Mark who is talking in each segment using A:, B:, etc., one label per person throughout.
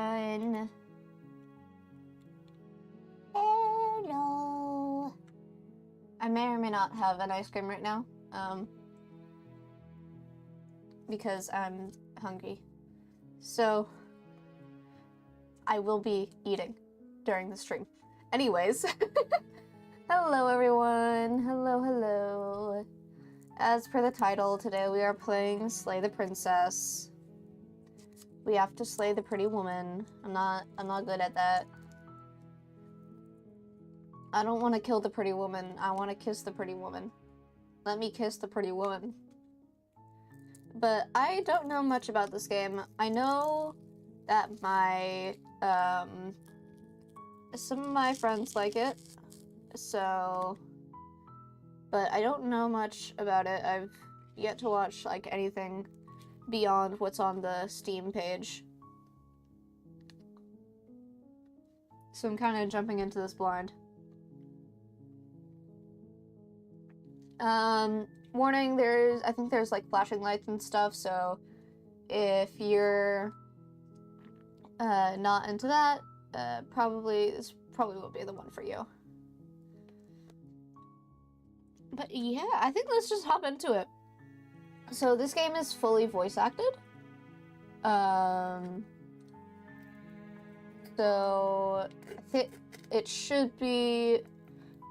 A: everyone. Hello. I may or may not have an ice cream right now, because I'm hungry. So, I will be eating during the stream. Anyways, hello everyone. Hello. As per the title, today we are playing Slay the Princess. We have to slay the pretty woman. I'm not good at that. I don't want to kill the pretty woman. I want to kiss the pretty woman. Let me kiss the pretty woman. But I don't know much about this game. I know that my some of my friends like it. So, but I don't know much about it. I've yet to watch like anything beyond what's on the Steam page. So I'm kind of jumping into this blind. Warning, I think there's like flashing lights and stuff, so if you're not into that, this probably won't be the one for you. But yeah, I think let's just hop into it. So this game is fully voice acted. So I think it should be,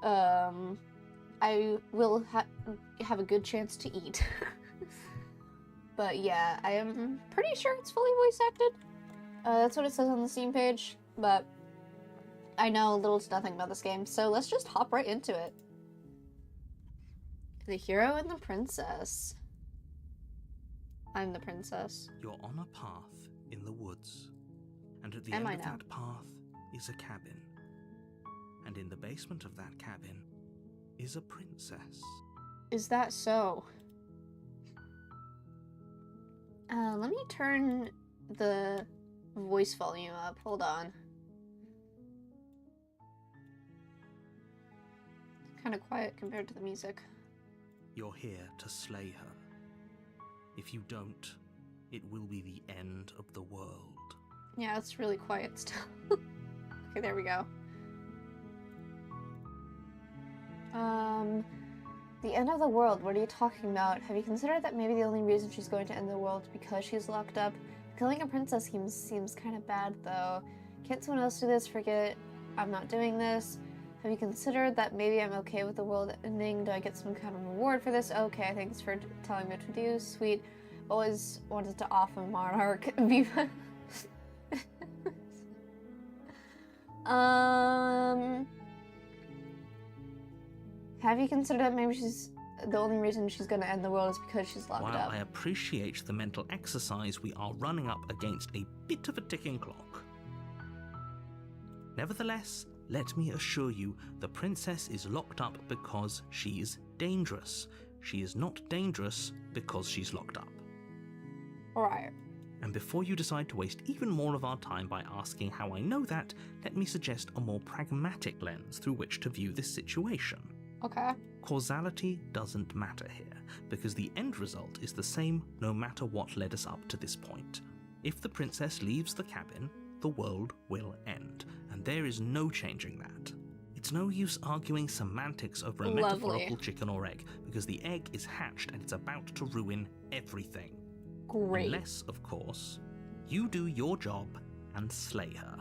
A: I will have a good chance to eat. But yeah, I am pretty sure it's fully voice acted. That's what it says on the Steam page, but I know little to nothing about this game, so let's just hop right into it. The hero and the princess. I'm the princess.
B: You're on a path in the woods, and at the end of that path is a cabin. And in the basement of that cabin is a princess.
A: Is that so? Let me turn the voice volume up. Hold on. Kind of quiet compared to the music.
B: You're here to slay her. If you don't, it will be the end of the world.
A: Yeah, it's really quiet still. Okay, there we go. The end of the world, what are you talking about? Have you considered that maybe the only reason she's going to end the world is because she's locked up? Killing a princess seems kind of bad, though. Can't someone else do this? Forget it. I'm not doing this. Have you considered that maybe I'm okay with the world ending? Do I get some kind of reward for this? Okay, thanks for telling me what to do. Sweet. Always wanted to off a monarch. Have you considered that maybe the only reason she's going to end the world is because she's locked up?
B: While I appreciate the mental exercise, we are running up against a bit of a ticking clock. Nevertheless, let me assure you, the princess is locked up because she's dangerous. She is not dangerous because she's locked up.
A: Alright.
B: And before you decide to waste even more of our time by asking how I know that, let me suggest a more pragmatic lens through which to view this situation.
A: Okay.
B: Causality doesn't matter here, because the end result is the same no matter what led us up to this point. If the princess leaves the cabin, the world will end, and there is no changing that. It's no use arguing semantics over a metaphorical chicken or egg, because the egg is hatched and it's about to ruin everything.
A: Great.
B: Unless, of course, you do your job and slay her.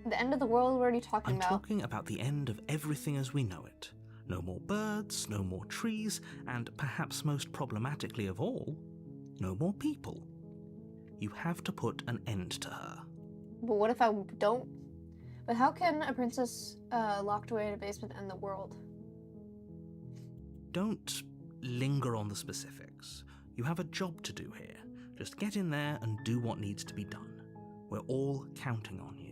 A: The end of the world, what are you talking about?
B: I'm talking about the end of everything as we know it. No more birds, no more trees, and perhaps most problematically of all, no more people. You have to put an end to her.
A: But what if I don't? But how can a princess locked away in a basement end the world?
B: Don't linger on the specifics. You have a job to do here. Just get in there and do what needs to be done. We're all counting on you.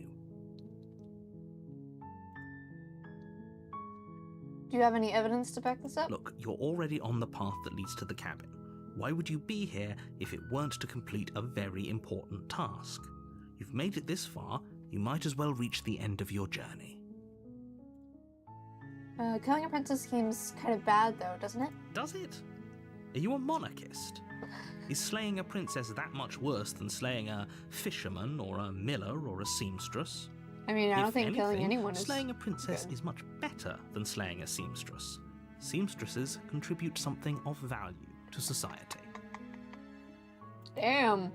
A: Do you have any evidence to back this up?
B: Look, you're already on the path that leads to the cabin. Why would you be here if it weren't to complete a very important task? You've made it this far, you might as well reach the end of your journey.
A: Killing a princess seems kind of bad, though, doesn't it?
B: Does it? Are you a monarchist? Is slaying a princess that much worse than slaying a fisherman or a miller or a seamstress?
A: I mean, I don't
B: If
A: think killing
B: anything,
A: anyone is
B: slaying a princess
A: good.
B: is much better than slaying a seamstress. Seamstresses contribute something of value to society.
A: Damn.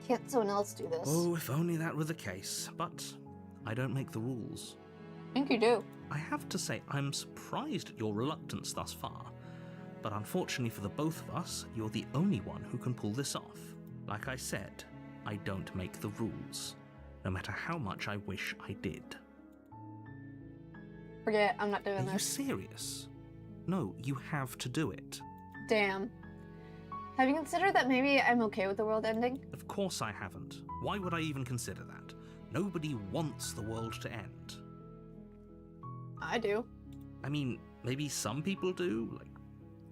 A: Can't someone else do this?
B: Oh, if only that were the case. But I don't make the rules.
A: I think you do.
B: I have to say, I'm surprised at your reluctance thus far. But unfortunately for the both of us, you're the only one who can pull this off. Like I said, I don't make the rules, no matter how much I wish I did.
A: Forget, I'm not doing
B: Are you
A: this.
B: serious? No, you have to do it.
A: Damn. Have you considered that maybe I'm okay with the world ending?
B: Of course I haven't. Why would I even consider that? Nobody wants the world to end.
A: I do.
B: I mean, maybe some people do, like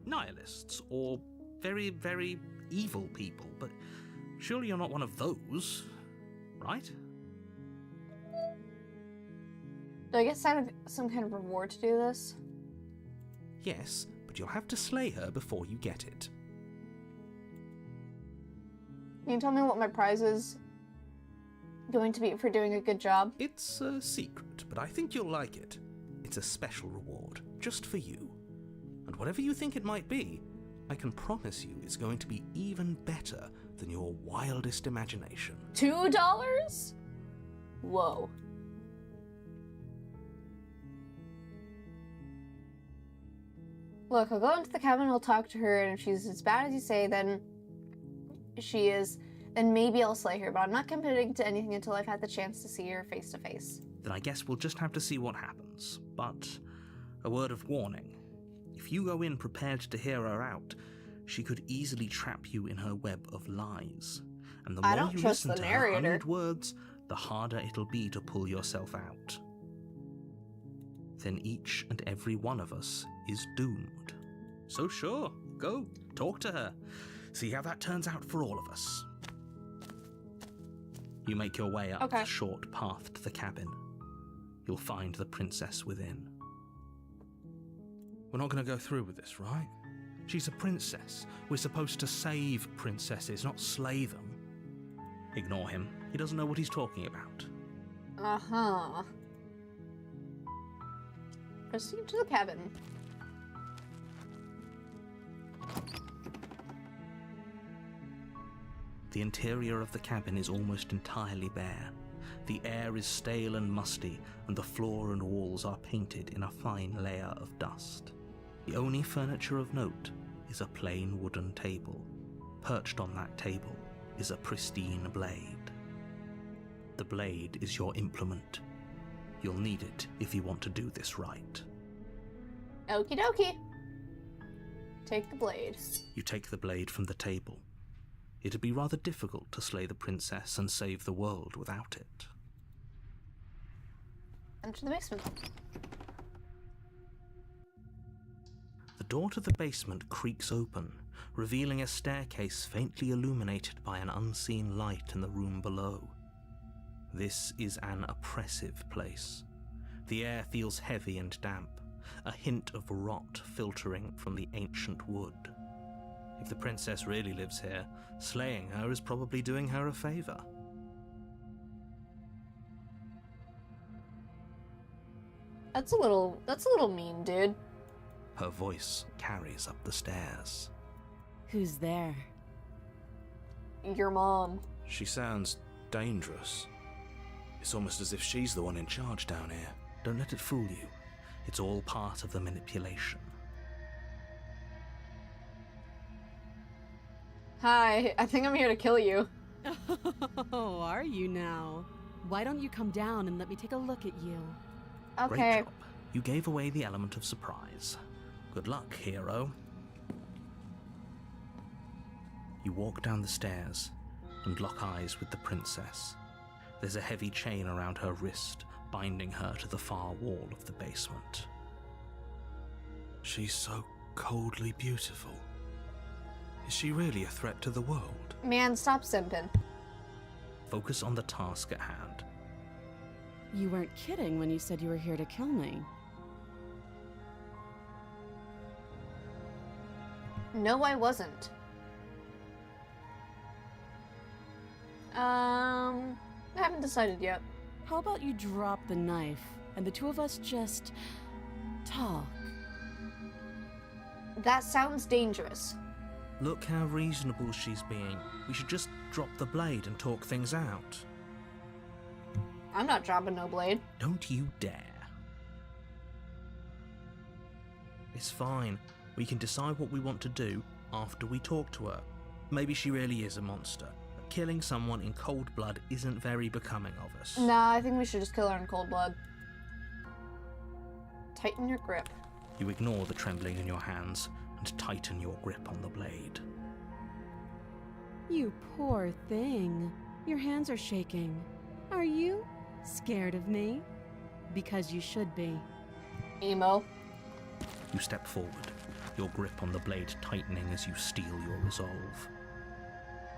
B: nihilists or very, very evil people, but surely you're not one of those, right?
A: Do I get some kind of reward to do this?
B: Yes, but you'll have to slay her before you get it.
A: Can you tell me what my prize is going to be for doing a good job?
B: It's a secret, but I think you'll like it. It's a special reward, just for you. And whatever you think it might be, I can promise you it's going to be even better than your wildest imagination.
A: $2? Whoa. Look, I'll go into the cabin, I'll talk to her, and if she's as bad as you say, then she is, then maybe I'll slay her, but I'm not committing to anything until I've had the chance to see her face to face.
B: Then I guess we'll just have to see what happens. But a word of warning. If you go in prepared to hear her out, she could easily trap you in her web of lies. And the
A: I
B: more
A: don't
B: you
A: trust
B: listen
A: the
B: to her
A: narrator.
B: honeyed words, the harder it'll be to pull yourself out. Then each and every one of us is doomed. So sure, go, talk to her. See how that turns out for all of us. You make your way up the short path to the cabin. You'll find the princess within. We're not going to go through with this, right? She's a princess. We're supposed to save princesses, not slay them. Ignore him. He doesn't know what he's talking about.
A: Uh-huh. Proceed to the cabin.
B: The interior of the cabin is almost entirely bare. The air is stale and musty, and the floor and walls are painted in a fine layer of dust. The only furniture of note is a plain wooden table. Perched on that table is a pristine blade. The blade is your implement. You'll need it if you want to do this right.
A: Okie dokie. Take the blade.
B: You take the blade from the table. It'd be rather difficult to slay the princess and save the world without it.
A: Enter the basement.
B: The door to the basement creaks open, revealing a staircase faintly illuminated by an unseen light in the room below. This is an oppressive place. The air feels heavy and damp, a hint of rot filtering from the ancient wood. If the princess really lives here, slaying her is probably doing her a favor.
A: That's a little mean, dude.
B: Her voice carries up the stairs.
C: Who's there?
A: Your mom.
B: She sounds dangerous. It's almost as if she's the one in charge down here. Don't let it fool you. It's all part of the manipulation.
A: Hi, I think I'm here to kill you.
C: Oh, are you now? Why don't you come down and let me take a look at you?
A: Okay.
B: Great job. You gave away the element of surprise. Good luck, hero. You walk down the stairs and lock eyes with the princess. There's a heavy chain around her wrist, binding her to the far wall of the basement. She's so coldly beautiful. Is she really a threat to the world?
A: Man, stop simping.
B: Focus on the task at hand.
C: You weren't kidding when you said you were here to kill me.
A: No, I wasn't. I haven't decided yet.
C: How about you drop the knife and the two of us just talk?
A: That sounds dangerous.
B: Look how reasonable she's being. We should just drop the blade and talk things out.
A: I'm not dropping no blade.
B: Don't you dare. It's fine. We can decide what we want to do after we talk to her. Maybe she really is a monster. But killing someone in cold blood isn't very becoming of us.
A: Nah, I think we should just kill her in cold blood. Tighten your grip.
B: You ignore the trembling in your hands and tighten your grip on the blade.
C: You poor thing. Your hands are shaking. Are you scared of me? Because you should be.
A: Emo.
B: You step forward, your grip on the blade tightening as you steel your resolve.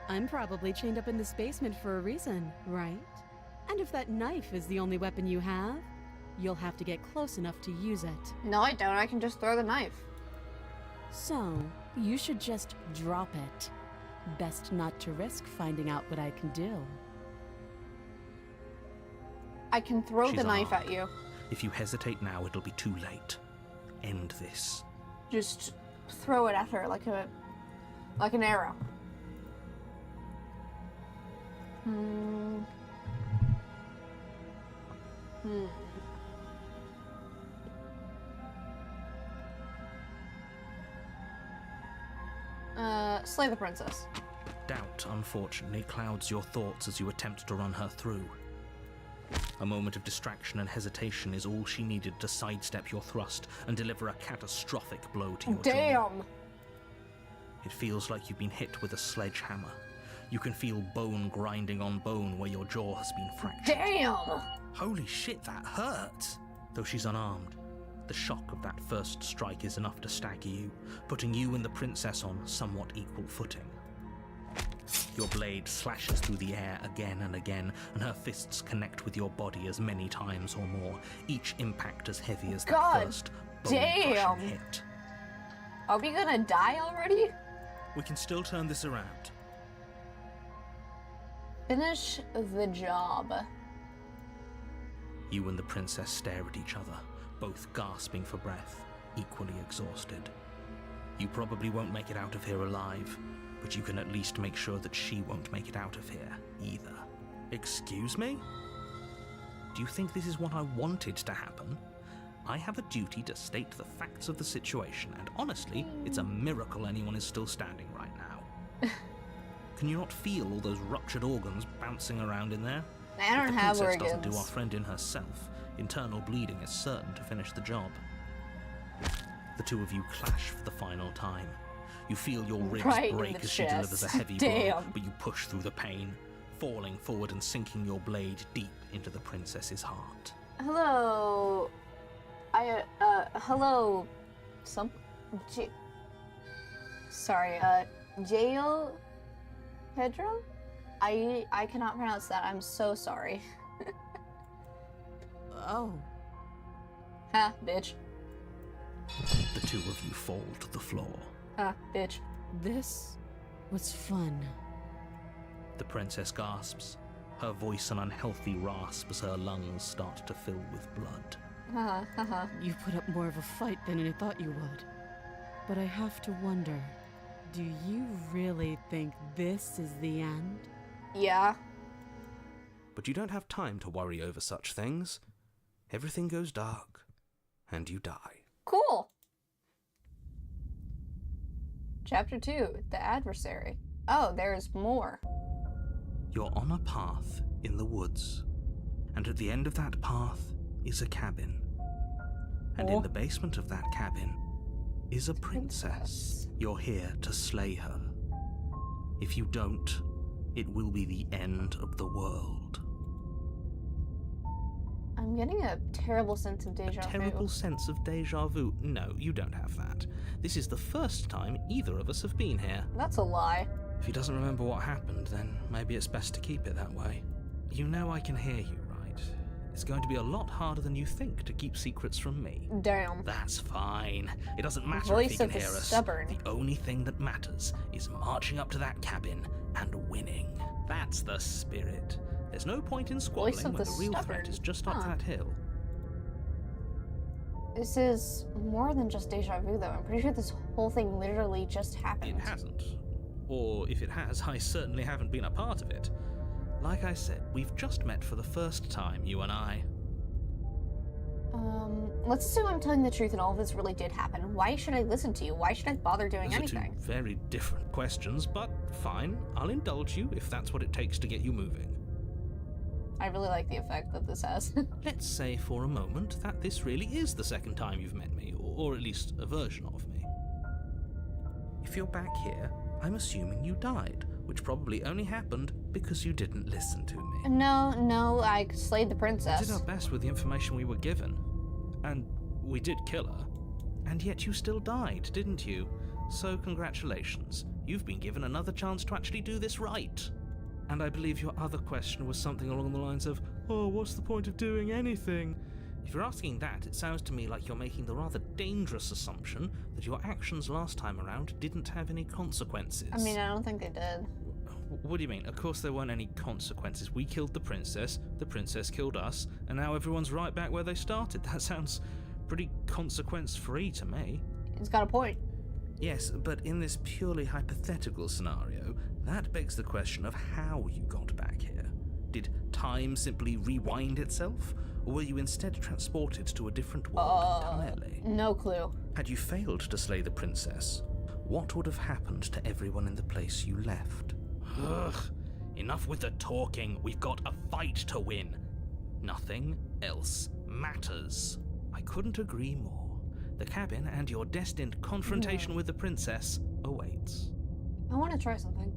C: I'm probably chained up in this basement for a reason, right? And if that knife is the only weapon you have, you'll have to get close enough to use it.
A: No, I don't. I can just throw the knife.
C: So, you should just drop it. Best not to risk finding out what I can do.
A: I can throw
B: She's
A: the knife
B: unarmed.
A: at you.
B: If you hesitate now, it'll be too late. End this.
A: Just throw it at her like an arrow. Slay the princess.
B: Doubt, unfortunately, clouds your thoughts as you attempt to run her through. A moment of distraction and hesitation is all she needed to sidestep your thrust and deliver a catastrophic blow to your jaw.
A: Damn!
B: It feels like you've been hit with a sledgehammer. You can feel bone grinding on bone where your jaw has been fractured.
A: Damn!
B: Holy shit, that hurts! Though she's unarmed, the shock of that first strike is enough to stagger you, putting you and the princess on somewhat equal footing. Your blade slashes through the air again and again, and her fists connect with your body as many times or more, each impact as heavy as
A: God
B: the first
A: damn.
B: bone-crushing hit.
A: Are we gonna die already?
B: We can still turn this around.
A: Finish the job.
B: You and the princess stare at each other, both gasping for breath, equally exhausted. You probably won't make it out of here alive, but you can at least make sure that she won't make it out of here, either. Excuse me? Do you think this is what I wanted to happen? I have a duty to state the facts of the situation, and honestly, it's a miracle anyone is still standing right now. Can you not feel all those ruptured organs bouncing around in there?
A: I don't
B: If the
A: have
B: princess
A: organs.
B: doesn't do our friend in herself, internal bleeding is certain to finish the job. The two of you clash for the final time. You feel your ribs
A: Right in
B: break
A: the
B: as she delivers a
A: chest.
B: heavy blow,
A: Damn.
B: but you push through the pain, falling forward and sinking your blade deep into the princess's heart.
A: Hello. Hello. Sorry, Jail Pedro? I cannot pronounce that. I'm so sorry.
C: Oh.
A: Ha, bitch.
B: The two of you fall to the floor.
A: Ha, bitch.
C: This was fun.
B: The princess gasps, her voice an unhealthy rasp as her lungs start to fill with blood.
A: Haha, haha.
C: You put up more of a fight than I thought you would. But I have to wonder, do you really think this is the end?
A: Yeah.
B: But you don't have time to worry over such things. Everything goes dark, and you die.
A: Cool. Chapter 2, The Adversary. Oh, there's more.
B: You're on a path in the woods, and at the end of that path is a cabin. And in the basement of that cabin is a princess. You're here to slay her. If you don't, it will be the end of the world.
A: I'm getting a terrible sense of deja vu.
B: Terrible sense of deja vu? No, you don't have that. This is the first time either of us have been here.
A: That's a lie.
B: If he doesn't remember what happened, then maybe it's best to keep it that way. You know I can hear you, right? It's going to be a lot harder than you think to keep secrets from me.
A: Damn.
B: That's fine. It doesn't matter
A: Voice
B: if he
A: of
B: can
A: the
B: hear us.
A: stubborn.
B: The only thing that matters is marching up to that cabin and winning. That's the spirit. There's no point in squabbling
A: of
B: when
A: the
B: the real
A: stubborn.
B: threat is just up
A: Huh.
B: that hill.
A: This is more than just deja vu, though. I'm pretty sure this whole thing literally just happened.
B: It hasn't. Or if it has, I certainly haven't been a part of it. Like I said, we've just met for the first time, you and I.
A: Let's assume I'm telling the truth and all of this really did happen. Why should I listen to you? Why should I bother doing
B: Those are two
A: anything?
B: very different questions, but fine. I'll indulge you if that's what it takes to get you moving.
A: I really like the effect that this has.
B: Let's say for a moment that this really is the second time you've met me, or at least a version of me. If you're back here, I'm assuming you died, which probably only happened because you didn't listen to me.
A: No, I slayed the
B: We
A: princess.
B: did our best with the information we were given, and we did kill her. And yet you still died, didn't you? So congratulations, you've been given another chance to actually do this right. And I believe your other question was something along the lines of, oh, what's the point of doing anything? If you're asking that, it sounds to me like you're making the rather dangerous assumption that your actions last time around didn't have any consequences.
A: I mean, I don't think they did.
B: What do you mean? Of course there weren't any consequences. We killed the princess killed us, and now everyone's right back where they started. That sounds pretty consequence-free to me.
A: It's got a point.
B: Yes, but in this purely hypothetical scenario, that begs the question of how you got back here. Did time simply rewind itself, or were you instead transported to a different world entirely?
A: No clue.
B: Had you failed to slay the princess, what would have happened to everyone in the place you left? Ugh, enough with the talking. We've got a fight to win. Nothing else matters. I couldn't agree more. The cabin and your destined confrontation with the princess awaits.
A: I want to try something.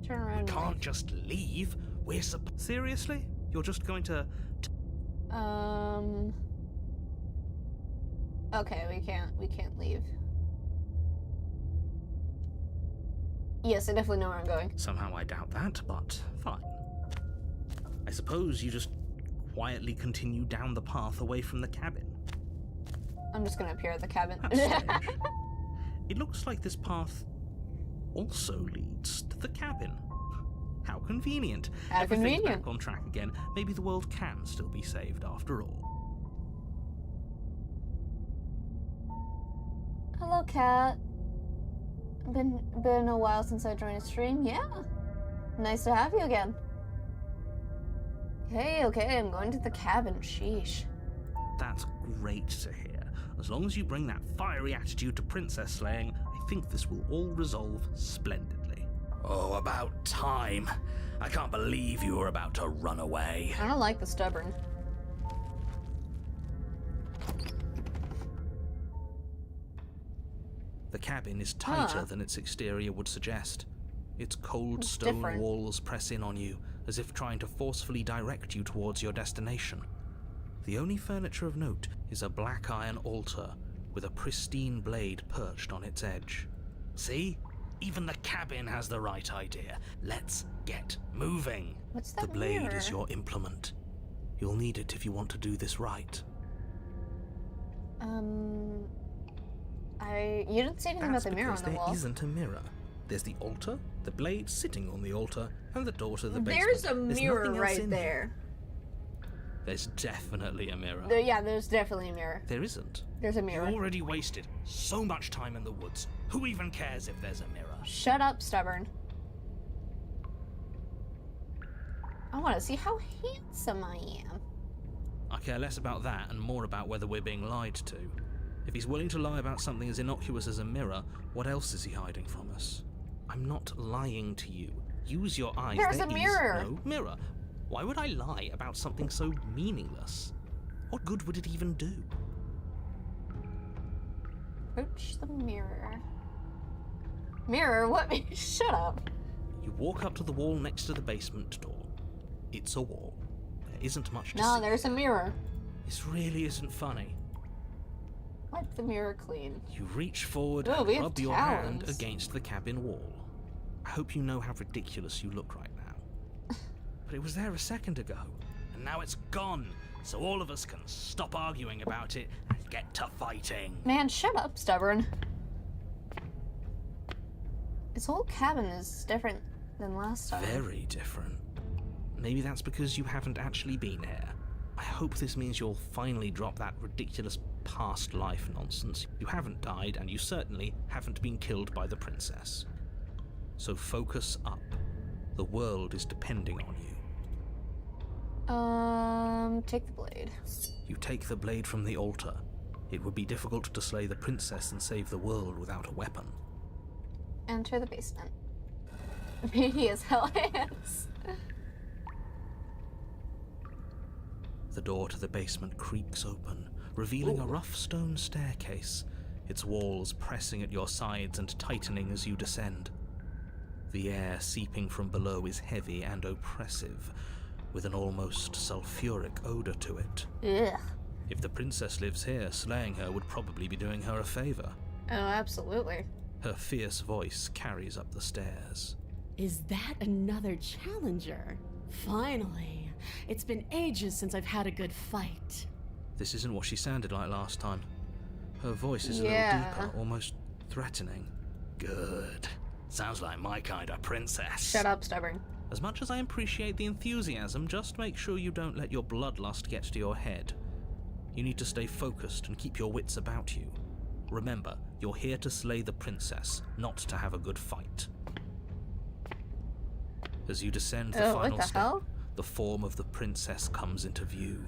A: Turn around.
B: We can't just leave. We're Seriously? You're just going to...
A: Okay, we can't leave. Yes, I definitely know where I'm going.
B: Somehow I doubt that, but fine. I suppose you just quietly continue down the path away from the cabin.
A: I'm just gonna appear at the cabin.
B: That's strange. It looks like this path also leads to the cabin. How convenient.
A: How
B: Everything's
A: convenient.
B: back on track again. Maybe the world can still be saved after all.
A: Hello, cat. Been a while since I joined a stream. Yeah. Nice to have you again. Okay, I'm going to the cabin. Sheesh.
B: That's great to hear. As long as you bring that fiery attitude to princess slaying, I think this will all resolve splendidly. Oh, about time. I can't believe you were about to run away.
A: I don't like the stubborn.
B: The cabin is tighter
A: Huh.
B: than its exterior would suggest. Its cold stone
A: different.
B: walls press in on you, as if trying to forcefully direct you towards your destination. The only furniture of note is a black iron altar with a pristine blade perched on its edge. See? Even the cabin has the right idea. Let's get moving.
A: What's that
B: The blade
A: mirror?
B: is your implement. You'll need it if you want to do this right.
A: You didn't say anything about
B: That's
A: the mirror on
B: because
A: the
B: there
A: wall.
B: isn't a mirror. There's the altar, the blade sitting on the altar, and the door to the basement.
A: There's a
B: There's
A: mirror
B: nothing else
A: right
B: in
A: there.
B: There's definitely a mirror.
A: There's definitely a mirror.
B: There isn't.
A: There's a
B: You
A: mirror.
B: already wasted so much time in the woods. Who even cares if there's a mirror?
A: Shut up, stubborn. I want to see how handsome I am.
B: I care less about that and more about whether we're being lied to. If he's willing to lie about something as innocuous as a mirror, what else is he hiding from us? I'm not lying to you. Use your eyes.
A: There's
B: There
A: a
B: is
A: mirror.
B: no mirror. Why would I lie about something so meaningless? What good would it even do?
A: Approach the mirror. Mirror? What? Shut up.
B: You walk up to the wall next to the basement door. It's a wall. There isn't much to
A: No,
B: see.
A: there's a mirror.
B: This really isn't funny.
A: Wipe the mirror clean.
B: You reach forward
A: Oh, we
B: and
A: have
B: rub your hand
A: talons.
B: against the cabin wall. I hope you know how ridiculous you look right now. but it was there a second ago, and now it's gone, so all of us can stop arguing about it and get to fighting.
A: Man, shut up, stubborn. This whole cabin is different than last time.
B: Very different. Maybe that's because you haven't actually been here. I hope this means you'll finally drop that ridiculous past life nonsense. You haven't died, and you certainly haven't been killed by the princess. So focus up. The world is depending on you.
A: Take the blade.
B: You take the blade from the altar. It would be difficult to slay the princess and save the world without a weapon.
A: Enter the basement. He has hell hands.
B: The door to the basement creaks open, revealing a rough stone staircase, its walls pressing at your sides and tightening as you descend. The air seeping from below is heavy and oppressive, with an almost sulfuric odor to it.
A: Ugh.
B: If the princess lives here, slaying her would probably be doing her a favor.
A: Oh, absolutely.
B: Her fierce voice carries up the stairs.
C: Is that another challenger? Finally. It's been ages since I've had a good fight.
B: This isn't what she sounded like last time. Her voice is a little deeper, almost threatening. Good. Sounds like my kind of princess.
A: Shut up, stubborn.
B: As much as I appreciate the enthusiasm, just make sure you don't let your bloodlust get to your head. You need to stay focused and keep your wits about you. Remember, you're here to slay the princess, not to have a good fight. As you descend the final
A: what the hell?
B: the form of the princess comes into view.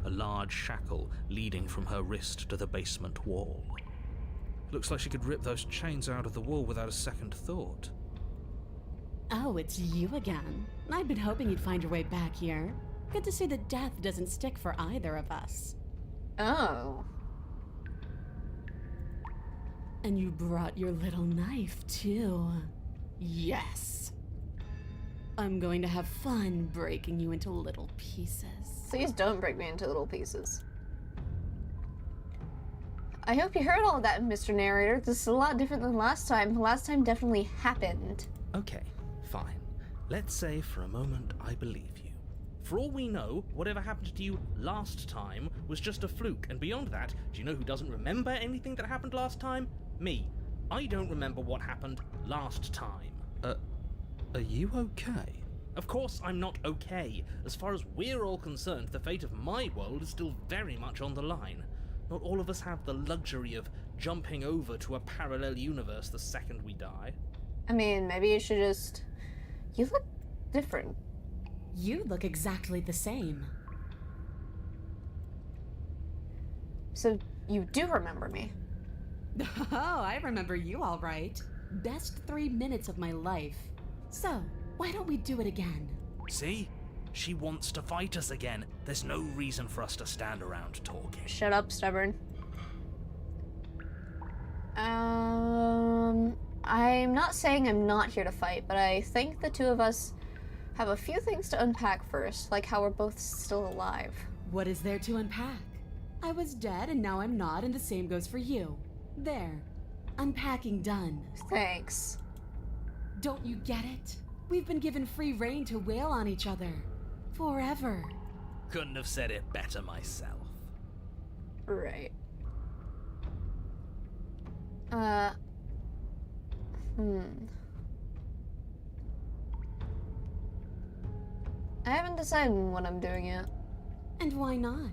B: A large shackle leading from her wrist to the basement wall. Looks like she could rip those chains out of the wall without a second thought.
C: Oh, it's you again. I'd been hoping you'd find your way back here. Good to see that death doesn't stick for either of us.
A: Oh.
C: And you brought your little knife, too. Yes. I'm going to have fun breaking you into little pieces.
A: Please don't break me into little pieces. I hope you heard all of that, Mr. Narrator. This is a lot different than last time. Last time definitely happened.
B: Okay, fine. Let's say for a moment I believe you. For all we know, whatever happened to you last time was just a fluke, and beyond that, do you know who doesn't remember anything that happened last time? Me. I don't remember what happened last time.
D: Are you okay?
B: Of course I'm not okay. As far as we're all concerned, the fate of my world is still very much on the line. Not all of us have the luxury of jumping over to a parallel universe the second we die.
A: I mean, maybe you should just... You look different.
C: You look exactly the same.
A: So, you do remember me.
C: Oh, I remember you all right. Best 3 minutes of my life. So, why don't we do it again?
B: See? She wants to fight us again. There's no reason for us to stand around talking.
A: Shut up, stubborn. I'm not saying I'm not here to fight, but I think the two of us have a few things to unpack first, like how we're both still alive.
C: What is there to unpack? I was dead and now I'm not, and the same goes for you. There. Unpacking done.
A: Thanks.
C: Don't you get it? We've been given free rein to wail on each other. Forever.
B: Couldn't have said it better myself.
A: Right. I haven't decided what I'm doing yet.
C: And why not?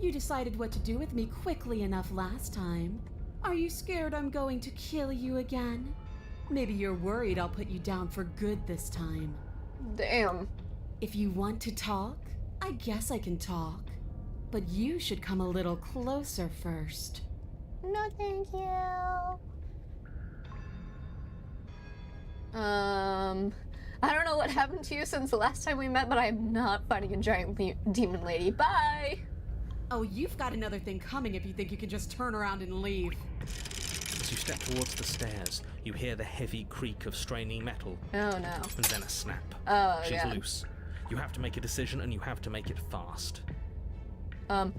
C: You decided what to do with me quickly enough last time. Are you scared I'm going to kill you again? Maybe you're worried I'll put you down for good this time.
A: Damn.
C: If you want to talk, I guess I can talk. But you should come a little closer first.
A: No, thank you. I don't know what happened to you since the last time we met, but I'm not fighting a giant demon lady. Bye!
C: Oh, you've got another thing coming if you think you can just turn around and leave.
B: As you step towards the stairs, you hear the heavy creak of straining metal,
A: Oh no.
B: and then a snap.
A: Oh,
B: She's
A: yeah.
B: loose. You have to make a decision, and you have to make it fast.
A: Okay,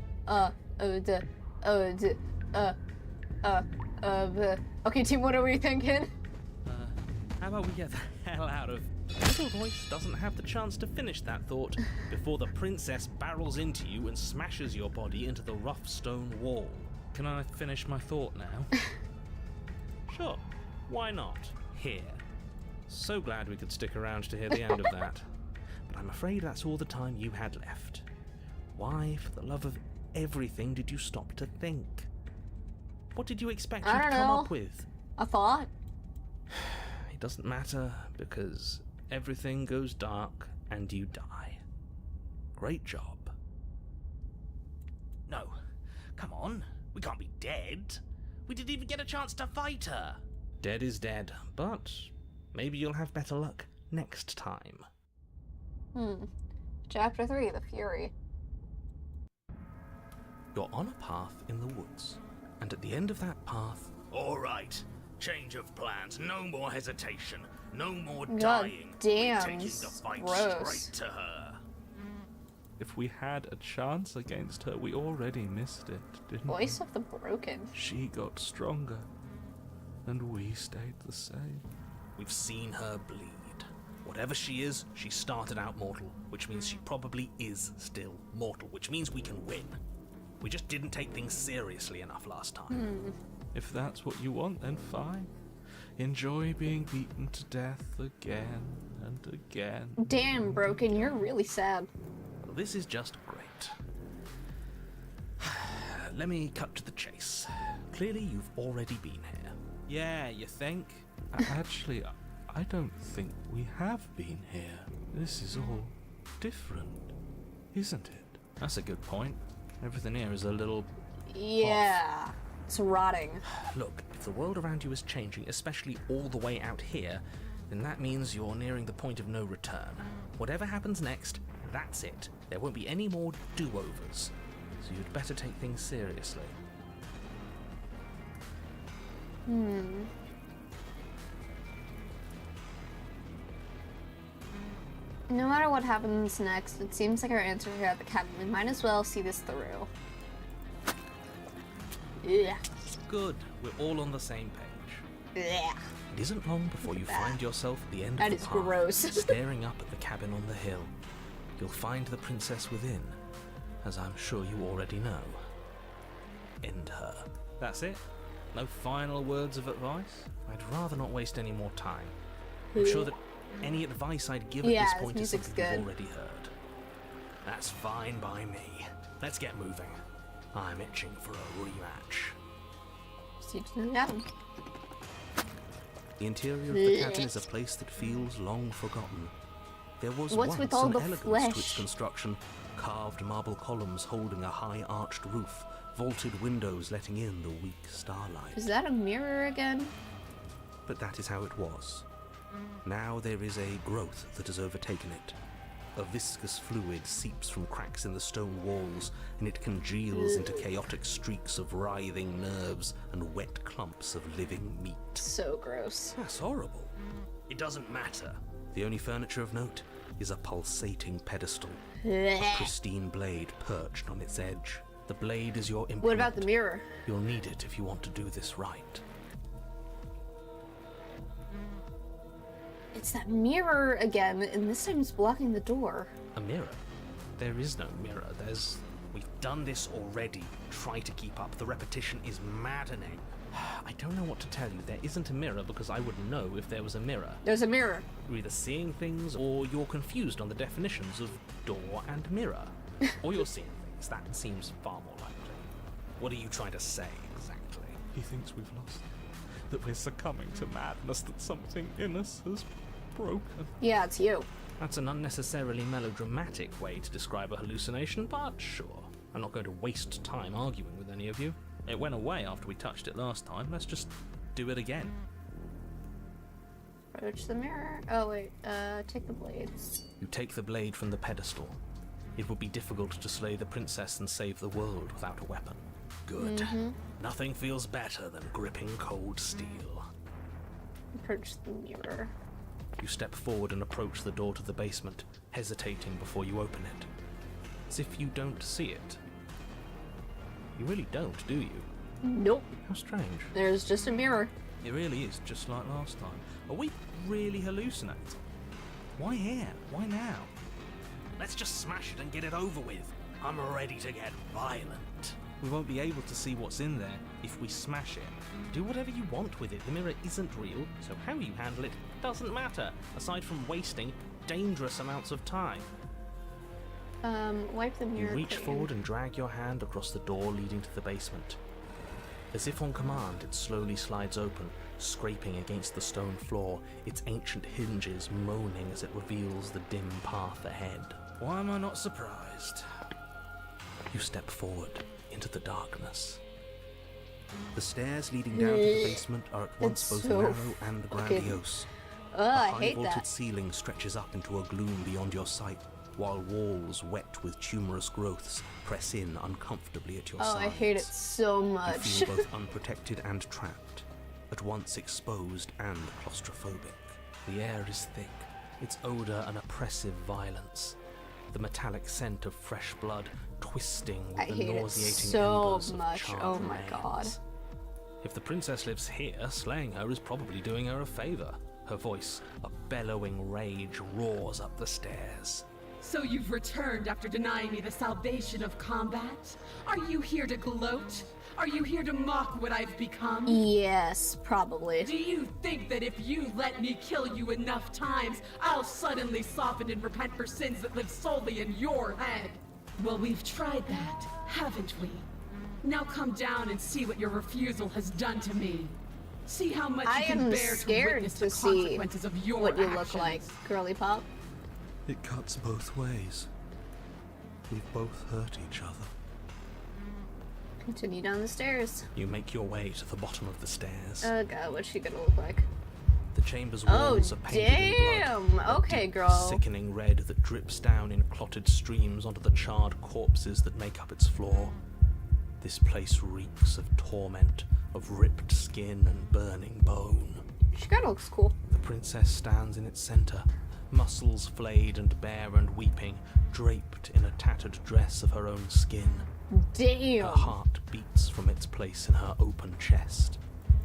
A: team, what are we thinking?
B: How about we get the hell out of... Little voice doesn't have the chance to finish that thought before the princess barrels into you and smashes your body into the rough stone wall. Can I finish my thought now? Sure, why not? Here. So glad we could stick around to hear the end of that. But I'm afraid that's all the time you had left. Why, for the love of everything, did you stop to think? What did you expect you'd come up with?
A: A thought?
B: It doesn't matter, because everything goes dark and you die. Great job. No, come on, we can't be dead. We didn't even get a chance to fight her. Dead is dead, but maybe you'll have better luck next time.
A: Chapter 3, The Fury.
B: You're on a path in the woods, and at the end of that path... All right, change of plans, no more hesitation, no more dying.
A: Damn,
B: We're taking the fight
A: gross.
B: straight to her.
D: If we had a chance against her, we already missed it, didn't
A: Voice of the Broken.
D: we? She got stronger, and we stayed the same.
B: We've seen her bleed. Whatever she is, she started out mortal, which means she probably is still mortal, which means we can win. We just didn't take things seriously enough last time.
D: If that's what you want, then fine. Enjoy being beaten to death again and again.
A: Damn, Broken, you're really sad.
B: Well, this is just great. Let me cut to the chase. Clearly, you've already been here. Yeah, you think?
D: Actually, I don't think we have been here. This is all different, isn't it?
B: That's a good point. Everything here is a little...
A: Yeah. It's rotting.
B: Look, if the world around you is changing, especially all the way out here, then that means you're nearing the point of no return. Whatever happens next, that's it. There won't be any more do-overs. So you'd better take things seriously.
A: No matter what happens next, it seems like our answer here at the cabin. We might as well see this through. Yeah.
B: Good, we're all on the same page.
A: Yeah.
B: It isn't long before you find yourself at the end
A: That
B: of the
A: is
B: path,
A: gross.
B: staring up at the cabin on the hill. You'll find the princess within, as I'm sure you already know. End her. That's it? No final words of advice? I'd rather not waste any more time. I'm sure that any advice I'd give at
A: Yeah,
B: this
A: this
B: point is
A: music's
B: something
A: good.
B: you've already heard. That's fine by me. Let's get moving. I'm itching for a rematch.
A: See you in the cabin.
B: The interior of the cabin is a place that feels long forgotten. There was
A: What's
B: once
A: with all
B: an
A: the
B: elegance
A: flesh?
B: to its construction, carved marble columns holding a high arched roof, vaulted windows letting in the weak starlight.
A: Is that a mirror again?
B: But that is how it was. Now there is a growth that has overtaken it. A viscous fluid seeps from cracks in the stone walls, and it congeals into chaotic streaks of writhing nerves and wet clumps of living meat.
A: So gross.
B: That's horrible. It doesn't matter. The only furniture of note is a pulsating pedestal, a pristine blade perched on its edge. The blade is your implement.
A: What about the mirror?
B: You'll need it if you want to do this right.
A: It's that mirror again, and this time it's blocking the door.
B: A mirror? There is no mirror. We've done this already. Try to keep up. The repetition is maddening. I don't know what to tell you. There isn't a mirror because I would know if there was a mirror.
A: There's a mirror.
B: You're either seeing things or you're confused on the definitions of door and mirror. Or you're seeing things. That seems far more likely. What are you trying to say exactly?
D: He thinks we've lost it, that we're succumbing to madness, that something in us has broken.
A: Yeah, it's you.
B: That's an unnecessarily melodramatic way to describe a hallucination, but sure. I'm not going to waste time arguing with any of you. It went away after we touched it last time. Let's just do it again.
A: Approach the mirror. Oh wait, take the blade.
B: You take the blade from the pedestal. It would be difficult to slay the princess and save the world without a weapon. Good. Nothing feels better than gripping cold steel.
A: Approach the mirror.
B: You step forward and approach the door to the basement, hesitating before you open it. As if you don't see it. You really don't, do you?
A: Nope.
B: How strange.
A: There's just a mirror.
B: It really is just like last time. Are we really hallucinating? Why here? Why now? Let's just smash it and get it over with. I'm ready to get violent. We won't be able to see what's in there if we smash it. Do whatever you want with it. The mirror isn't real, so how you handle it doesn't matter, aside from wasting dangerous amounts of time.
A: Wipe the mirror.
B: You reach
A: clean.
B: forward and drag your hand across the door leading to the basement. As if on command, it slowly slides open, scraping against the stone floor, its ancient hinges moaning as it reveals the dim path ahead. Why am I not surprised? You step forward into the darkness. The stairs leading down to the basement are at once
A: It's
B: both
A: so
B: narrow and grandiose.
A: Ugh,
B: A
A: I
B: high
A: hate
B: vaulted
A: that.
B: ceiling stretches up into a gloom beyond your sight, while walls wet with tumorous growths press in uncomfortably at your
A: Oh,
B: sides.
A: I hate it so
B: You
A: much.
B: feel both unprotected and trapped, at once exposed and claustrophobic. The air is thick, its odour an oppressive violence, the metallic scent of fresh blood twisting with
A: I
B: the
A: hate it
B: nauseating
A: so
B: embers of
A: much.
B: charred
A: Oh my
B: remains.
A: god.
B: If the princess lives here, slaying her is probably doing her a favour. Her voice, a bellowing rage, roars up the stairs.
C: So you've returned after denying me the salvation of combat? Are you here to gloat? Are you here to mock what I've become?
A: Yes, probably.
C: Do you think that if you let me kill you enough times, I'll suddenly soften and repent for sins that live solely in your head? Well, we've tried that, haven't we? Now come down and see what your refusal has done to me. See how much
A: I
C: you can
A: am
C: bear to
A: scared
C: witness
A: to
C: the
A: see
C: consequences of your
A: what you
C: actions.
A: look like, girly pop.
D: It cuts both ways. We've both hurt each other.
A: Continue down the stairs.
B: You make your way to the bottom of the stairs.
A: Oh god, what's she gonna look like?
B: The chamber's
A: Oh,
B: walls are painted in blood.
A: damn!
B: a
A: Okay,
B: deep,
A: girl.
B: Sickening red that drips down in clotted streams onto the charred corpses that make up its floor. This place reeks of torment, of ripped skin and burning bone.
A: She kinda looks cool.
B: The princess stands in its center, muscles flayed and bare and weeping, draped in a tattered dress of her own skin.
A: Damn!
B: Her heart beats from its place in her open chest.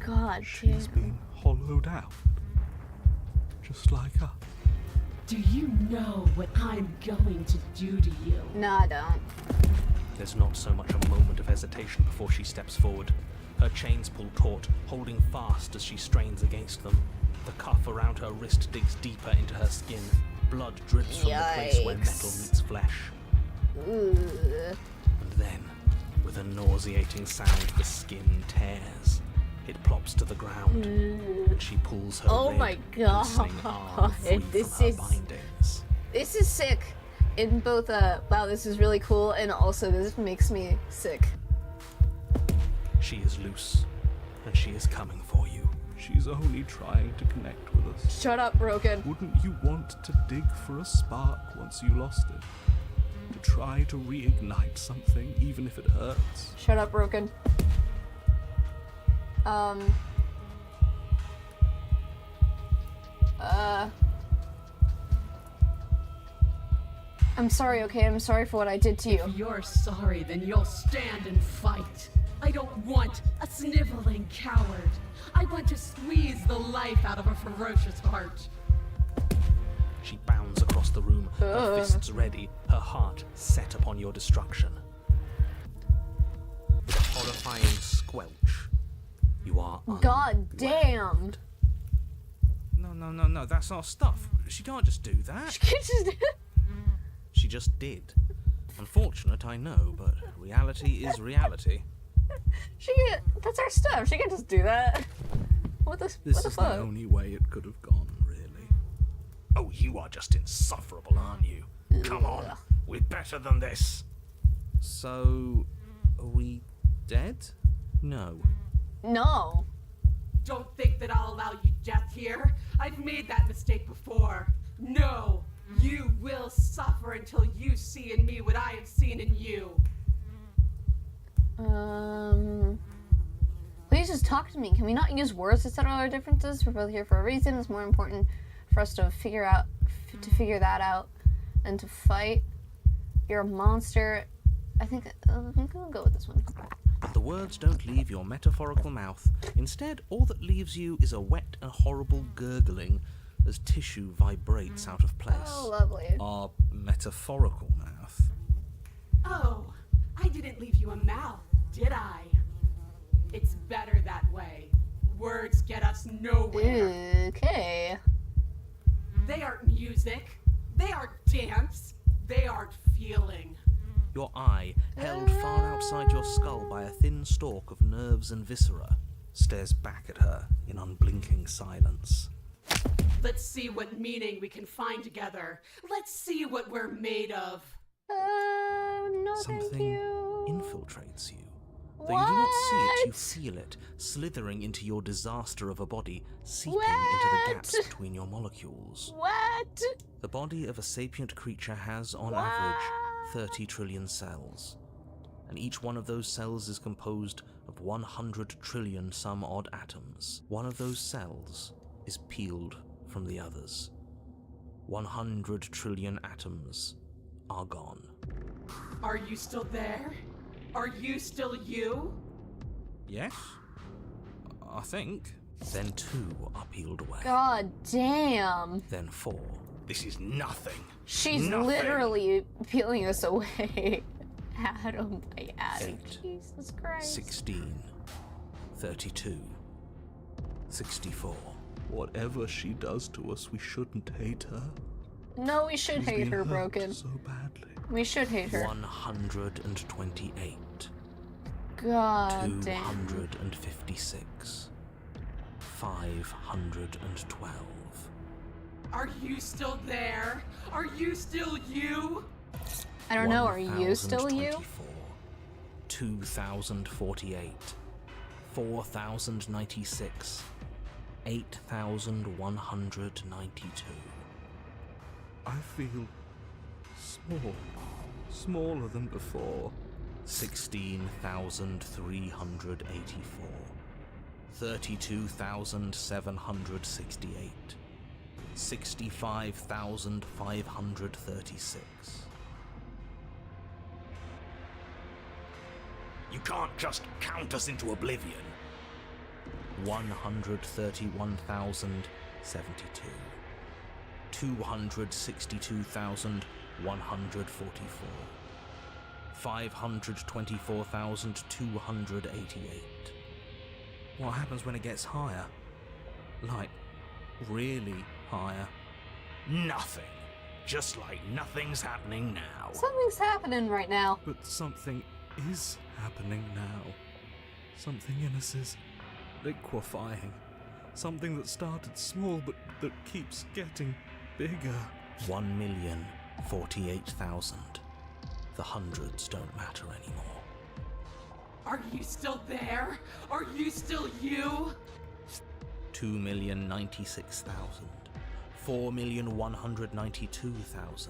A: God
D: She's
A: damn.
D: been hollowed out. Just like us.
C: Do you know what I'm going to do to you?
A: No, I don't.
B: There's not so much a moment of hesitation before she steps forward. Her chains pull taut, holding fast as she strains against them. The cuff around her wrist digs deeper into her skin. Blood drips from the place where metal
A: Yikes.
B: meets flesh.
A: Ugh.
B: And then, with a nauseating sound, the skin tears. It plops to the ground, and she pulls her
A: Oh
B: red,
A: my God.
B: glistening arm free
A: This
B: from her
A: is-
B: bindings.
A: This is sick. In both wow, this is really cool, and also this makes me sick.
B: She is loose, and she is coming for you.
D: She's only trying to connect with us.
A: Shut up, Broken.
D: Wouldn't you want to dig for a spark once you lost it? To try to reignite something, even if it hurts?
A: Shut up, Broken. I'm sorry, okay? I'm sorry for what I did to you.
C: If you're sorry, then you'll stand and fight. I don't want a sniveling coward. I want to squeeze the life out of a ferocious heart.
B: She bounds across the room, her
A: Ugh.
B: fists ready, her heart set upon your destruction. With a horrifying squelch, you are
A: God damn!
B: No, that's our stuff. She can't just do that. She just did. Unfortunate, I know, but reality is reality.
A: That's our stuff. She can't just do that. What the
D: This
A: what the
D: is
A: fuck?
D: the only way it could have gone, really.
B: Oh, you are just insufferable, aren't you? Come on,
A: Ugh.
B: we're better than this. So, are we dead? No.
A: No.
C: Don't think that I'll allow you death here. I've made that mistake before. No, you will suffer until you see in me what I have seen in you.
A: Please just talk to me. Can we not use words to settle our differences? We're both here for a reason. It's more important for us to figure that out and to fight. You're a monster. I think I'm gonna go with this one.
B: But the words don't leave your metaphorical mouth. Instead, all that leaves you is a wet and horrible gurgling as tissue vibrates out of place.
A: Oh, lovely.
B: Our metaphorical mouth.
C: Oh, I didn't leave you a mouth, did I? It's better that way. Words get us nowhere.
A: Okay.
C: They aren't music. They aren't dance. They aren't feeling.
B: Your eye, held far outside your skull by a thin stalk of nerves and viscera, stares back at her in unblinking silence.
C: Let's see what meaning we can find together. Let's see what we're made of.
A: No, thank
B: Something
A: you.
B: infiltrates you. Though you do not see it, you feel it, slithering into your disaster of a body, seeping into the gaps
A: What?
B: between your molecules.
A: What?
B: The body of a sapient creature has, on average, 30 trillion cells. And each one of those cells is composed of 100 trillion some odd atoms. One of those cells is peeled from the others. 100 trillion atoms are gone.
C: Are you still there? Are you still you?
B: Yes? I think. Then 2 are peeled away.
A: God damn.
B: Then 4. This is nothing.
A: She's
B: Nothing.
A: literally peeling us away. Atom by atom.
B: 8.
A: Jesus Christ.
B: 16. 32. 64. Whatever she does to us, we shouldn't hate her.
A: No, we should
B: She's
A: hate
B: been
A: her,
B: hurt
A: Broken.
B: so badly.
A: We should hate her.
B: 128.
A: God damn.
B: 256. 512.
C: Are you still there? Are you still you?
A: I don't know, are you still you?
B: 2048. 4096. 8192. I feel small. Smaller than before. 16,384. 32,768. 65,536. You can't just count us into oblivion. 131,072. 262,144. 524,288. What happens when it gets higher? Like, really higher? Nothing. Just like nothing's happening now.
A: Something's happening right now.
D: But something is happening now. Something in us is liquefying. Something that started small but that keeps getting bigger.
B: 1,048,000. The hundreds don't matter anymore.
C: Are you still there? Are you still you?
B: 2,096,000. 4,192,000.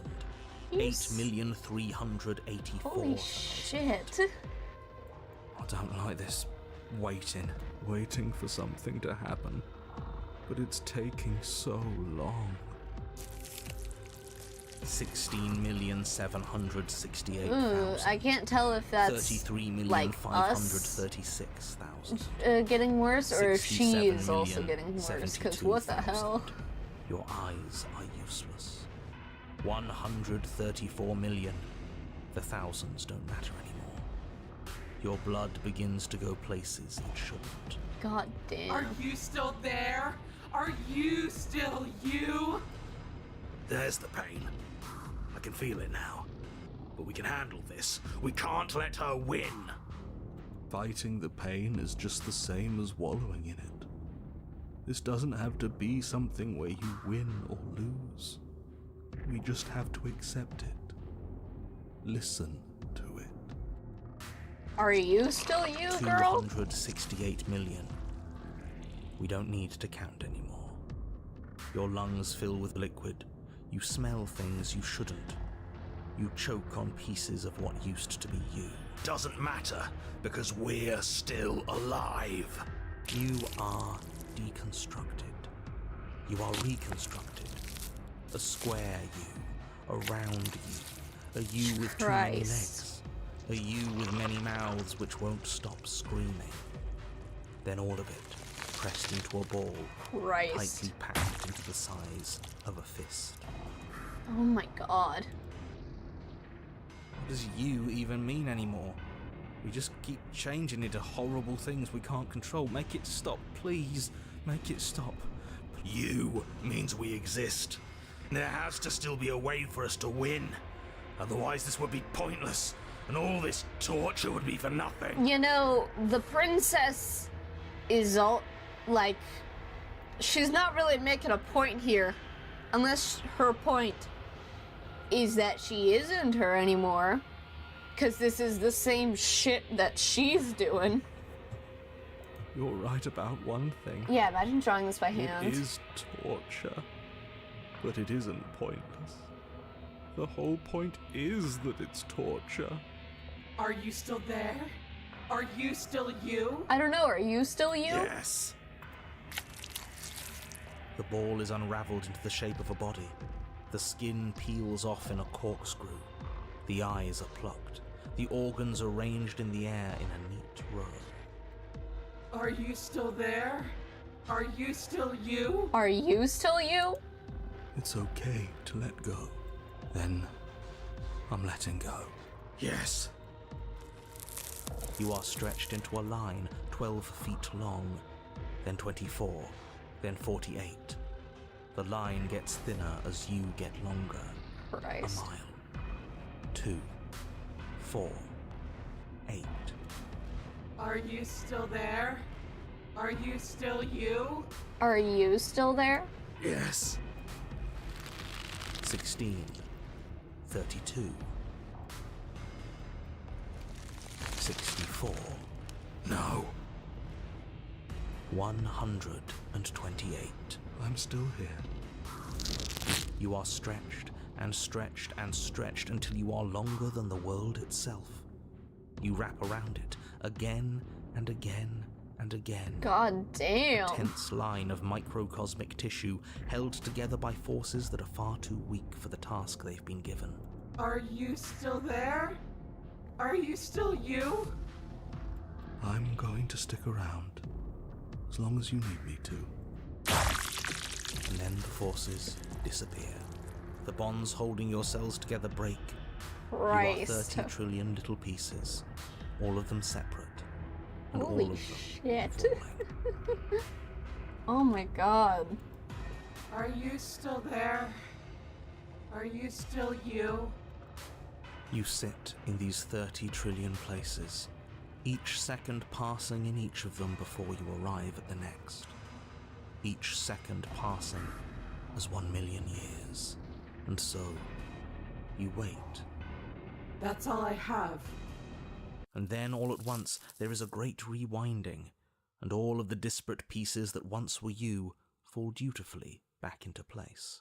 A: Yes.
B: 8,384,000.
A: Holy shit.
B: I don't like this
D: Waiting for something to happen. But it's taking so long.
B: 16,768,000.
A: I can't tell if that's like us
B: 33,536,000.
A: getting worse or if she is also getting worse. Because what the hell?
B: Your eyes are useless. 134 million. The thousands don't matter anymore. Your blood begins to go places it shouldn't.
A: God damn.
C: Are you still there? Are you still you?
B: There's the pain. I can feel it now. But we can handle this. We can't let her win.
D: Fighting the pain is just the same as wallowing in it. This doesn't have to be something where you win or lose. We just have to accept it. Listen to it.
A: Are you still you, girl?
B: 268 million. We don't need to count anymore. Your lungs fill with liquid. You smell things you shouldn't. You choke on pieces of what used to be you. Doesn't matter, because we're still alive. You are deconstructed. You are reconstructed. A square you, a round you, a you with too many legs, a A you with many mouths which won't stop screaming. Then all of it pressed into a ball,
A: Christ.
B: tightly packed into the size of a fist.
A: Oh my god.
B: What does you even mean anymore? We just keep changing into horrible things we can't control. Make it stop, please. Make it stop.
E: You means we exist. There has to still be a way for us to win. Otherwise this would be pointless, and all this torture would be for nothing.
A: You know, the princess is all, like, she's not really making a point here. Unless her point is that she isn't her anymore. Because this is the same shit that she's doing.
D: You're right about one thing.
A: Yeah, imagine drawing this by hand.
D: It is torture, but it isn't pointless. The whole point is that it's torture.
C: Are you still there? Are you still you?
A: I don't know, are you still you?
E: Yes.
B: The ball is unraveled into the shape of a body. The skin peels off in a corkscrew. The eyes are plucked. The organs arranged in the air in a neat row.
C: Are you still there? Are you still you?
A: Are you still you?
D: It's okay to let go. Then I'm letting go.
E: Yes.
B: You are stretched into a line 12 feet long, then 24, then 48. The line gets thinner as you get longer.
A: Christ.
B: A mile. 2, 4, 8.
C: Are you still there? Are you still you?
A: Are you still there?
E: Yes.
B: 16, 32, 64,
E: No.
B: 128.
D: I'm still here.
B: You are stretched and stretched and stretched until you are longer than the world itself. You wrap around it again and again and again.
A: God damn.
B: A tense line of microcosmic tissue held together by forces that are far too weak for the task they've been given.
C: Are you still there? Are you still you?
D: I'm going to stick around. As long as you need me to.
B: And then the forces disappear. The bonds holding your cells together break.
A: Christ.
B: You are 30 trillion little pieces, all of them separate, and
A: Holy
B: all of them
A: shit.
B: falling.
A: Oh my god.
C: Are you still there? Are you still you?
B: You sit in these 30 trillion places, each second passing in each of them before you arrive at the next. Each second passing as 1 million years. And so, you wait.
C: That's all I have.
B: And then all at once there is a great rewinding, and all of the disparate pieces that once were you fall dutifully back into place.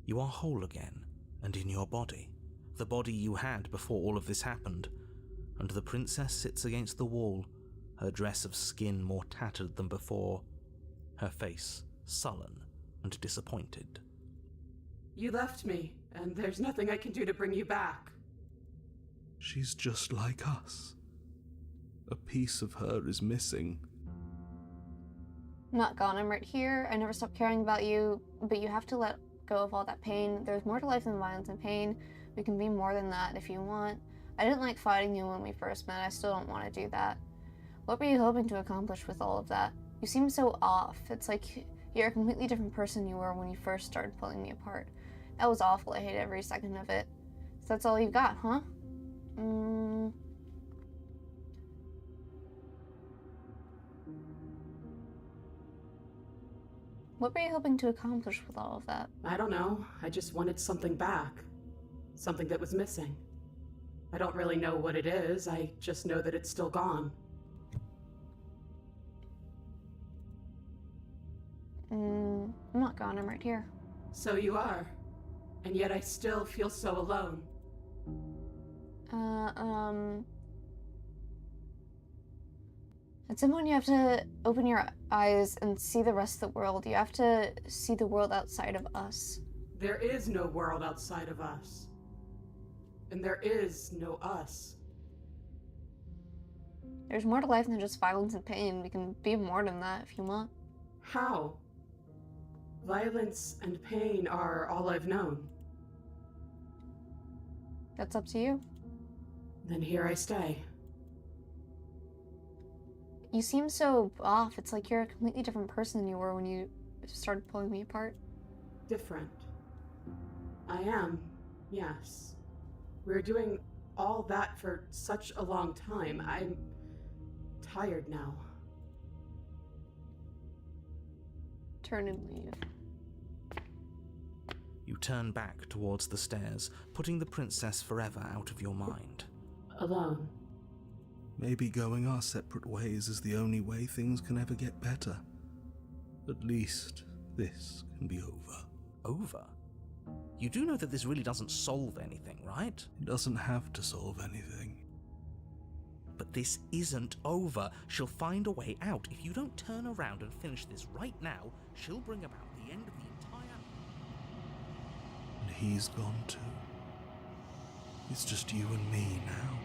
B: You are whole again, and in your body, the body you had before all of this happened, and the princess sits against the wall, her dress of skin more tattered than before, her face sullen and disappointed.
C: You left me, and there's nothing I can do to bring you back.
D: She's just like us. A piece of her is missing.
A: I'm not gone, I'm right here. I never stopped caring about you, but you have to let go of all that pain. There's more to life than violence and pain. We can be more than that if you want. I didn't like fighting you when we first met. I still don't want to do that. What were you hoping to accomplish with all of that? You seem so off. It's like you're a completely different person you were when you first started pulling me apart. That was awful. I hate every second of it. So that's all you've got, huh? What were you hoping to accomplish with all of that?
C: I don't know. I just wanted something back. Something that was missing. I don't really know what it is. I just know that it's still gone.
A: I'm not gone. I'm right here.
C: So you are. And yet I still feel so alone.
A: At some point you have to open your eyes and see the rest of the world. You have to see the world outside of us.
C: There is no world outside of us. and there is no us.
A: There's more to life than just violence and pain. We can be more than that if you want.
C: How? Violence and pain are all I've known.
A: That's up to you.
C: Then here I stay.
A: You seem so off. It's like you're a completely different person than you were when you started pulling me apart.
C: Different. I am, yes. We're doing all that for such a long time. I'm tired now.
A: Turn and leave.
B: You turn back towards the stairs, putting the princess forever out of your mind.
C: Alone.
D: Maybe going our separate ways is the only way things can ever get better. At least this can be over.
B: Over? You do know that this really doesn't solve anything, right?
D: It doesn't have to solve anything.
B: But this isn't over. She'll find a way out. If you don't turn around and finish this right now, she'll bring about the end of the entire...
D: And he's gone too. It's just you and me now.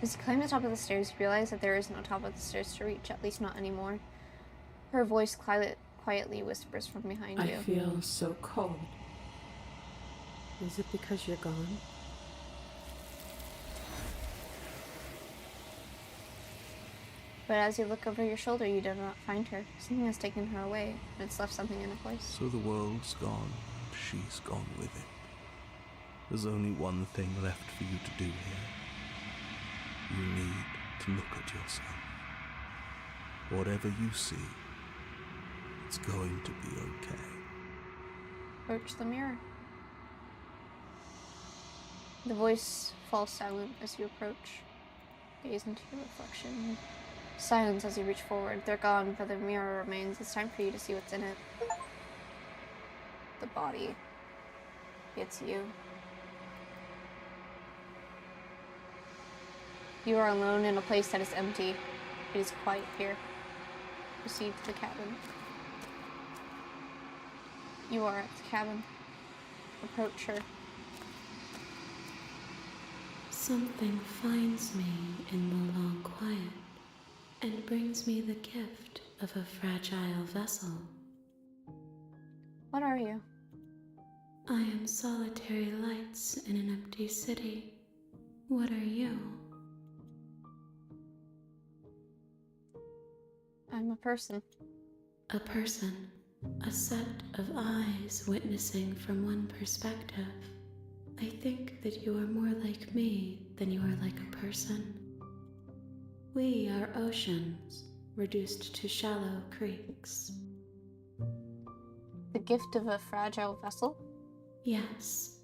A: As you climb the top of the stairs, you realize that there is no top of the stairs to reach, at least not anymore. Her voice quietly whispers from behind you.
C: I feel so cold. Is it because you're gone?
A: But as you look over your shoulder, you do not find her. Something has taken her away, and it's left something in her place.
D: So the world's gone, and she's gone with it. There's only one thing left for you to do here. You need to look at yourself. Whatever you see, it's going to be okay.
A: Approach the mirror. The voice falls silent as you approach. Gaze into your reflection. Silence as you reach forward. They're gone, but the mirror remains. It's time for you to see what's in it. The body. It's you. You are alone in a place that is empty. It is quiet here. Proceed to the cabin. You are at the cabin. Approach her.
C: Something finds me in the long quiet and brings me the gift of a fragile vessel.
A: What are you?
C: I am solitary lights in an empty city. What are you?
A: I'm a person.
C: A person. A set of eyes witnessing from one perspective. I think that you are more like me than you are like a person. We are oceans, reduced to shallow creeks.
A: The gift of a fragile vessel?
C: Yes.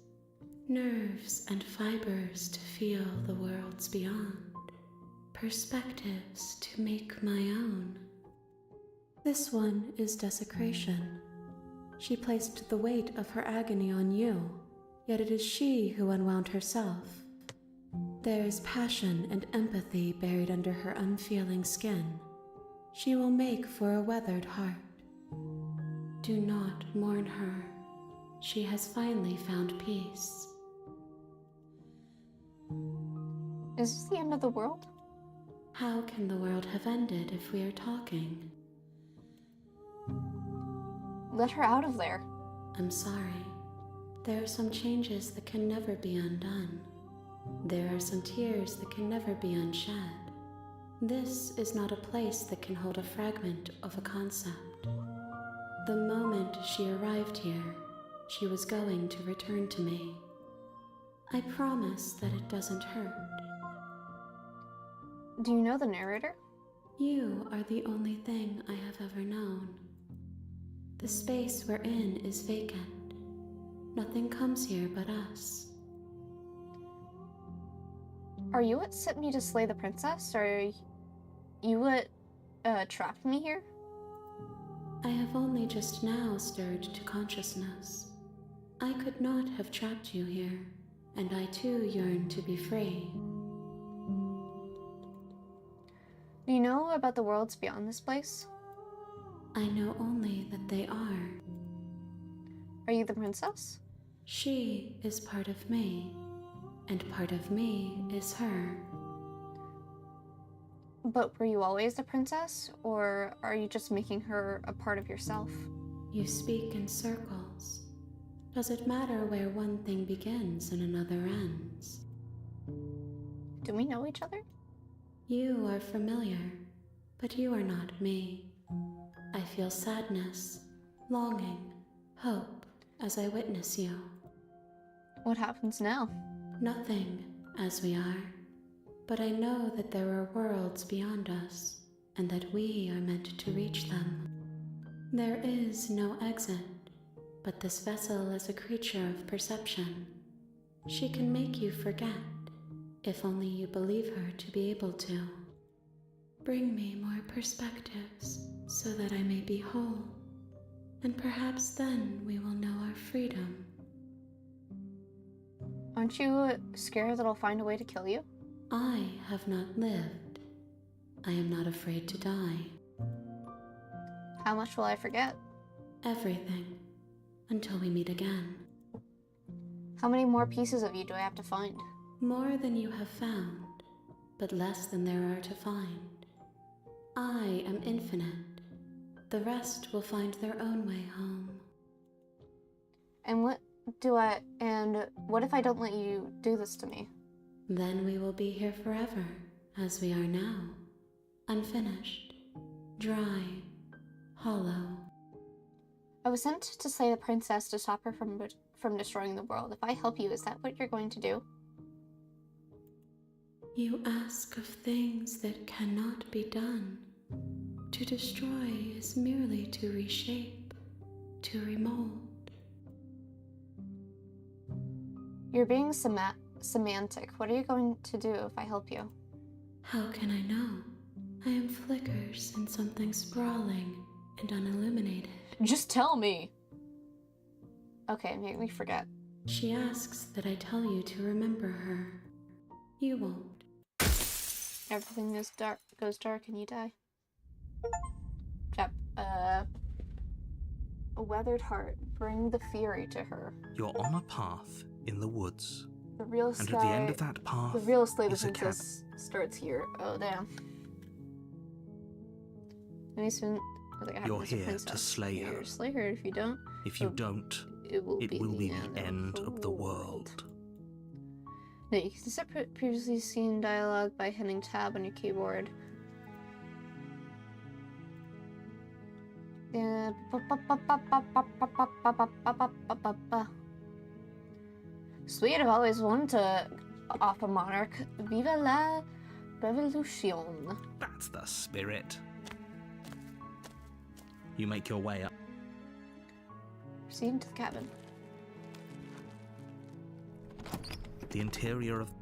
C: Nerves and fibers to feel the worlds beyond. Perspectives to make my own. This one is desecration. She placed the weight of her agony on you, yet it is she who unwound herself. There is passion and empathy buried under her unfeeling skin. She will make for a weathered heart. Do not mourn her. She has finally found peace.
A: Is this the end of the world?
C: How can the world have ended if we are talking?
A: Let her out of there.
C: I'm sorry. There are some changes that can never be undone. There are some tears that can never be unshed. This is not a place that can hold a fragment of a concept. The moment she arrived here, she was going to return to me. I promise that it doesn't hurt.
A: Do you know the narrator?
C: You are the only thing I have ever known. The space we're in is vacant. Nothing comes here but us.
A: Are you what sent me to slay the princess, or are you what trapped me here?
C: I have only just now stirred to consciousness. I could not have trapped you here, and I too yearn to be free.
A: Do you know about the worlds beyond this place?
C: I know only that they are.
A: Are you the princess?
C: She is part of me, and part of me is her.
A: But were you always a princess, or are you just making her a part of yourself?
C: You speak in circles. Does it matter where one thing begins and another ends?
A: Do we know each other?
C: You are familiar, but you are not me. I feel sadness, longing, hope as I witness you.
A: What happens now?
C: Nothing, as we are, but I know that there are worlds beyond us, and that we are meant to reach them. There is no exit, but this vessel is a creature of perception. She can make you forget, if only you believe her to be able to. Bring me more perspectives, so that I may be whole, and perhaps then we will know our freedom.
A: Aren't you scared that I'll find a way to kill you?
C: I have not lived. I am not afraid to die.
A: How much will I forget?
C: Everything, until we meet again.
A: How many more pieces of you do I have to find?
C: More than you have found, but less than there are to find. I am infinite. The rest will find their own way home.
A: And what if I don't let you do this to me?
C: Then we will be here forever, as we are now. Unfinished, dry, hollow.
A: I was sent to slay the princess to stop her from destroying the world. If I help you, is that what you're going to do?
C: You ask of things that cannot be done. To destroy is merely to reshape, to remold.
A: You're being semantic. What are you going to do if I help you?
C: How can I know? I am flickers in something sprawling and unilluminated.
A: Just tell me! Okay, make me forget.
C: She asks that I tell you to remember her. You won't.
A: Everything goes dark and you die. A weathered heart. Bring the fury to her.
B: You're on a path in the woods,
A: The real
B: and at the end of that path
A: the real slay the
B: is a cabin.
A: princess starts here. Oh damn.
B: You're here to slay her.
A: Slay her. If you don't,
B: If you don't,
A: it will
B: it
A: be
B: will be
A: the
B: the end of the world.
A: No, you can set previously seen dialogue by hitting tab on your keyboard. Yeah. Sweet, I've always wanted to off a monarch. Viva la revolution.
B: That's the spirit. You make your way up.
A: Proceed into the cabin.
B: The interior of...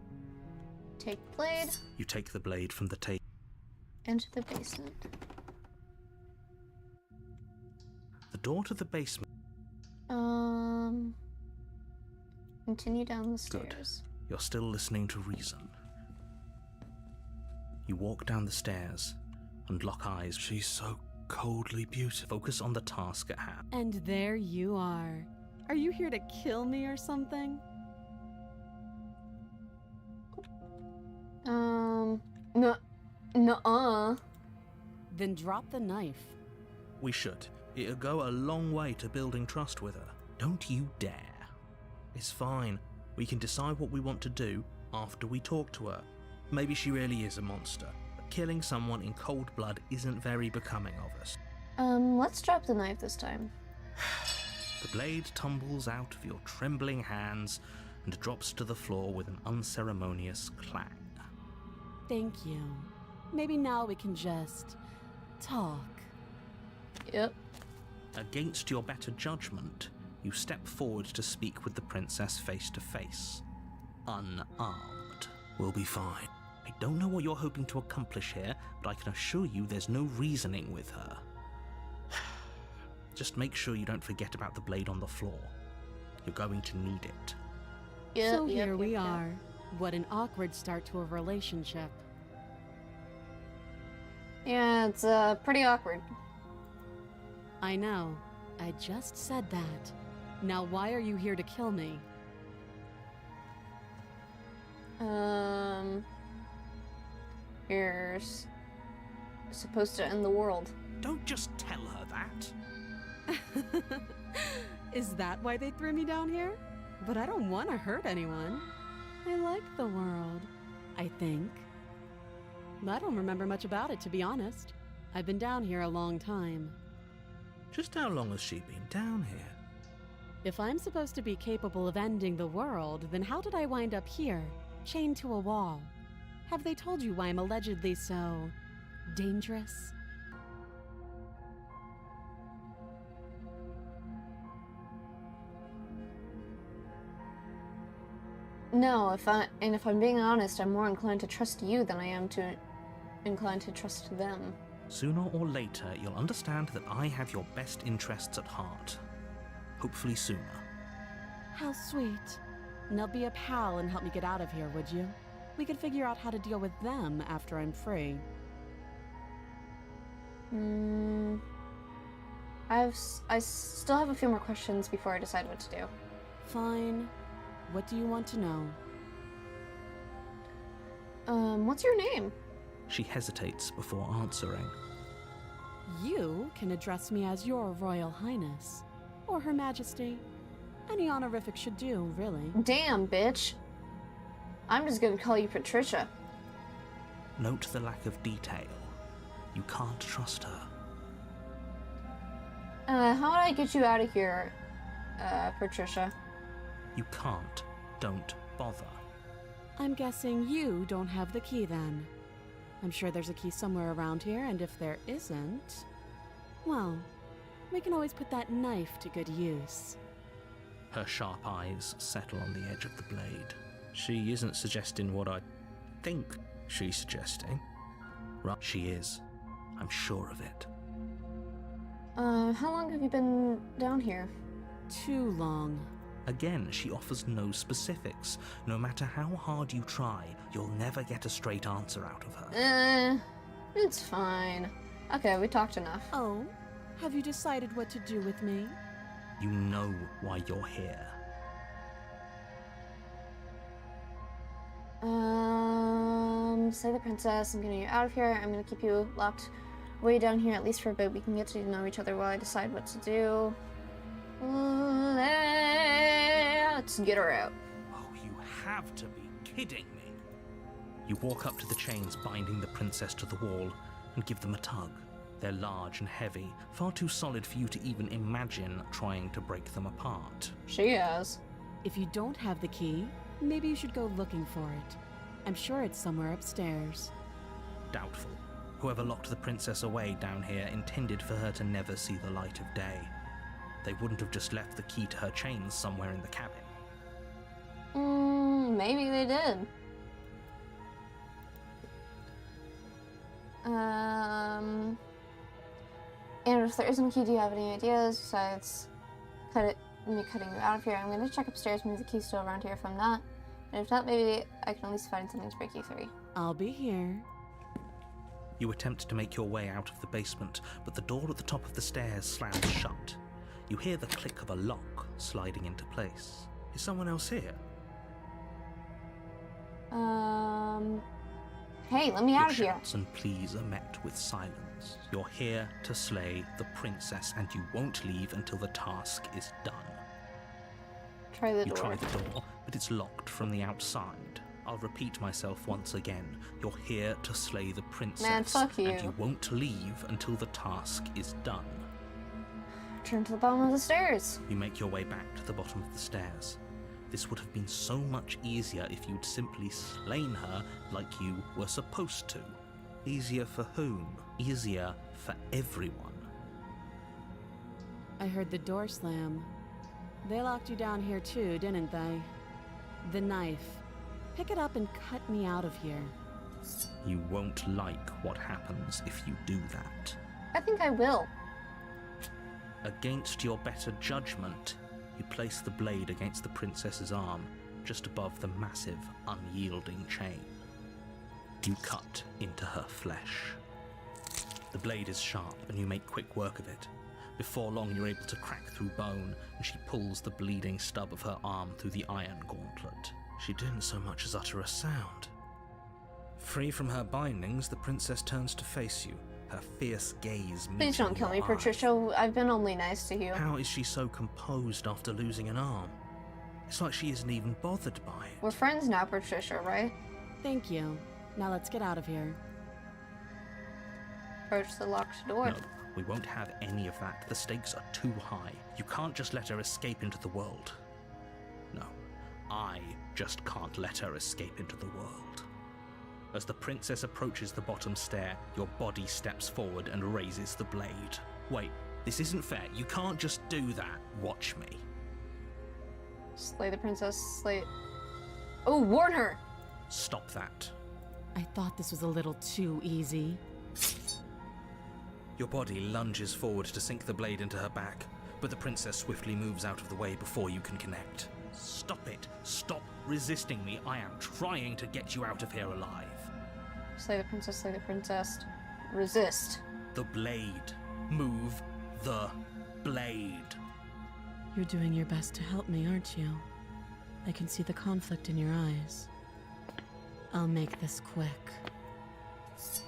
A: Take the blade.
B: You take the blade from the table.
A: Enter the basement.
B: The door to the basement...
A: Continue down the
B: Good.
A: stairs.
B: You're still listening to reason. You walk down the stairs and lock eyes.
D: She's so coldly beautiful.
B: Focus on the task at hand.
C: And there you are. Are you here to kill me or something?
A: Nuh-uh.
C: Then drop the knife.
B: We should. It'll go a long way to building trust with her. Don't you dare. It's fine. We can decide what we want to do after we talk to her. Maybe she really is a monster, but killing someone in cold blood isn't very becoming of us.
A: Let's drop the knife this time.
B: The blade tumbles out of your trembling hands and drops to the floor with an unceremonious clang.
C: Thank you. Maybe now we can just talk.
A: Yep.
B: Against your better judgment, you step forward to speak with the princess face to face. Unarmed.
D: We'll be fine.
B: I don't know what you're hoping to accomplish here, but I can assure you there's no reasoning with her. Just make sure you don't forget about the blade on the floor. You're going to need it.
A: Yep,
C: So
A: yep,
C: here we
A: yep.
C: are. What an awkward start to a relationship.
A: Yeah, it's pretty awkward.
C: I know. I just said that. Now why are you here to kill me?
A: You're supposed to end the world.
B: Don't just tell her that.
C: Is that why they threw me down here? But I don't want to hurt anyone. I like the world, I think. I don't remember much about it, to be honest. I've been down here a long time.
B: Just how long has she been down here?
C: If I'm supposed to be capable of ending the world, then how did I wind up here, chained to a wall? Have they told you why I'm allegedly so dangerous?
A: No, if I'm being honest, I'm more inclined to trust you than I am inclined to trust them.
B: Sooner or later, you'll understand that I have your best interests at heart. Hopefully sooner.
C: How sweet. Now be a pal and help me get out of here, would you? We could figure out how to deal with them after I'm free.
A: I still have a few more questions before I decide what to do.
C: Fine. What do you want to know?
A: What's your name?
B: She hesitates before answering.
C: You can address me as Your Royal Highness, or Her Majesty. Any honorific should do, really.
A: Damn, bitch. I'm just gonna call you Patricia.
B: Note the lack of detail. You can't trust her.
A: How would I get you out of here, Patricia?
B: You can't. Don't bother.
C: I'm guessing you don't have the key then. I'm sure there's a key somewhere around here, and if there isn't, well, we can always put that knife to good use.
B: Her sharp eyes settle on the edge of the blade. She isn't suggesting what I think she's suggesting. Right, she is. I'm sure of it.
A: How long have you been down here?
C: Too long.
B: Again, she offers no specifics. No matter how hard you try, you'll never get a straight answer out of her.
A: It's fine. Okay, we talked enough.
C: Oh, have you decided what to do with me?
B: You know why you're here.
A: Say the princess, I'm getting you out of here. I'm gonna keep you locked way down here, at least for a bit. We can get to know each other while I decide what to do. Let's get her out.
B: Oh, you have to be kidding me. You walk up to the chains binding the princess to the wall and give them a tug. They're large and heavy, far too solid for you to even imagine trying to break them apart.
A: She has.
C: If you don't have the key, maybe you should go looking for it. I'm sure it's somewhere upstairs.
B: Doubtful. Whoever locked the princess away down here intended for her to never see the light of day. They wouldn't have just left the key to her chains somewhere in the cabin.
A: Maybe they did. And if there isn't a key, do you have any ideas besides me cutting you out of here? I'm gonna check upstairs, maybe the key's still around here. If I'm not, and if not, maybe I can at least find something to break you free.
C: I'll be here.
B: You attempt to make your way out of the basement, but the door at the top of the stairs slams shut. You hear the click of a lock sliding into place. Is someone else here?
A: Hey, let me out of
B: Your
A: here.
B: shouts and pleas are met with silence. You're here to slay the princess, and you won't leave until the task is done.
A: Try the
B: You
A: door.
B: try the door, but it's locked from the outside. I'll repeat myself once again. You're here to slay the princess,
A: Man, fuck you.
B: and you won't leave until the task is done.
A: Turn to the bottom of the stairs.
B: You make your way back to the bottom of the stairs. This would have been so much easier if you'd simply slain her like you were supposed to. Easier for whom? Easier for everyone.
C: I heard the door slam. They locked you down here too, didn't they? The knife. Pick it up and cut me out of here.
B: You won't like what happens if you do that.
A: I think I will.
B: Against your better judgment, you place the blade against the princess's arm, just above the massive, unyielding chain. You cut into her flesh. The blade is sharp and you make quick work of it, Before long, you're able to crack through bone, and she pulls the bleeding stub of her arm through the iron gauntlet. She didn't so much as utter a sound. Free from her bindings, the princess turns to face you, her fierce gaze meeting
A: Please don't kill me,
B: your
A: Patricia.
B: eye.
A: I've been only nice to you.
B: How is she so composed after losing an arm? It's like she isn't even bothered by it.
A: We're friends now, Patricia, right?
C: Thank you. Now let's get out of here.
A: Approach the locked door.
B: No, we won't have any of that. The stakes are too high. You can't just let her escape into the world. No, I just can't let her escape into the world. As the princess approaches the bottom stair, your body steps forward and raises the blade. Wait, this isn't fair. You can't just do that. Watch me.
A: Slay the princess, slay... Oh, warn her!
B: Stop that.
C: I thought this was a little too easy.
B: Your body lunges forward to sink the blade into her back, but the princess swiftly moves out of the way before you can connect. Stop it. Stop resisting me. I am trying to get you out of here alive.
A: Slay the princess, slay the princess. Resist.
B: The blade. Move the blade.
C: You're doing your best to help me, aren't you? I can see the conflict in your eyes. I'll make this quick.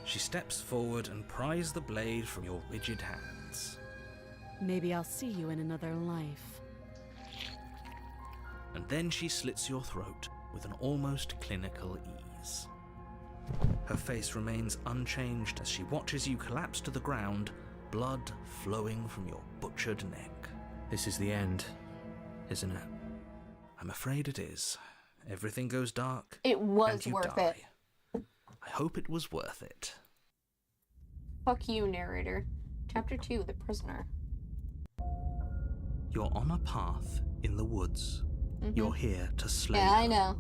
B: She steps forward and pries the blade from your rigid hands.
C: Maybe I'll see you in another life.
B: And then she slits your throat with an almost clinical ease. Her face remains unchanged as she watches you collapse to the ground, blood flowing from your butchered neck. This is the end, isn't it? I'm afraid it is. Everything goes dark.
A: It was
B: and you
A: worth
B: die.
A: it.
B: I hope it was worth it.
A: Fuck you, narrator. Chapter 2, The Prisoner.
B: You're on a path in the woods. You're here to slay
A: Yeah, I
B: her.
A: know.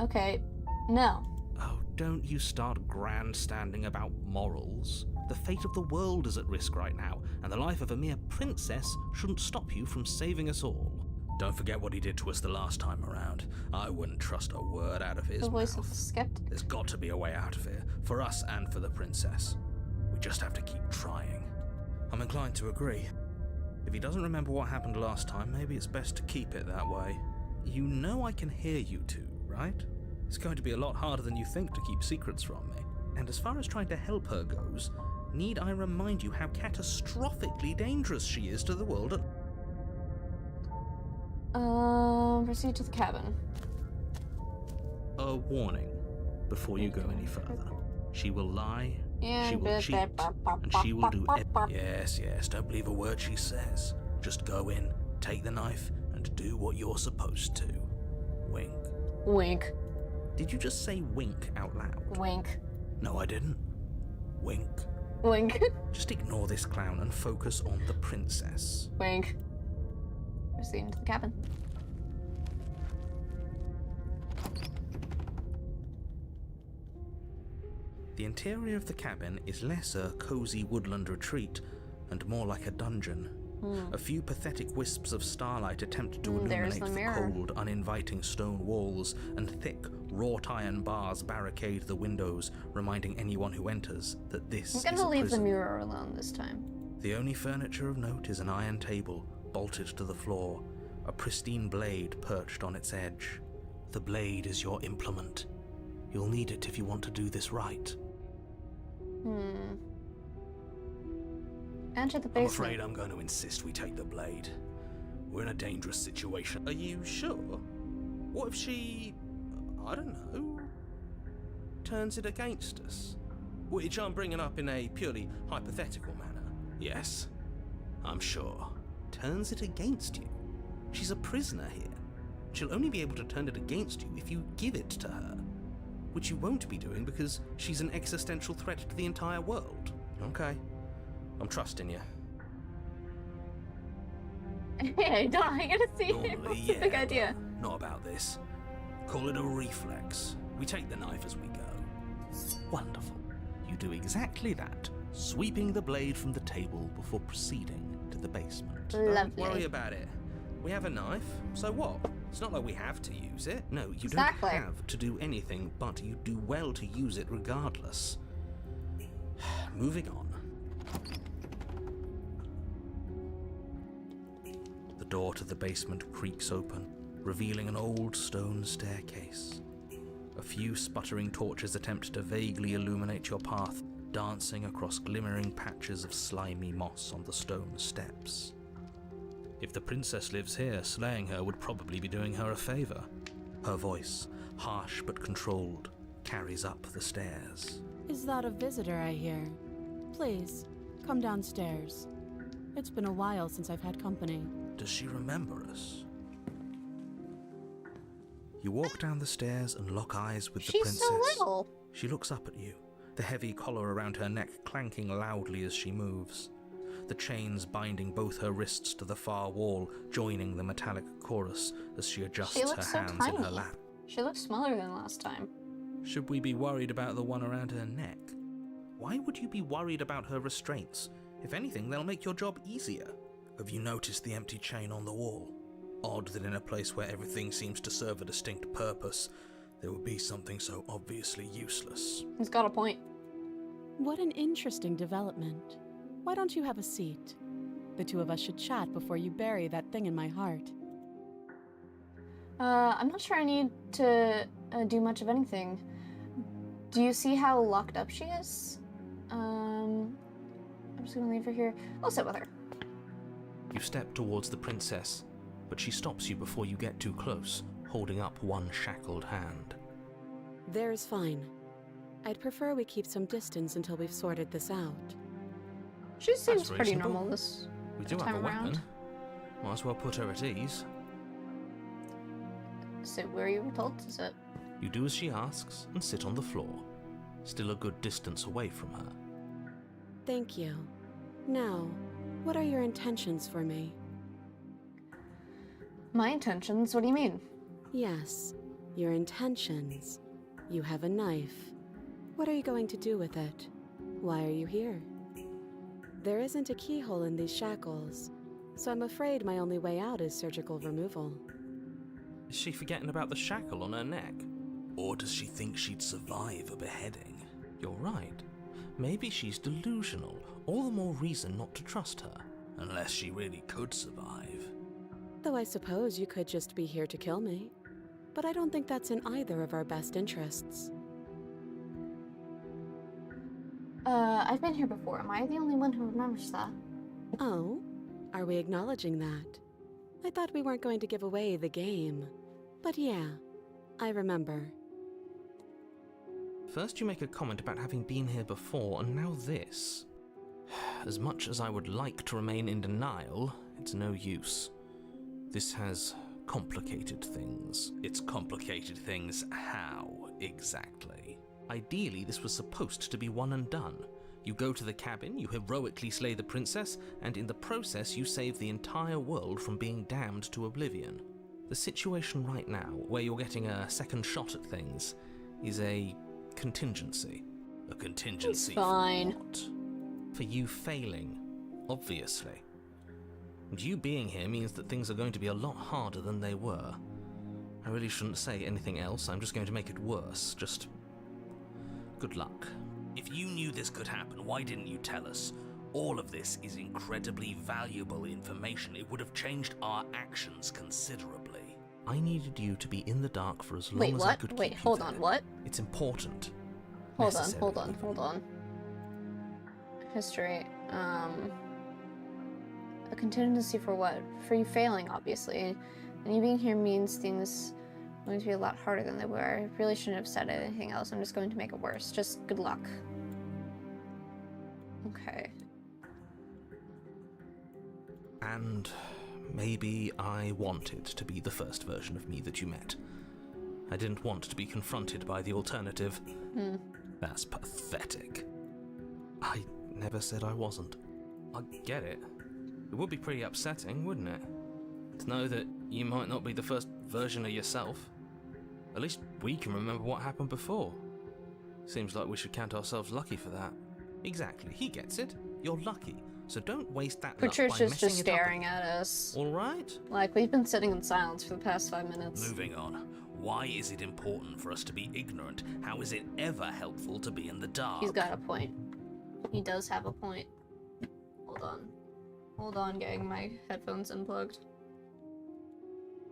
A: Okay. No.
B: Oh, don't you start grandstanding about morals. The fate of the world is at risk right now, and the life of a mere princess shouldn't stop you from saving us all. Don't forget what he did to us the last time around. I wouldn't trust a word out of his
A: The voice
B: mouth.
A: of the skeptic.
B: There's got to be a way out of here, for us and for the princess. We just have to keep trying. I'm inclined to agree. If he doesn't remember what happened last time, maybe it's best to keep it that way. You know I can hear you two, right? It's going to be a lot harder than you think to keep secrets from me. And as far as trying to help her goes, need I remind you how catastrophically dangerous she is to the world at...
A: Proceed to the cabin.
B: A warning before you go any further. She will lie,
A: Yeah,
B: she will cheat, and she will do Yes, don't believe a word she says. Just go in, take the knife, and do what you're supposed to. Wink.
A: Wink.
B: Did you just say wink out loud?
A: Wink.
B: No, I didn't. Wink.
A: Wink.
B: Just ignore this clown and focus on the princess.
A: Wink. Proceed into the cabin.
B: The interior of the cabin is less a cozy woodland retreat and more like a dungeon. A few pathetic wisps of starlight attempt to
A: There's
B: illuminate
A: the
B: the
A: mirror.
B: cold, uninviting stone walls, and thick, wrought iron bars barricade the windows, reminding anyone who enters that this
A: I'm
B: is
A: gonna
B: a
A: leave the
B: prison.
A: mirror alone this time.
B: The only furniture of note is an iron table, bolted to the floor, a pristine blade perched on its edge. The blade is your implement. You'll need it if you want to do this right.
A: Enter the
E: I'm
A: basement.
E: afraid I'm going to insist we take the blade. We're in a dangerous situation.
B: Are you sure? What if she, I don't know, turns it against us? Which I'm bringing up in a purely hypothetical manner.
E: Yes, I'm sure.
B: Turns it against you? She's a prisoner here. She'll only be able to turn it against you if you give it to her. Which you won't be doing because she's an existential threat to the entire world. Okay. I'm trusting you.
A: Hey, don't I gotta see it?
E: Normally,
A: It's a big
E: yeah,
A: idea.
E: but not about this. Call it a reflex. We take the knife as we go.
B: Wonderful. You do exactly that, sweeping the blade from the table before proceeding to the basement. Don't
A: Lovely.
B: worry about it. We have a knife, so what? It's not like we have to use it. No, you
A: Exactly.
B: don't have to do anything, but you do well to use it regardless. Moving on. The door to the basement creaks open, revealing an old stone staircase. A few sputtering torches attempt to vaguely illuminate your path, dancing across glimmering patches of slimy moss on the stone steps. If the princess lives here, slaying her would probably be doing her a favor. Her voice, harsh but controlled, carries up the stairs.
C: Is that a visitor I hear? Please, come downstairs. It's been a while since I've had company.
B: Does she remember us? You walk down the stairs and lock eyes with the princess.
A: She's so little.
B: She looks up at you, the heavy collar around her neck clanking loudly as she moves. The chains binding both her wrists to the far wall, joining the metallic chorus as she adjusts her
A: looks so
B: hands in
A: tiny.
B: her lap.
A: She looks smaller than last time.
B: Should we be worried about the one around her neck? Why would you be worried about her restraints? If anything, they'll make your job easier. Have you noticed the empty chain on the wall? Odd that in a place where everything seems to serve a distinct purpose, there would be something so obviously useless.
A: He's got a point.
C: What an interesting development. Why don't you have a seat? The two of us should chat before you bury that thing in my heart.
A: I'm not sure I need to do much of anything. Do you see how locked up she is? I'm just gonna leave her here. I'll sit with her.
B: You step towards the princess, but she stops you before you get too close, holding up one shackled hand.
C: There's fine. I'd prefer we keep some distance until we've sorted this out.
A: She seems
B: That's
A: pretty
B: reasonable.
A: normal this
B: We do have
A: time
B: a weapon.
A: around.
B: Might as well put her at ease.
A: Sit where you were told to sit.
B: You do as she asks and sit on the floor, still a good distance away from her.
C: Thank you. Now, what are your intentions for me?
A: My intentions? What do you mean?
C: Yes, your intentions. You have a knife. What are you going to do with it? Why are you here? There isn't a keyhole in these shackles, so I'm afraid my only way out is surgical removal.
B: Is she forgetting about the shackle on her neck?
E: Or does she think she'd survive a beheading?
B: You're right. Maybe she's delusional. All the more reason not to trust her.
E: Unless she really could survive.
C: Though I suppose you could just be here to kill me. But I don't think that's in either of our best interests.
A: I've been here before. Am I the only one who remembers that?
C: Oh? Are we acknowledging that? I thought we weren't going to give away the game. But yeah, I remember.
B: First you make a comment about having been here before, and now this. As much as I would like to remain in denial, it's no use. This has complicated things.
E: It's complicated things how, exactly?
B: Ideally, this was supposed to be one and done. You go to the cabin, you heroically slay the princess, and in the process you save the entire world from being damned to oblivion. The situation right now, where you're getting a second shot at things, is a contingency.
E: A contingency
A: It's fine.
E: for what?
B: For you failing, obviously. And you being here means that things are going to be a lot harder than they were. I really shouldn't say anything else, I'm just going to make it worse. Just good luck.
E: If you knew this could happen, why didn't you tell us? All of this is incredibly valuable information. It would have changed our actions considerably.
B: I needed you to be in the dark for as long
A: Wait,
B: as I
A: what?
B: could
A: Wait,
B: keep you
A: hold
B: there.
A: on, what?
B: It's important.
A: Hold
B: Necessary.
A: hold on. History. A contingency for what? For you failing, obviously. And you being here means things are going to be a lot harder than they were. I really shouldn't have said anything else. I'm just going to make it worse. Just good luck. Okay.
B: And maybe I wanted to be the first version of me that you met. I didn't want to be confronted by the alternative.
E: That's pathetic.
B: I never said I wasn't. I get it. It would be pretty upsetting, wouldn't it? To know that you might not be the first version of yourself. At least we can remember what happened before. Seems like we should count ourselves lucky for that. Exactly, he gets it. You're lucky. So don't waste that luck by
A: Patricia's
B: messing
A: just
B: it up
A: staring
B: again.
A: at us.
B: All right?
A: Like, we've been sitting in silence for the past 5 minutes.
E: Moving on. Why is it important for us to be ignorant? How is it ever helpful to be in the dark?
A: He's got a point. He does have a point. Hold on. Hold on, getting my headphones unplugged.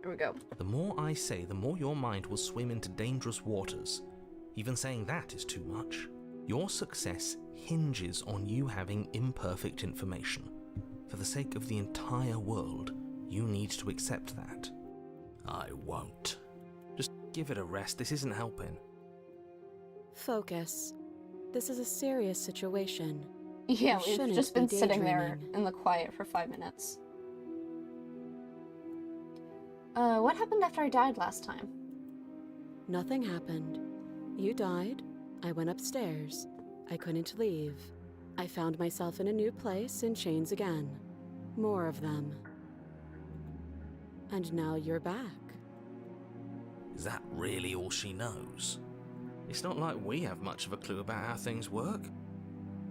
A: There we go.
B: The more I say, the more your mind will swim into dangerous waters. Even saying that is too much. Your success hinges on you having imperfect information. For the sake of the entire world, you need to accept that.
E: I won't.
B: Just give it a rest, this isn't helping.
C: Focus. This is a serious situation.
A: Yeah,
C: You
A: we've
C: shouldn't
A: just
C: be
A: been sitting there
C: daydreaming.
A: in the quiet for 5 minutes. What happened after I died last time?
C: Nothing happened. You died. I went upstairs. I couldn't leave. I found myself in a new place in chains again. More of them. And now you're back.
E: Is that really all she knows?
B: It's not like we have much of a clue about how things work.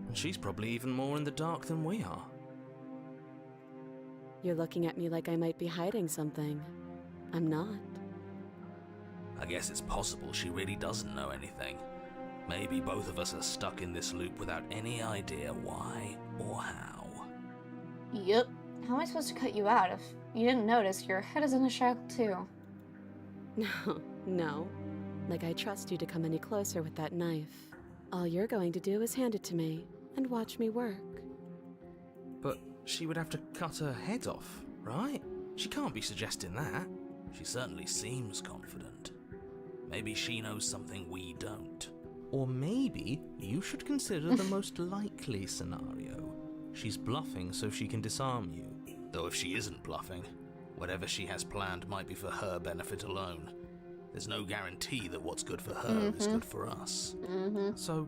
B: And she's probably even more in the dark than we are.
C: You're looking at me like I might be hiding something. I'm not.
E: I guess it's possible she really doesn't know anything. Maybe both of us are stuck in this loop without any idea why or how.
A: Yep. How am I supposed to cut you out if you didn't notice your head is in a shackle too?
C: No. Like I trust you to come any closer with that knife. All you're going to do is hand it to me and watch me work.
B: But she would have to cut her head off, right? She can't be suggesting that.
E: She certainly seems confident. Maybe she knows something we don't.
B: Or maybe you should consider the most likely scenario. She's bluffing so she can disarm you.
E: Though if she isn't bluffing, whatever she has planned might be for her benefit alone. There's no guarantee that what's good for her is good for us.
B: So,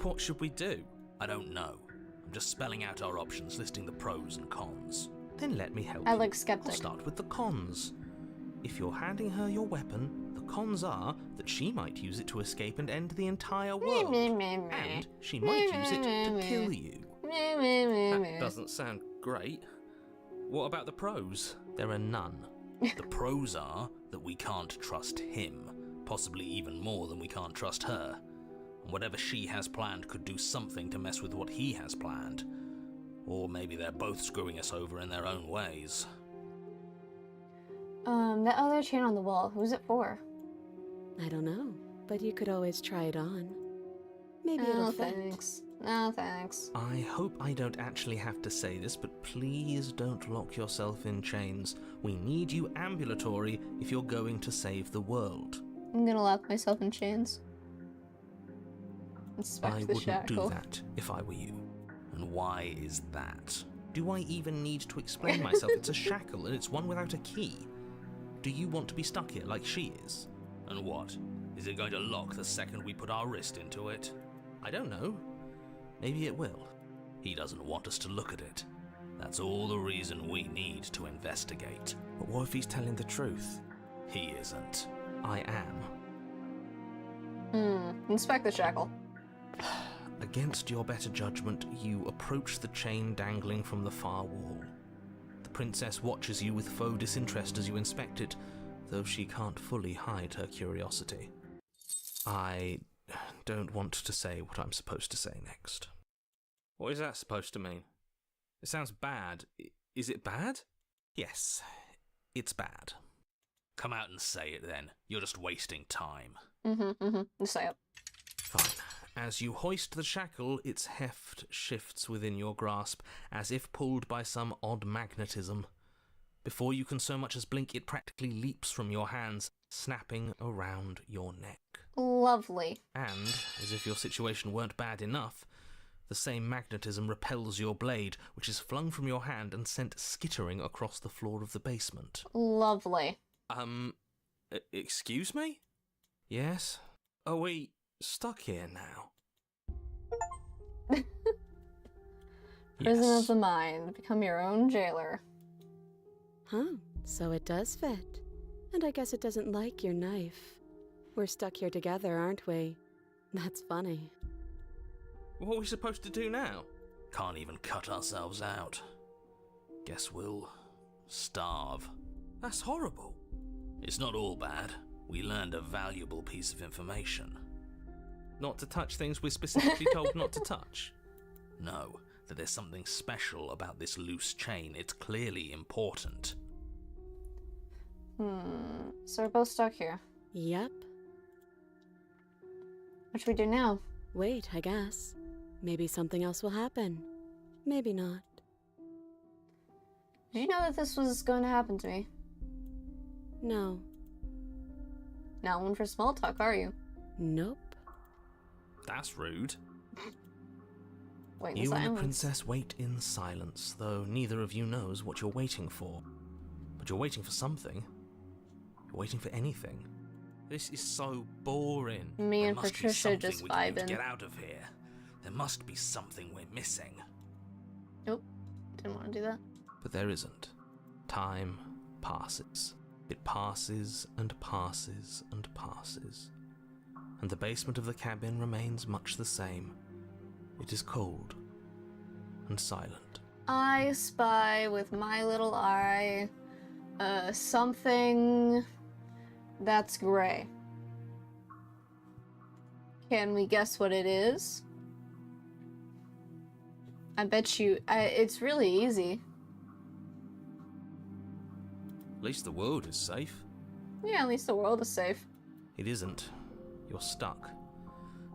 B: what should we do?
E: I don't know. I'm just spelling out our options, listing the pros and cons.
B: Then let me help
A: I
B: you.
A: like skeptic.
B: I'll start with the cons. If you're handing her your weapon, the cons are that she might use it to escape and end the entire world. And she might use it to kill you. That doesn't sound great. What about the pros? There are none.
E: The pros are that we can't trust him, possibly even more than we can't trust her. And whatever she has planned could do something to mess with what he has planned. Or maybe they're both screwing us over in their own ways.
A: That other chain on the wall, who's it for?
C: I don't know, but you could always try it on. Maybe
A: No
C: it'll fit.
A: thanks. No thanks.
B: I hope I don't actually have to say this, but please don't lock yourself in chains. We need you ambulatory if you're going to save the world.
A: I'm gonna lock myself in chains. Inspect
B: I
A: the
B: wouldn't
A: shackle.
B: do that if I were you.
E: And why is that?
B: Do I even need to explain myself? It's a shackle and it's one without a key. Do you want to be stuck here like she is?
E: And what? Is it going to lock the second we put our wrist into it?
B: I don't know. Maybe it will.
E: He doesn't want us to look at it. That's all the reason we need to investigate.
B: But what if he's telling the truth?
E: He isn't.
B: I am.
A: Inspect the shackle.
B: Against your better judgment, you approach the chain dangling from the far wall. The princess watches you with faux disinterest as you inspect it, though she can't fully hide her curiosity. I don't want to say what I'm supposed to say next. What is that supposed to mean? It sounds bad. Is it bad? Yes, it's bad.
E: Come out and say it then. You're just wasting time.
A: Just say it.
B: Fine. As you hoist the shackle, its heft shifts within your grasp, as if pulled by some odd magnetism. Before you can so much as blink, it practically leaps from your hands, snapping around your neck.
A: Lovely.
B: And, as if your situation weren't bad enough, the same magnetism repels your blade, which is flung from your hand and sent skittering across the floor of the basement.
A: Lovely.
B: Excuse me? Yes? Are we stuck here now?
A: Prison of the mind. Become your own jailer.
C: Huh, so it does fit. And I guess it doesn't like your knife. We're stuck here together, aren't we? That's funny.
B: What are we supposed to do now?
E: Can't even cut ourselves out. Guess we'll starve.
B: That's horrible.
E: It's not all bad. We learned a valuable piece of information.
B: Not to touch things we're specifically told not to touch.
E: No, that there's something special about this loose chain. It's clearly important.
A: So we're both stuck here.
C: Yep.
A: What should we do now?
C: Wait, I guess. Maybe something else will happen. Maybe not.
A: Did you know that this was going to happen to me?
C: No.
A: Not one for small talk, are you?
C: Nope.
E: That's rude.
A: Wait,
B: You and the
A: silence.
B: princess wait in silence, though neither of you knows what you're waiting for. But you're waiting for something. You're waiting for anything. This is so boring.
A: Me
E: There
A: and
E: must be
A: Patricia
E: something
A: just
E: we can do to
A: vibing.
E: get out of here. There must be something we're missing.
A: Nope. Didn't want to do that.
B: But there isn't. Time passes. It passes and passes and passes. And the basement of the cabin remains much the same. It is cold and silent.
A: I spy with my little eye something that's gray. Can we guess what it is? I bet you it's really easy.
B: At least the world is safe.
A: Yeah, at least the world is safe.
B: It isn't. You're stuck.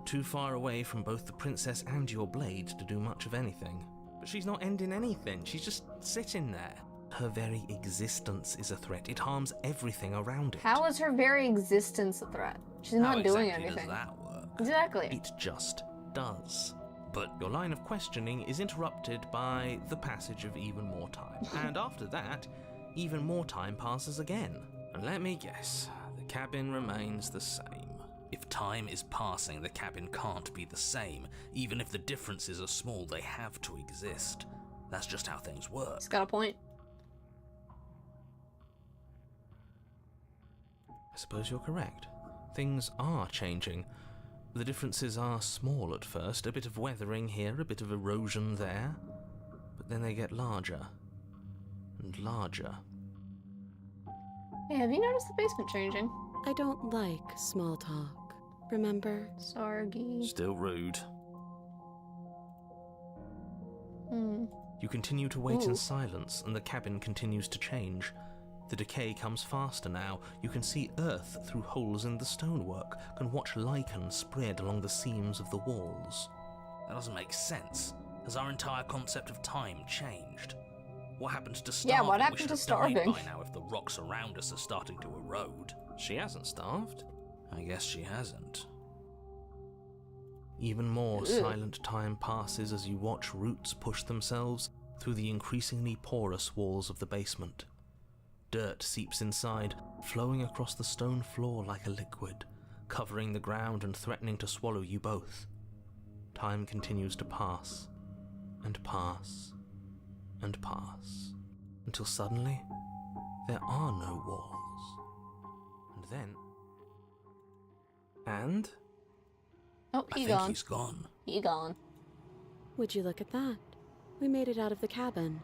B: Too far away from both the princess and your blade to do much of anything. But she's not ending anything. She's just sitting there. Her very existence is a threat. It harms everything around it.
A: How is her very existence a threat? She's not
E: How
A: doing
E: exactly
A: anything.
E: does that work?
A: Exactly.
B: It just does.
E: But
B: Your line of questioning is interrupted by the passage of even more time. And after that, even more time passes again. And let me guess, the cabin remains the same.
E: if time is passing, the cabin can't be the same. Even if the differences are small, they have to exist. That's just how things work.
A: He's got a point.
B: I suppose you're correct. Things are changing. The differences are small at first, a bit of weathering here, a bit of erosion there, but then they get larger and larger.
A: Hey, have you noticed the basement changing?
C: I don't like small talk. Remember?
A: Sargi.
E: Still rude.
B: You continue to wait
A: Ooh.
B: in silence, and the cabin continues to change. The decay comes faster now. You can see earth through holes in the stonework, can watch lichen spread along the seams of the walls.
E: That doesn't make sense. Has our entire concept of time changed? What happened to
A: Yeah,
E: starving?
A: what
E: We
A: happened
E: should
A: to
E: have died
A: starving?
E: by now if the rocks around us are starting to erode.
B: She hasn't starved.
E: I guess she hasn't.
B: Even more
A: Ugh.
B: silent time passes as you watch roots push themselves through the increasingly porous walls of the basement. Dirt seeps inside, flowing across the stone floor like a liquid, covering the ground and threatening to swallow you both. Time continues to pass, and pass, and pass, until suddenly there are no walls. And then... And...
A: Oh,
E: I
A: he
E: think
A: gone.
E: he's gone.
A: He gone.
C: Would you look at that? We made it out of the cabin,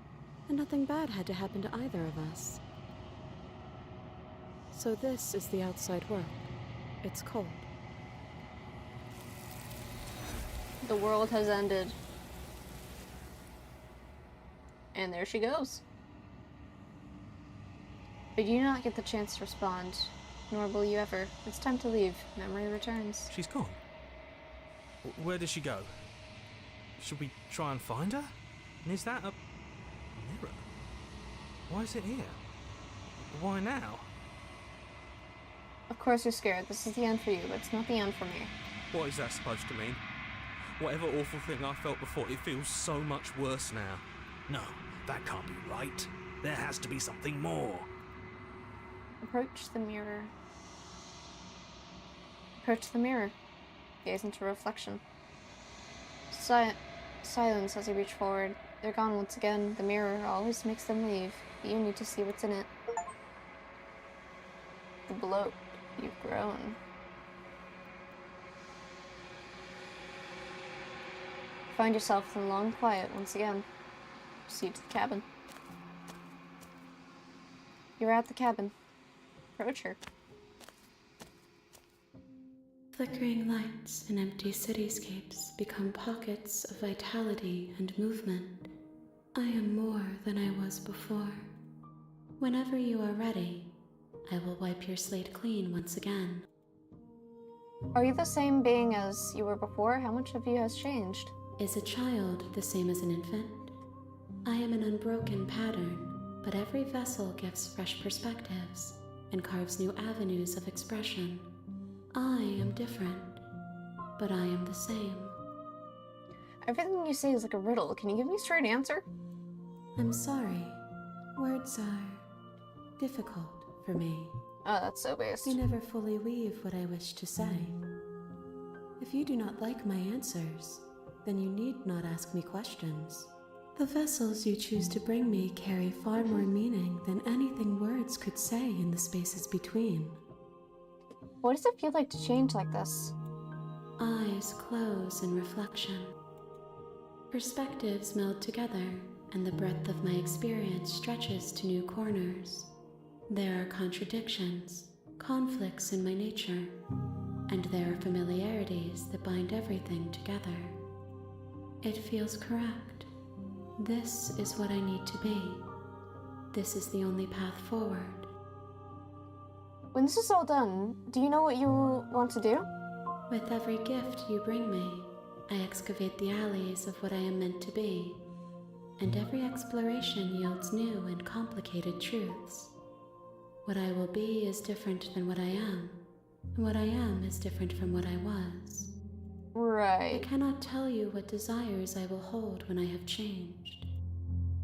C: and nothing bad had to happen to either of us. So this is the outside world. It's cold.
A: The world has ended. And there she goes. But you do not get the chance to respond, nor will you ever. It's time to leave. Memory returns.
B: she's gone. Where did she go? Should we try and find her? And is that a mirror? Why is it here? Why now?
A: Of course you're scared. This is the end for you, but it's not the end for me.
B: What is that supposed to mean? Whatever awful thing I felt before, it feels so much worse now.
E: No, that can't be right. There has to be something more.
A: Approach the mirror. Approach the mirror. Gaze into reflection. Silence as you reach forward. They're gone once again. The mirror always makes them leave. You need to see what's in it. The bloat. You've grown. Find yourself in long quiet once again. Proceed to the cabin. You're at the cabin. Approach her.
C: Flickering lights and empty cityscapes become pockets of vitality and movement. I am more than I was before. Whenever you are ready, I will wipe your slate clean once again.
A: Are you the same being as you were before? How much of you has changed?
C: Is a child the same as an infant? I am an unbroken pattern, but every vessel gives fresh perspectives and carves new avenues of expression. I am different, but I am the same.
A: Everything you say is like a riddle. Can you give me a straight answer?
C: I'm sorry. Words are difficult for me.
A: Oh, that's so based.
C: They never fully weave what I wish to say. If you do not like my answers, then you need not ask me questions. The vessels you choose to bring me carry far more meaning than anything words could say in the spaces between.
A: What does it feel like to change like this?
C: Eyes close in reflection. Perspectives meld together, and the breadth of my experience stretches to new corners. There are contradictions, conflicts in my nature, and there are familiarities that bind everything together. It feels correct. This is what I need to be. This is the only path forward.
A: When this is all done, do you know what you want to do?
C: With every gift you bring me, I excavate the alleys of what I am meant to be, and every exploration yields new and complicated truths. What I will be is different than what I am, and what I am is different from what I was. I
A: Right.
C: cannot tell you what desires I will hold when I have changed,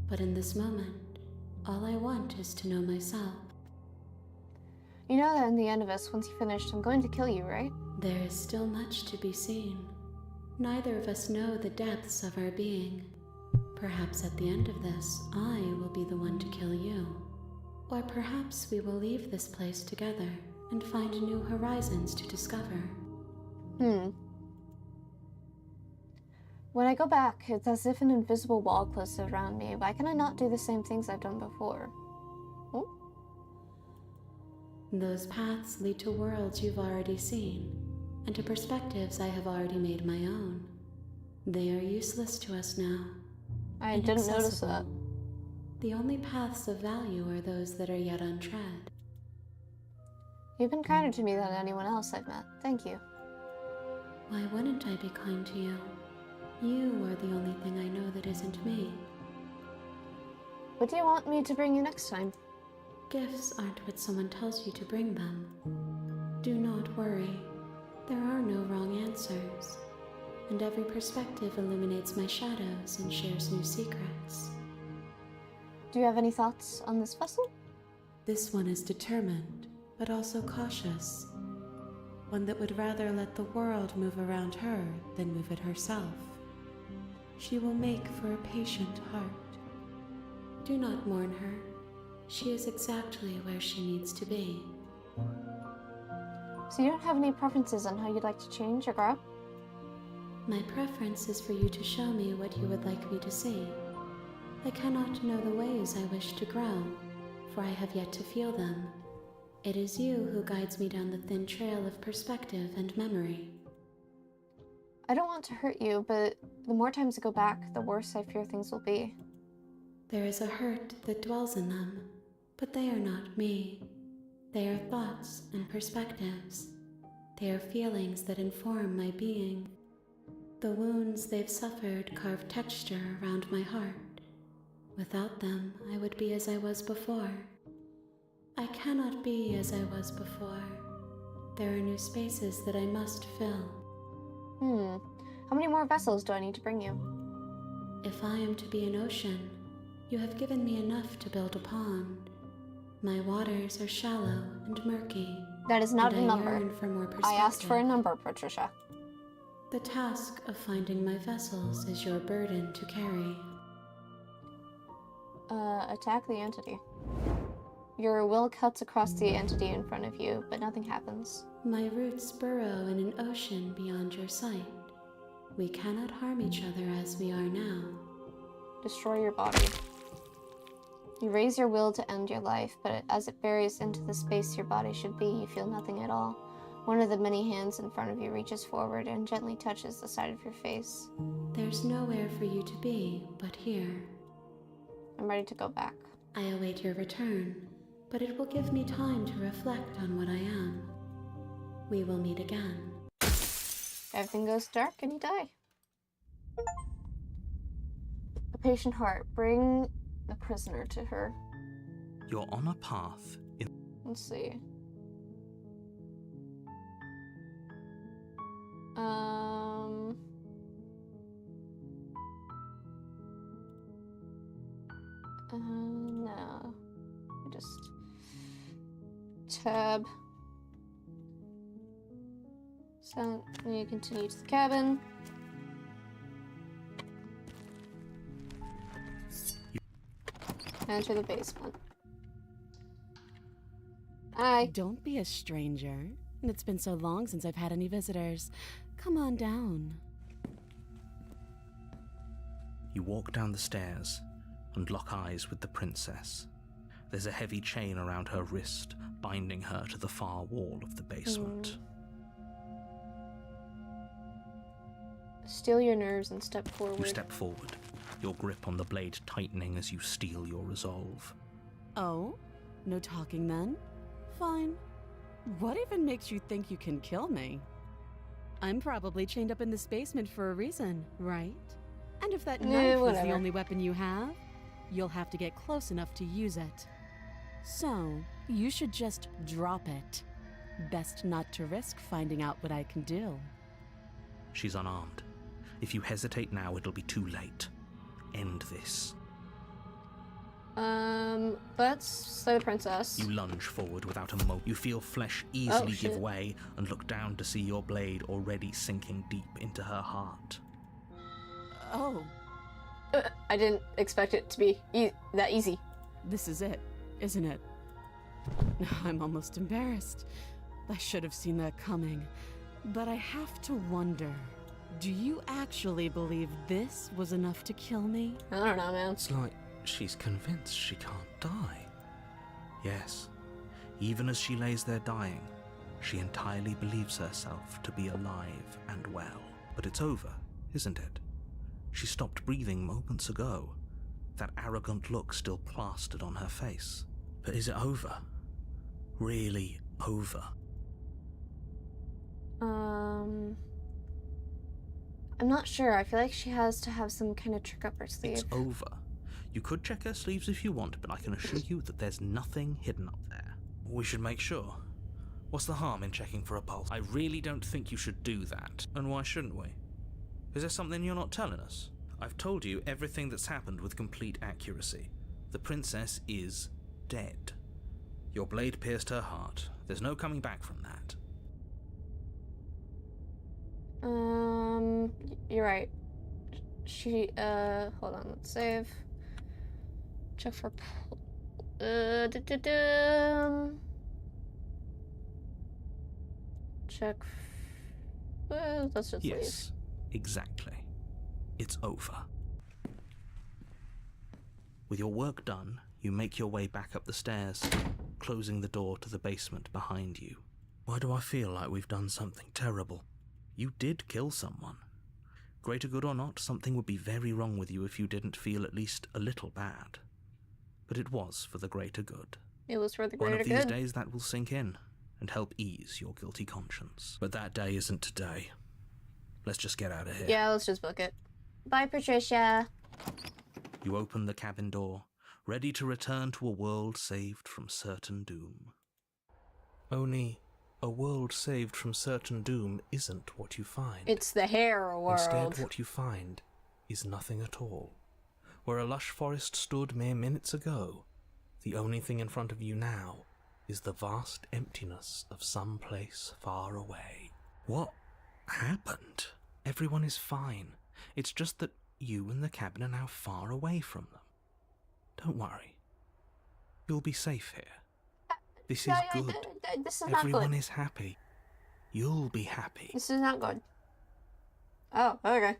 C: but in this moment, all I want is to know myself.
A: You know that in the end of this, once you finished, I'm going to kill you, right?
C: There is still much to be seen. Neither of us know the depths of our being. Perhaps at the end of this, I will be the one to kill you. Or perhaps we will leave this place together and find new horizons to discover.
A: When I go back, it's as if an invisible wall closes around me. Why can I not do the same things I've done before? Oh?
C: Those paths lead to worlds you've already seen, and to perspectives I have already made my own. They are useless to us now.
A: I didn't notice that.
C: Inaccessible. The only paths of value are those that are yet untread.
A: You've been kinder to me than anyone else I've met. Thank you.
C: Why wouldn't I be kind to you? You are the only thing I know that isn't me.
A: What do you want me to bring you next time?
C: Gifts aren't what someone tells you to bring them. Do not worry. There are no wrong answers, and every perspective illuminates my shadows and shares new secrets.
A: Do you have any thoughts on this vessel?
C: This one is determined, but also cautious. One that would rather let the world move around her than move it herself. She will make for a patient heart. Do not mourn her. She is exactly where she needs to be.
A: So you don't have any preferences on how you'd like to change or grow?
C: My preference is for you to show me what you would like me to see. I cannot know the ways I wish to grow, for I have yet to feel them. It is you who guides me down the thin trail of perspective and memory.
A: I don't want to hurt you, but the more times I go back, the worse I fear things will be.
C: There is a hurt that dwells in them, but they are not me. They are thoughts and perspectives. They are feelings that inform my being. The wounds they've suffered carve texture around my heart. Without them, I would be as I was before. I cannot be as I was before. There are new spaces that I must fill.
A: How many more vessels do I need to bring you?
C: If I am to be an ocean, you have given me enough to build a pond. My waters are shallow and murky.
A: That is not
C: and
A: a
C: I
A: number.
C: yearn for more
A: I asked for a
C: perspective.
A: number, Patricia.
C: The task of finding my vessels is your burden to carry.
A: Attack the entity. Your will cuts across the entity in front of you, but nothing happens.
C: My roots burrow in an ocean beyond your sight. We cannot harm each other as we are now.
A: Destroy your body. You raise your will to end your life, but as it buries into the space your body should be, you feel nothing at all. One of the many hands in front of you reaches forward and gently touches the side of your face.
C: There's nowhere for you to be but here.
A: I'm ready to go back.
C: I await your return, but it will give me time to reflect on what I am. We will meet again.
A: Everything goes dark and you die. A patient heart. Bring the prisoner to her.
B: You're on a path in.
A: Let's see. No. Just tab. So you continue to the cabin. Enter the basement. Hi.
C: Don't be a stranger. It's been so long since I've had any visitors. Come on down.
B: You walk down the stairs and lock eyes with the princess. There's a heavy chain around her wrist, binding her to the far wall of the basement.
A: Still your nerves and step forward.
B: You step forward, your grip on the blade tightening as you steel your resolve.
C: Oh? No talking then? Fine. What even makes you think you can kill me? I'm probably chained up in this basement for a reason, right? And if that knife is the only weapon you have, you'll have to get close enough to use it. So, you should just drop it. Best not to risk finding out what I can do.
B: She's unarmed. If you hesitate now, it'll be too late. End this.
A: Let's slay the princess.
B: You lunge forward without a moan. You feel flesh easily give way and look down to see your blade already sinking deep into her heart.
C: Oh.
A: I didn't expect it to be that easy.
C: This is it, isn't it? I'm almost embarrassed. I should have seen that coming. But I have to wonder, do you actually believe this was enough to kill me?
A: I don't know, man.
B: It's like she's convinced she can't die. Yes, even as she lays there dying, she entirely believes herself to be alive and well. But it's over, isn't it? She stopped breathing moments ago, that arrogant look still plastered on her face. But is it over? Really over?
A: I'm not sure. I feel like she has to have some kind of trick up her sleeve.
B: It's over. You could check her sleeves if you want, but I can assure you that there's nothing hidden up there. We should make sure. What's the harm in checking for a pulse? I really don't think you should do that. And why shouldn't we? Is there something you're not telling us? I've told you everything that's happened with complete accuracy. The princess is dead. Your blade pierced her heart. There's no coming back from that.
A: You're right. She, hold on, let's save. Check for, check, let's just leave.
B: Yes, exactly. It's over. With your work done, you make your way back up the stairs, closing the door to the basement behind you. Why do I feel like we've done something terrible? You did kill someone. Greater good or not, something would be very wrong with you if you didn't feel at least a little bad. But it was for the greater good.
A: It was for the greater good.
B: One of these days that will sink in and help ease your guilty conscience. But that day isn't today. Let's just get out of here.
A: Yeah, let's just book it. Bye, Patricia.
B: You open the cabin door, ready to return to a world saved from certain doom. Only a world saved from certain doom isn't what you find.
A: It's the hair world.
B: Instead, what you find is nothing at all. Where a lush forest stood mere minutes ago, the only thing in front of you now is the vast emptiness of some place far away. What happened? Everyone is fine. It's just that you and the cabin are now far away from them. Don't worry. You'll be safe here. This is good.
A: This is not
B: Everyone
A: good.
B: is happy. You'll be happy.
A: This is not good. Oh, okay.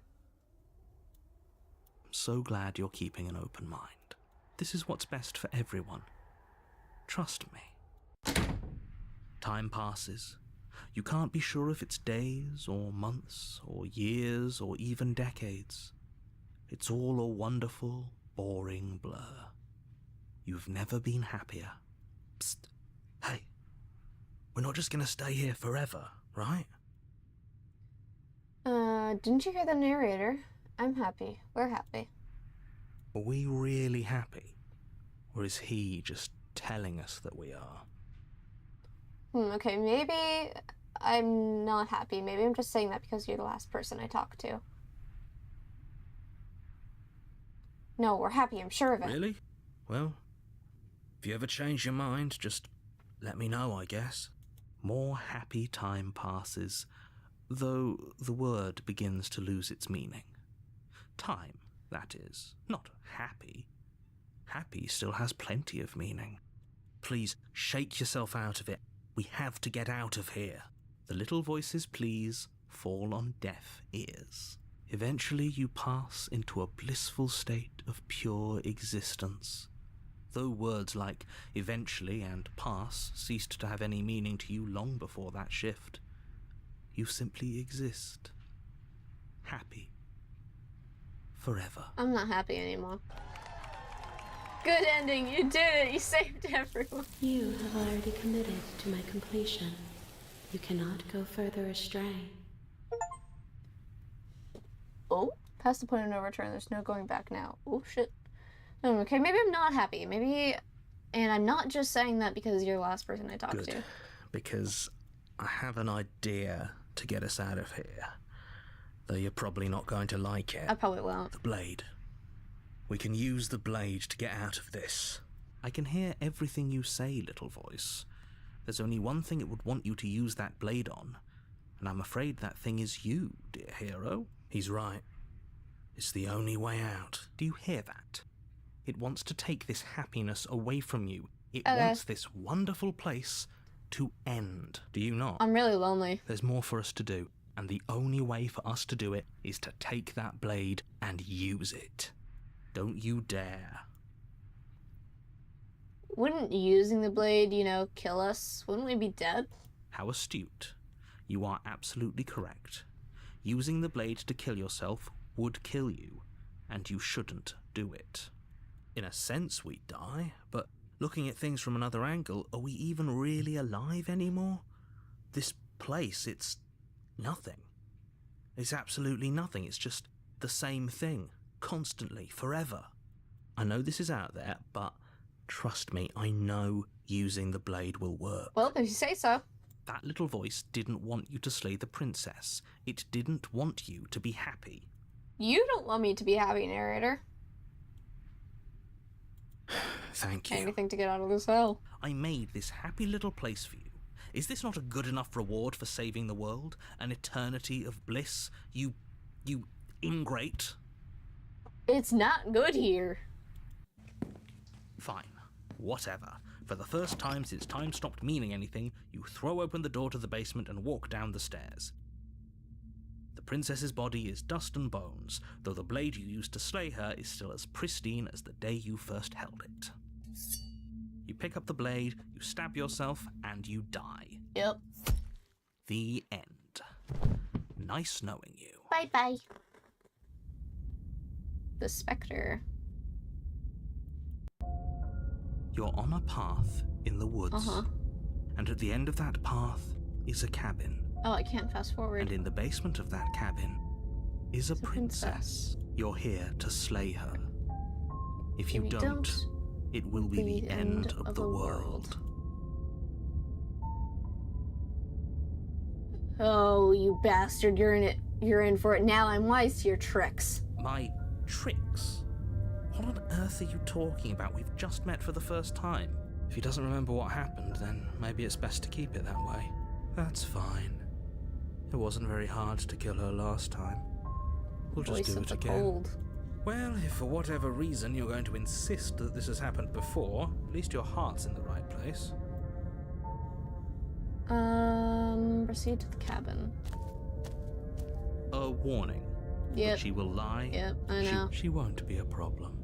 B: I'm so glad you're keeping an open mind. This is what's best for everyone. Trust me. Time passes. You can't be sure if it's days or months or years or even decades. It's all a wonderful, boring blur. You've never been happier. Psst. Hey, we're not just gonna stay here forever, right?
A: Didn't you hear the narrator? I'm happy. We're happy.
B: Are we really happy? Or is he just telling us that we are?
A: Okay, maybe I'm not happy. Maybe I'm just saying that because you're the last person I talked to. No, we're happy, I'm sure of it.
B: Really? Well, if you ever change your mind, just let me know, I guess. More happy time passes, though the word begins to lose its meaning. Time, that is, not happy. Happy still has plenty of meaning. Please, shake yourself out of it. We have to get out of here. The little voices, please, fall on deaf ears. Eventually you pass into a blissful state of pure existence. Though words like eventually and pass ceased to have any meaning to you long before that shift, you simply exist. Happy. Forever.
A: I'm not happy anymore. Good ending, you did it, you saved everyone.
C: You have already committed to my completion. You cannot go further astray.
A: Oh, past the point of no return, there's no going back now. Oh shit. Okay, maybe I'm not happy. Maybe, and I'm not just saying that because you're the last person I talked to.
B: Because I have an idea to get us out of here. Though you're probably not going to like it.
A: I probably won't.
B: The blade. We can use the blade to get out of this. I can hear everything you say, little voice. There's only one thing it would want you to use that blade on, and I'm afraid that thing is you, dear hero. He's right. It's the only way out. Do you hear that? It wants to take this happiness away from you. It wants this wonderful place to end. Do you not?
A: I'm really lonely.
B: There's more for us to do, and the only way for us to do it is to take that blade and use it. Don't you dare.
A: Wouldn't using the blade, kill us? Wouldn't we be dead?
B: How astute. You are absolutely correct. Using the blade to kill yourself would kill you, and you shouldn't do it. In a sense, we'd die, but looking at things from another angle, are we even really alive anymore? This place, it's nothing. It's absolutely nothing. It's just the same thing, constantly, forever. I know this is out there, but trust me, I know using the blade will work.
A: Well, if you say so.
B: That little voice didn't want you to slay the princess. It didn't want you to be happy.
A: You don't want me to be happy, narrator.
B: Thank you.
A: Anything to get out of this hell.
B: I made this happy little place for you. Is this not a good enough reward for saving the world? An eternity of bliss? You ingrate?
A: It's not good here.
B: Fine. Whatever. For the first time since time stopped meaning anything, you throw open the door to the basement and walk down the stairs. The princess's body is dust and bones, though the blade you used to slay her is still as pristine as the day you first held it. You pick up the blade, you stab yourself, and you die.
A: Yep.
B: The end. Nice knowing you.
A: Bye-bye. The Spectre.
B: You're on a path in the woods. And at the end of that path is a cabin.
A: Oh, I can't fast forward.
B: And in the basement of that cabin is a princess. You're here to slay her. If you don't, it will be the end of the world.
A: Oh, you bastard, you're in it. You're in for it now. I'm wise to your tricks.
B: My tricks? What on earth are you talking about? We've just met for the first time. If he doesn't remember what happened, then maybe it's best to keep it that way. That's fine. It wasn't very hard to kill her last time. We'll just do it again.
A: Cold.
B: Well, if for whatever reason you're going to insist that this has happened before, at least your heart's in the right place.
A: Proceed to the cabin.
B: A warning.
A: Yep.
B: She will lie.
A: Yep, I know.
B: She won't be a problem.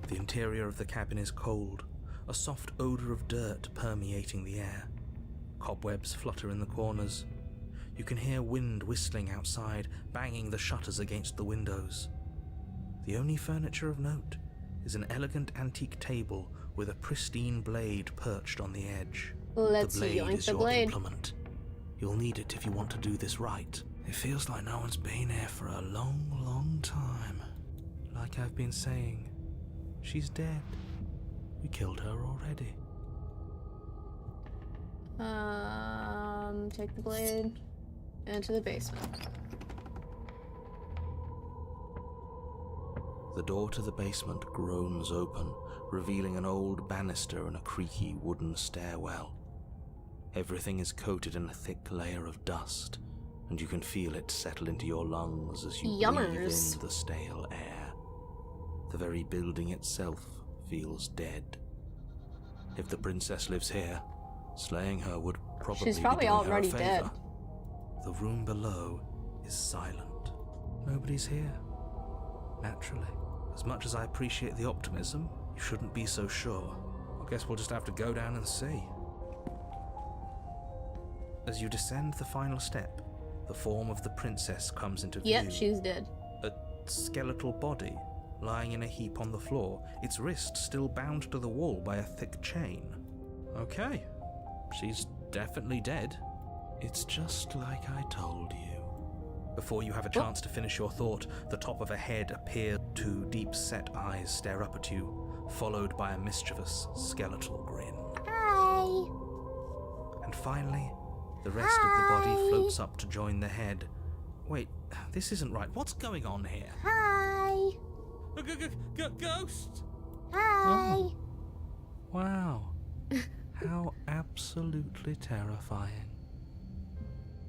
B: The interior of the cabin is cold, a soft odor of dirt permeating the air. Cobwebs flutter in the corners. You can hear wind whistling outside, banging the shutters against the windows. The only furniture of note is an elegant antique table with a pristine blade perched on the edge.
A: Let's
B: The blade
A: yoink
B: is
A: the
B: your
A: blade.
B: implement. You'll need it if you want to do this right. It feels like no one's been here for a long, long time. Like I've been saying, she's dead. We killed her already.
A: Take the blade into the basement.
B: The door to the basement groans open, revealing an old banister and a creaky wooden stairwell. Everything is coated in a thick layer of dust, and you can feel it settle into your lungs as you breathe
A: Yummers.
B: in the stale air. The very building itself feels dead. If the princess lives here, slaying her would probably
A: She's probably
B: be doing her
A: already
B: a favor.
A: dead.
B: The room below is silent. Nobody's here. Naturally. As much as I appreciate the optimism, you shouldn't be so sure. I guess we'll just have to go down and see. As you descend the final step, the form of the princess comes into view.
A: Yep, she's dead.
B: A skeletal body lying in a heap on the floor, its wrist still bound to the wall by a thick chain. Okay, she's definitely dead. It's just like I told you. Before you have a chance to finish your thought, the top of a head appears. Two deep-set eyes stare up at you, followed by a mischievous skeletal grin.
A: Hi.
B: And finally, the rest of the body floats up to join the head. Wait, this isn't right. What's going on here?
A: Hi.
B: Ghost!
A: Hi.
B: Oh. Wow. How absolutely terrifying.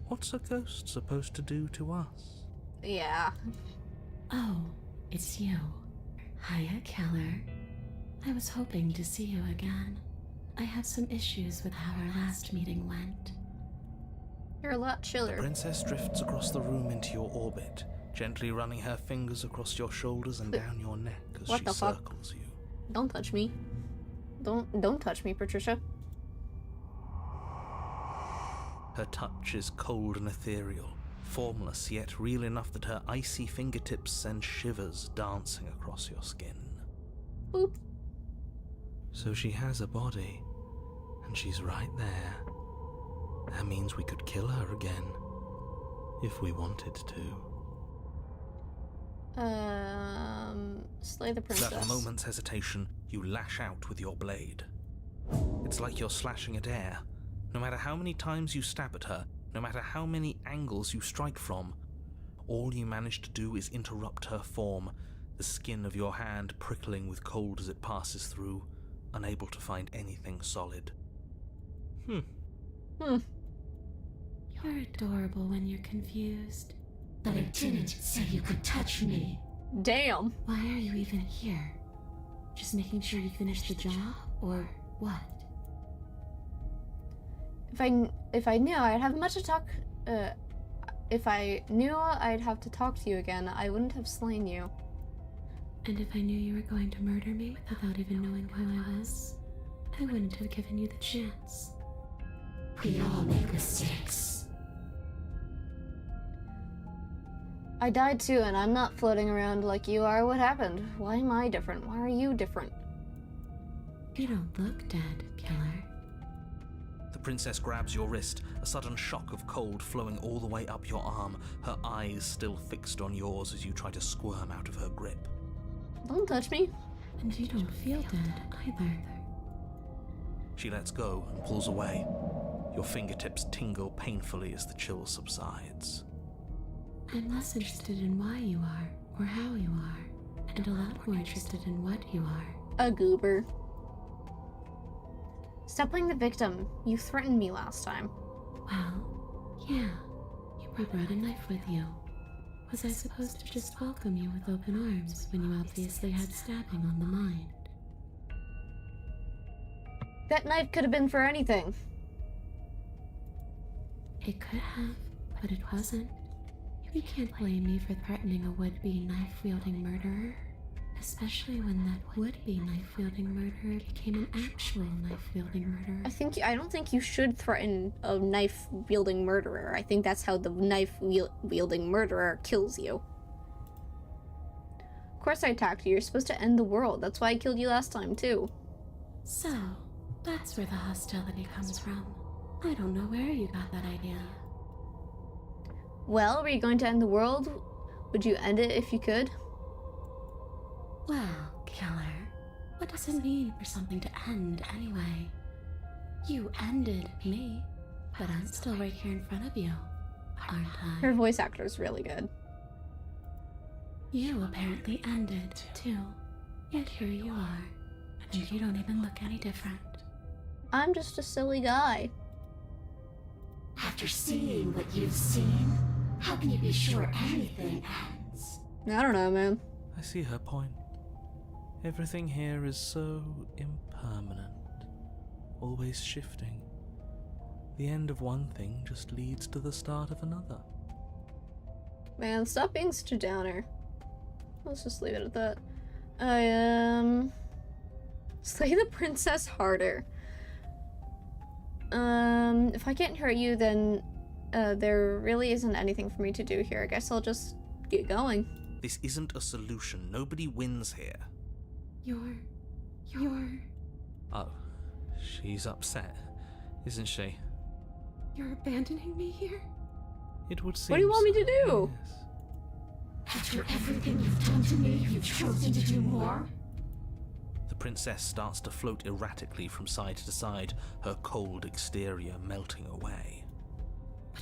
B: What's a ghost supposed to do to us?
A: Yeah.
C: Oh, it's you. Hiya, Keller. I was hoping to see you again. I have some issues with how our last meeting went.
A: You're a lot
B: The
A: chiller.
B: princess drifts across the room into your orbit, gently running her fingers across your shoulders and down your neck as
A: What
B: she
A: the fuck?
B: circles you.
A: Don't touch me. Don't touch me, Patricia.
B: Her touch is cold and ethereal, formless yet real enough that her icy fingertips send shivers dancing across your skin.
A: Boop.
B: So she has a body, and she's right there. That means we could kill her again, if we wanted to.
A: Slay the princess.
B: Without a moment's hesitation, you lash out with your blade. It's like you're slashing at air. No matter how many times you stab at her, no matter how many angles you strike from, all you manage to do is interrupt her form, the skin of your hand prickling with cold as it passes through, unable to find anything solid.
C: You're adorable when you're confused.
F: But I didn't say you could touch me.
A: Damn.
C: Why are you even here? Just making sure you finish the job, or what?
A: If I knew I'd have much to talk. If I knew I'd have to talk to you again, I wouldn't have slain you.
C: And if I knew you were going to murder me without even knowing who I was, I wouldn't have given you the chance.
F: We all make mistakes.
A: I died too, and I'm not floating around like you are. What happened? Why am I different? Why are you different?
C: You don't look dead, Killer.
B: The princess grabs your wrist, a sudden shock of cold flowing all the way up your arm, her eyes still fixed on yours as you try to squirm out of her grip.
A: Don't touch me.
C: And you don't feel dead either.
B: She lets go and pulls away. Your fingertips tingle painfully as the chill subsides.
C: I'm less interested in why you are, or how you are, and a lot more interested in what you are.
A: A goober. Stop playing the victim. You threatened me last time.
C: Well, yeah. You brought a knife with you. Was I supposed to just welcome you with open arms when you obviously had stabbing on the mind?
A: That knife could have been for anything.
C: It could have, but it wasn't. You can't blame me for threatening a would-be knife-wielding murderer. Especially when that would-be knife-wielding murderer became an actual knife-wielding murderer.
A: I don't think you should threaten a knife-wielding murderer. I think that's how the knife-wielding murderer kills you. course I attacked you. You're supposed to end the world. That's why I killed you last time, too.
C: So, that's where the hostility comes from. I don't know where you got that idea.
A: Well, were you going to end the world? Would you end it if you could?
C: Well, killer, what does it mean for something to end anyway? You ended me, but I'm still right here in front of you, aren't
A: Her
C: I?
A: voice actor is really good.
C: You apparently ended, too. Yet here you are, and you don't even look any different.
A: I'm just a silly guy.
F: After seeing what you've seen, how can you be sure anything ends?
A: I don't know, man.
B: I see her point. Everything here is so impermanent, always shifting. The end of one thing just leads to the start of another.
A: Man, stop being such a downer. Let's just leave it at that. Slay the princess harder. If I can't hurt you, then there really isn't anything for me to do here. I guess I'll just get going.
B: This isn't a solution. Nobody wins here.
C: You're...
B: Oh, she's upset, isn't she?
C: You're abandoning me here?
B: It would seem.
A: What do you want me
B: so,
A: to do?
B: yes.
F: After everything you've done to me, you've chosen to do more?
B: The princess starts to float erratically from side to side, her cold exterior melting away.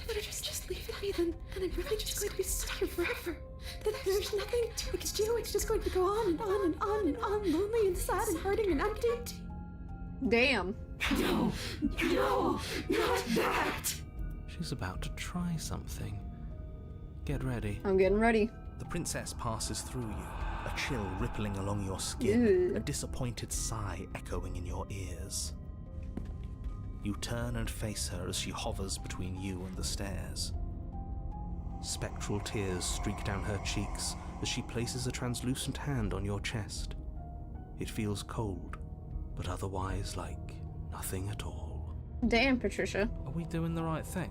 C: But if you just leave me, then I'm really just going to be stuck here forever. Then there's nothing I can do. It's just going to go on and on and on and on, lonely and sad and hurting and empty.
A: Damn.
F: No, not that!
B: She's about to try something. Get ready.
A: I'm getting ready.
B: The princess passes through you, a chill rippling along your skin,
A: Ew.
B: a disappointed sigh echoing in your ears. You turn and face her as she hovers between you and the stairs. Spectral tears streak down her cheeks as she places a translucent hand on your chest. It feels cold, but otherwise like nothing at all.
A: Damn, Patricia.
B: Are we doing the right thing?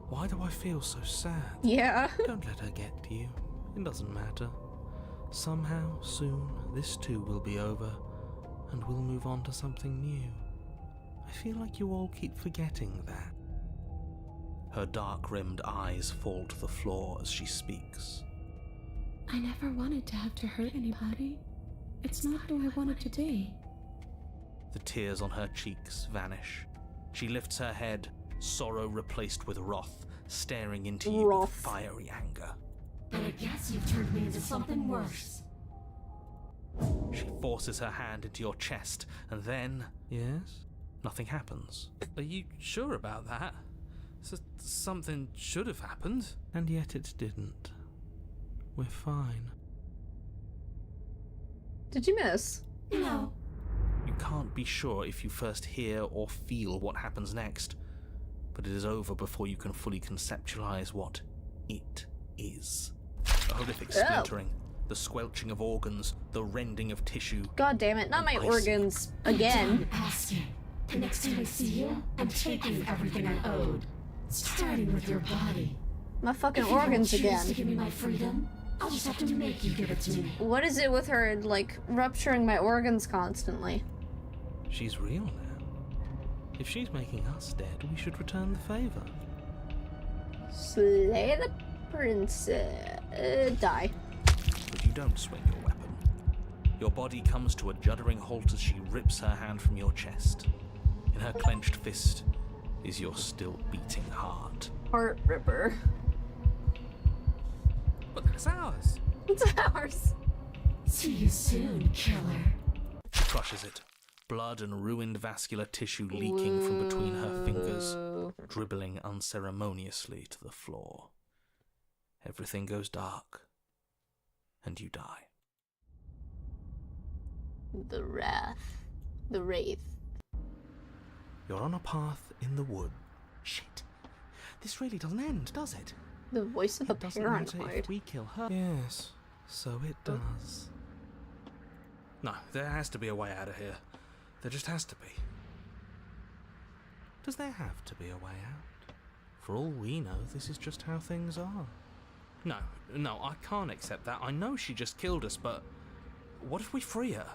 B: Why do I feel so sad?
A: Yeah.
B: Don't let her get to you. It doesn't matter. Somehow, soon, this too will be over, and we'll move on to something new. I feel like you all keep forgetting that. Her dark-rimmed eyes fall to the floor as she speaks.
C: I never wanted to have to hurt anybody. It's not who I wanted to be.
B: The tears on her cheeks vanish. She lifts her head, sorrow replaced with wrath, staring into you with
A: Wrath.
B: fiery anger.
F: But I guess you've turned me into something worse.
B: She forces her hand into your chest, and then... Yes? Nothing happens. Are you sure about that? Something should have happened. And yet it didn't. We're fine.
A: Did you miss?
F: No.
B: You can't be sure if you first hear or feel what happens next, but it is over before you can fully conceptualize what it is. A horrific splintering, the squelching of organs, the rending of tissue.
A: God damn it, not my
B: I see.
A: organs. Again.
F: I'm asking. The next time I see you, I'm taking everything I owed. Starting with your body.
A: My fucking
F: If you don't
A: organs
F: choose
A: again.
F: to give me my freedom, I'll just have to make you give it to me.
A: What is it with her, like, rupturing my organs constantly?
B: She's real now. If she's making us dead, we should return the favor.
A: Slay the princess. Die.
B: But you don't swing your weapon. Your body comes to a juddering halt as she rips her hand from your chest. In her clenched fist is your still beating heart.
A: Heart ripper.
B: But that's ours.
A: It's ours.
F: See you soon, killer.
B: She crushes it, blood and ruined vascular tissue leaking from between her fingers,
A: Whoa.
B: dribbling unceremoniously to the floor. Everything goes dark, and you die.
A: The wrath. The wraith.
B: You're on a path in the wood. Shit. This really doesn't end, does it?
A: The voice of a
B: It doesn't matter
A: paranoid.
B: if we kill her. Yes, so it does. No, there has to be a way out of here. There just has to be. Does there have to be a way out? For all we know, this is just how things are. No, I can't accept that. I know she just killed us, but what if we free her?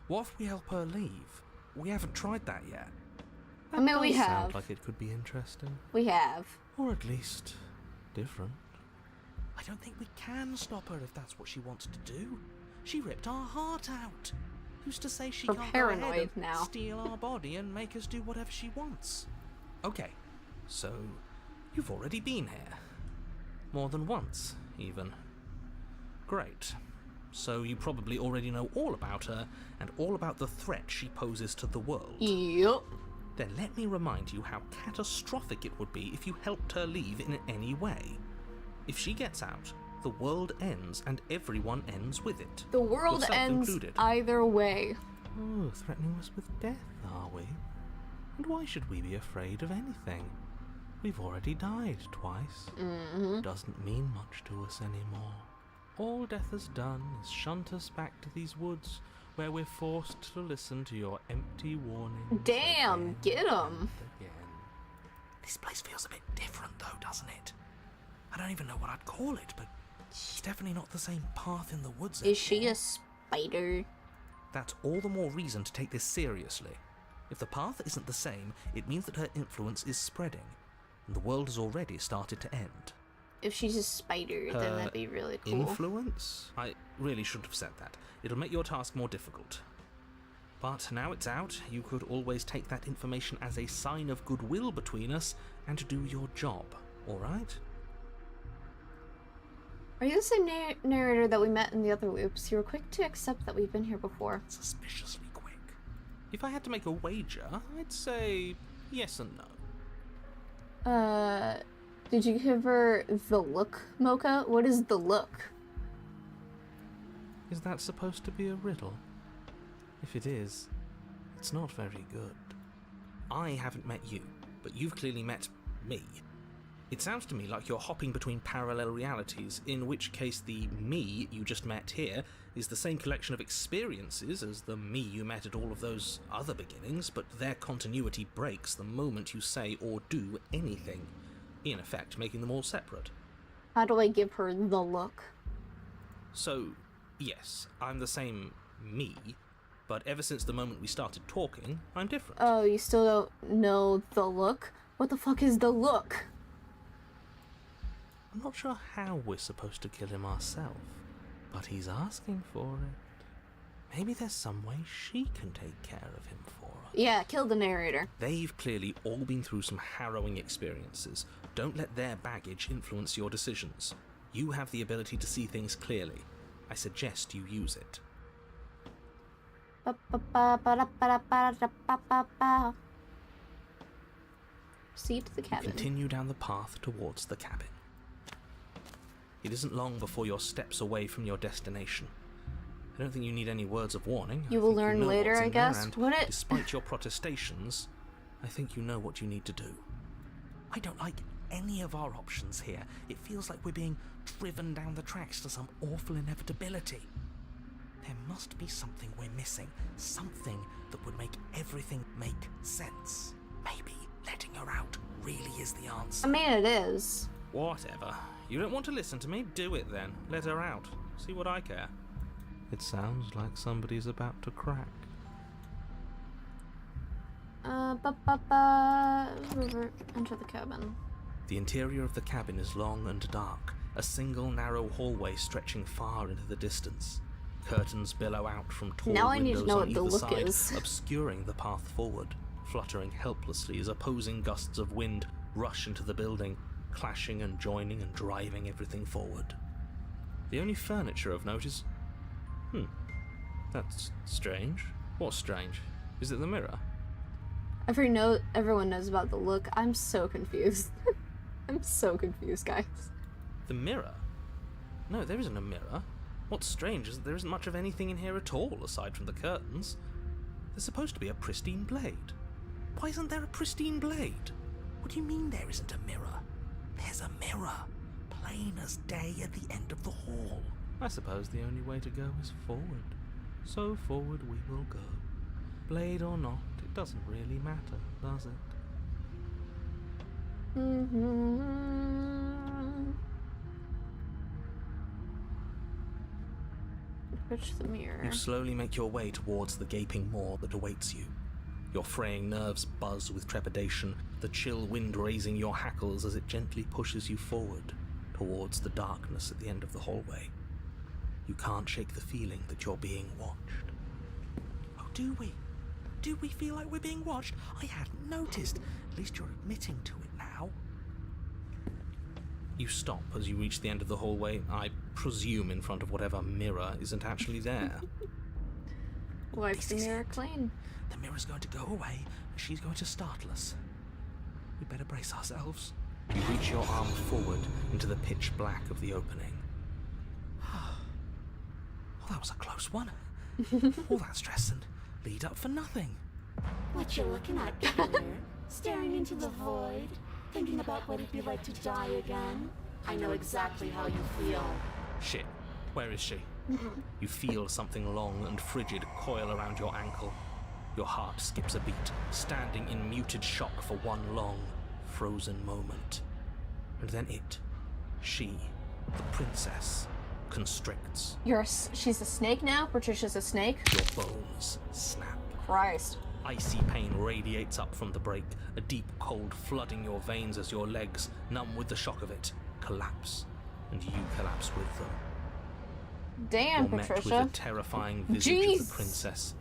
B: What if we help her leave? We haven't tried that yet.
A: I mean,
B: That
A: we
B: does
A: have.
B: sound like it could be interesting.
A: We have.
B: Or at least different. I don't think we can stop her if that's what she wants to do. She ripped our heart out. Who's to say she
A: We're
B: can't
A: paranoid
B: go ahead and
A: now.
B: steal our body and make us do whatever she wants? Okay, so you've already been here. More than once, even. Great. So you probably already know all about her and all about the threat she poses to the world.
A: Yup.
B: Then let me remind you how catastrophic it would be if you helped her leave in any way. If she gets out, the world ends and everyone ends with it.
A: The world
B: Yourself
A: ends
B: included.
A: either way.
B: Oh, threatening us with death, are we? And why should we be afraid of anything? We've already died twice. Doesn't mean much to us anymore. All death has done is shunt us back to these woods where we're forced to listen to your empty warnings.
A: Damn,
B: again
A: get 'em.
B: and again. This place feels a bit different though, doesn't it? I don't even know what I'd call it, but it's definitely not the same path in the woods
A: Is she
B: anymore.
A: a spider?
B: That's all the more reason to take this seriously. If the path isn't the same, it means that her influence is spreading, and the world has already started to end.
A: If she's a spider, then
B: Her
A: that'd be really cool.
B: Influence? I really shouldn't have said that. It'll make your task more difficult. But now it's out, you could always take that information as a sign of goodwill between us and do your job, alright?
A: Are you the same narrator that we met in the other loops? You were quick to accept that we've been here before.
B: Suspiciously quick. If I had to make a wager, I'd say yes and no.
A: Did you give her the look, Mocha? What is the look?
B: Is that supposed to be a riddle? If it is, it's not very good. I haven't met you, but you've clearly met me. It sounds to me like you're hopping between parallel realities, in which case the me you just met here is the same collection of experiences as the me you met at all of those other beginnings, but their continuity breaks the moment you say or do anything, in effect making them all separate.
A: How do I give her the look?
B: So, yes, I'm the same me, but ever since the moment we started talking, I'm different.
A: Oh, you still don't know the look? What the fuck is the look?
B: I'm not sure how we're supposed to kill him ourselves, but he's asking for it. Maybe there's some way she can take care of him for us.
A: Yeah, kill the narrator.
B: They've clearly all been through some harrowing experiences. Don't let their baggage influence your decisions. You have the ability to see things clearly. I suggest you use it.
A: Proceed to the cabin.
B: Continue down the path towards the cabin. It isn't long before you're steps away from your destination. I don't think you need any words of warning.
A: You
B: I
A: will
B: think
A: learn
B: know
A: later,
B: what's
A: I
B: in there,
A: guess.
B: and
A: What it-
B: despite your protestations, I think you know what you need to do. I don't like any of our options here. It feels like we're being driven down the tracks to some awful inevitability. There must be something we're missing. Something that would make everything make sense. Maybe letting her out really is the answer.
A: I mean, it is.
B: Whatever. You don't want to listen to me? Do it then. Let her out. See what I care. It sounds like somebody's about to crack.
A: River, enter the cabin.
B: The interior of the cabin is long and dark, a single narrow hallway stretching far into the distance. Curtains billow out from tall
A: Now I need to
B: windows
A: know
B: on
A: what the
B: either
A: look
B: side,
A: is.
B: obscuring the path forward, fluttering helplessly as opposing gusts of wind rush into the building, clashing and joining and driving everything forward. The only furniture of note is... That's strange. What's strange? Is it the mirror?
A: Everyone knows about the look. I'm so confused. I'm so confused, guys.
B: The mirror? No, there isn't a mirror. What's strange is that there isn't much of anything in here at all, aside from the curtains. There's supposed to be a pristine blade. Why isn't there a pristine blade? What do you mean there isn't a mirror? There's a mirror, plain as day at the end of the hall. I suppose the only way to go is forward. So forward we will go. Blade or not, it doesn't really matter, does it?
A: Approach the mirror.
E: You slowly make your way towards the gaping maw that awaits you. Your fraying nerves buzz with trepidation, the chill wind raising your hackles as it gently pushes you forward towards the darkness at the end of the hallway. You can't shake the feeling that you're being watched. Oh, do we? Do we feel like we're being watched? I hadn't noticed. At least you're admitting to it now. You stop as you reach the end of the hallway, I presume in front of whatever mirror isn't actually there.
A: Wipe the mirror clean.
E: The mirror's going to go away, and she's going to startle us. We better brace ourselves. You reach your arm forward into the pitch black of the opening. Oh, that was a close one. All that stress and lead up for nothing.
F: What you looking at, killer? Staring into the void? Thinking about what it'd be like to die again? I know exactly how you feel.
E: Shit, where is she? You feel something long and frigid coil around your ankle. Your heart skips a beat, standing in muted shock for one long, frozen moment. And then she, the princess, constricts.
A: She's a snake now? Patricia's a snake?
E: Your bones snap.
A: Christ.
E: Icy pain radiates up from the break, a deep cold flooding your veins as your legs, numb with the shock of it, collapse, and you collapse with them.
A: Damn,
E: You're
A: Patricia.
E: met with the terrifying visage
A: Jeez.
E: of the princess.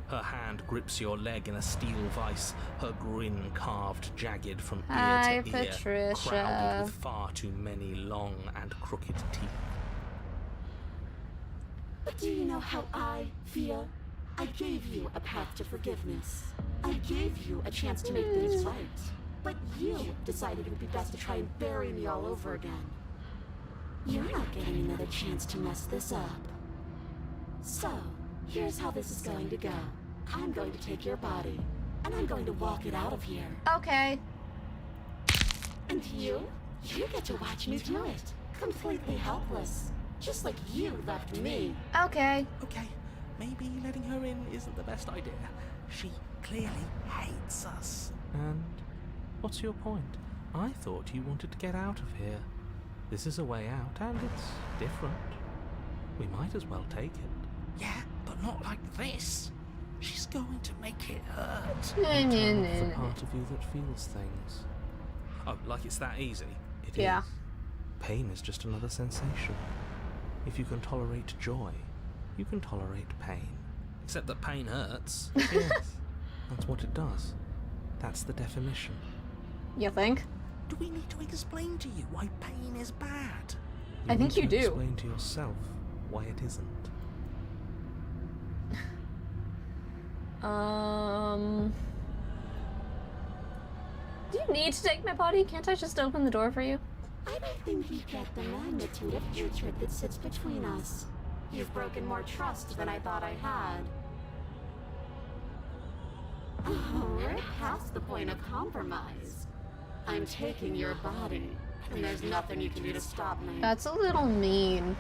E: Her hand grips your leg in a steel vice, her grin carved jagged from ear
A: Hi,
E: to ear,
A: Patricia.
E: crowded with far too many long and crooked teeth.
F: But do you know how I feel? I gave you a path to forgiveness. I gave you a chance to make things right. But you decided it would be best to try and bury me all over again. You're not getting another chance to mess this up. So, here's how this is going to go. I'm going to take your body, and I'm going to walk it out of here.
A: Okay.
F: And you get to watch me do it. Completely helpless. Just like you left me.
A: Okay.
E: Okay, maybe letting her in isn't the best idea. She clearly hates us. And what's your point? I thought you wanted to get out of here. This is a way out, and it's different. We might as well take it. Yeah, but not like this. She's going to make it hurt.
A: Nah,
E: Turn
A: nah,
E: off the
A: nah,
E: part of you that feels things. Oh, like it's that easy? It
A: Yeah.
E: is. Pain is just another sensation. If you can tolerate joy, you can tolerate pain. Except that pain hurts. Yes, that's what it does. That's the definition.
A: You think?
E: Do we need to explain to you why pain is bad?
A: I think
E: need
A: you
E: to
A: do.
E: Explain to yourself why it isn't.
A: Do you need to take my body? Can't I just open the door for you?
F: I don't think you get the magnitude of hatred that sits between us. You've broken more trust than I thought I had. Oh, we're past the point of compromise. I'm taking your body, and there's nothing you can do to stop me.
A: That's a little mean.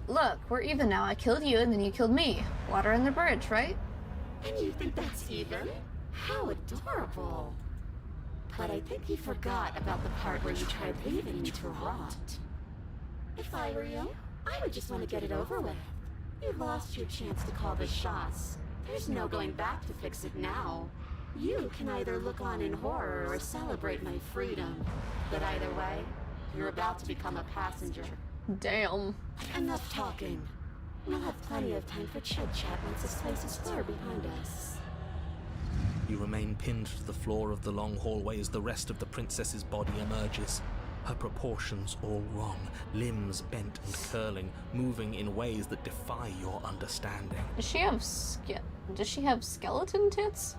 A: Look, we're even now. I killed you and then you killed me. Water in the bridge, right?
F: And you think that's even? How adorable. But I think you forgot about the part where you tried leaving me to rot. If I were you, I would just want to get it over with. You lost your chance to call the shots. There's no going back to fix it now. You can either look on in horror or celebrate my freedom. But either way, you're about to become a passenger.
A: Damn.
F: Enough talking. We'll have plenty of time for chit-chat once this place is far behind us.
E: You remain pinned to the floor of the long hallway as the rest of the princess's body emerges. Her proportions all wrong, limbs bent and curling, moving in ways that defy your understanding.
A: Does she have skeleton tits?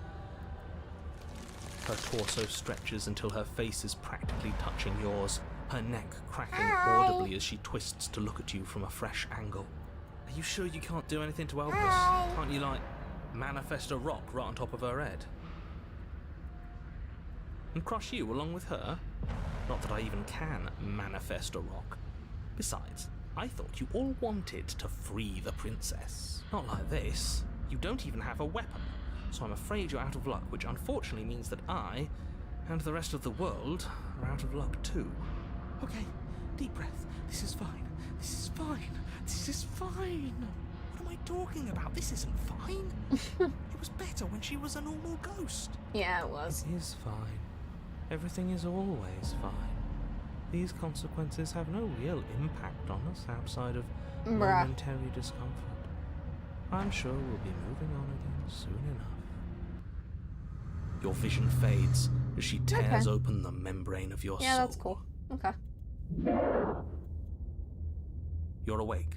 E: Her torso stretches until her face is practically touching yours, her neck cracking audibly as she twists to look at you from a fresh angle. Are you sure you can't do anything to help us? Can't you, like, manifest a rock right on top of her head? And crush you along with her? Not that I even can manifest a rock. Besides, I thought you all wanted to free the princess. Not like this. You don't even have a weapon. So I'm afraid you're out of luck, which unfortunately means that I, and the rest of the world, are out of luck too. Okay,
B: Deep breath. This is fine. This is fine. This is fine. What am I talking about? This isn't fine. It was better when she was a normal ghost.
A: Yeah, it was.
B: It is fine. Everything is always fine. These consequences have no real impact on us outside of momentary discomfort. I'm sure we'll be moving on again soon enough. Your vision fades as she tears open the membrane of your soul.
A: Yeah, that's cool. Okay.
B: You're awake.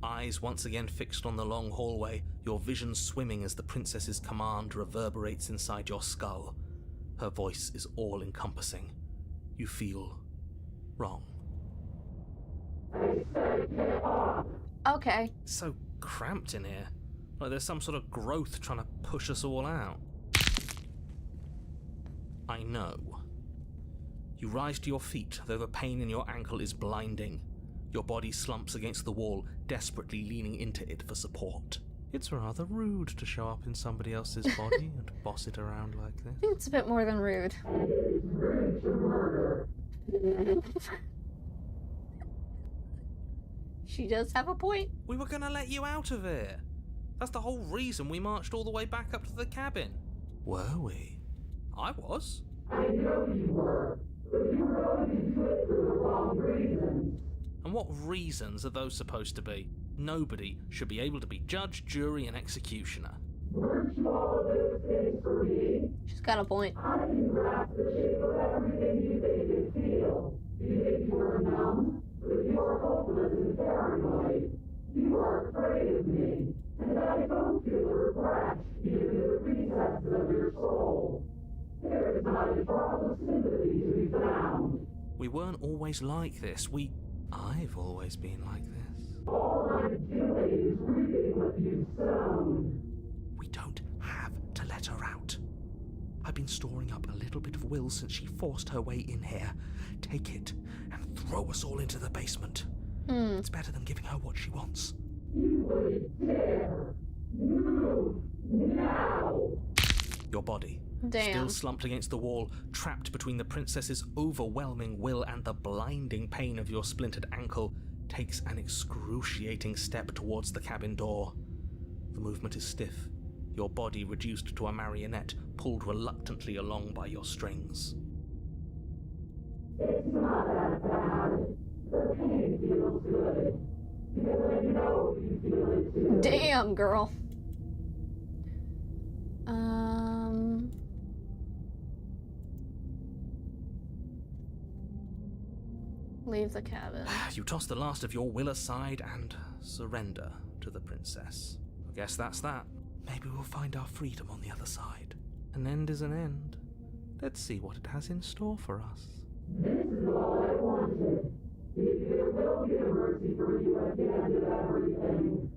B: Eyes once again fixed on the long hallway, your vision swimming as the princess's command reverberates inside your skull. Her voice is all-encompassing. You feel wrong.
A: Okay.
B: It's so cramped in here. Like there's some sort of growth trying to push us all out. I know. You rise to your feet, though the pain in your ankle is blinding. Your body slumps against the wall, desperately leaning into it for support. It's rather rude to show up in somebody else's body and boss it around like this.
A: I think it's a bit more than rude. She does have a point.
B: We were gonna let you out of here. That's the whole reason we marched all the way back up to the cabin. Were we? I was.
G: I know you were, but you were only into it for the wrong reasons.
B: And what reasons are those supposed to be? Nobody should be able to be judge, jury, and executioner.
G: Weren't you all of those things for me?
A: She's got a point.
G: I can grasp the shape of everything you made it feel. You think you were numb, but you are hopeless and paranoid. You are afraid of me, and I don't feel a regret, even in the recesses of your soul. There is not a drop of sympathy to be found.
B: We weren't always like this. I've always been like this.
G: All I'm doing is reaping what you've sown.
B: We don't have to let her out. I've been storing up a little bit of will since she forced her way in here. Take it and throw us all into the basement. It's better than giving her what she wants.
G: You wouldn't dare. Move now.
B: Your body,
A: Damn.
B: still slumped against the wall, trapped between the princess's overwhelming will and the blinding pain of your splintered ankle, takes an excruciating step towards the cabin door. The movement is stiff, your body reduced to a marionette, pulled reluctantly along by your strings.
G: It's not that bad. The pain feels good. Because I know you feel it too.
A: Damn, girl. Leave the cabin.
B: You toss the last of your will aside and surrender to the princess. I guess that's that. Maybe we'll find our freedom on the other side. An end is an end. Let's see what it has in store for us.
G: This is all I wanted. If there will be a mercy for you at the end of everything.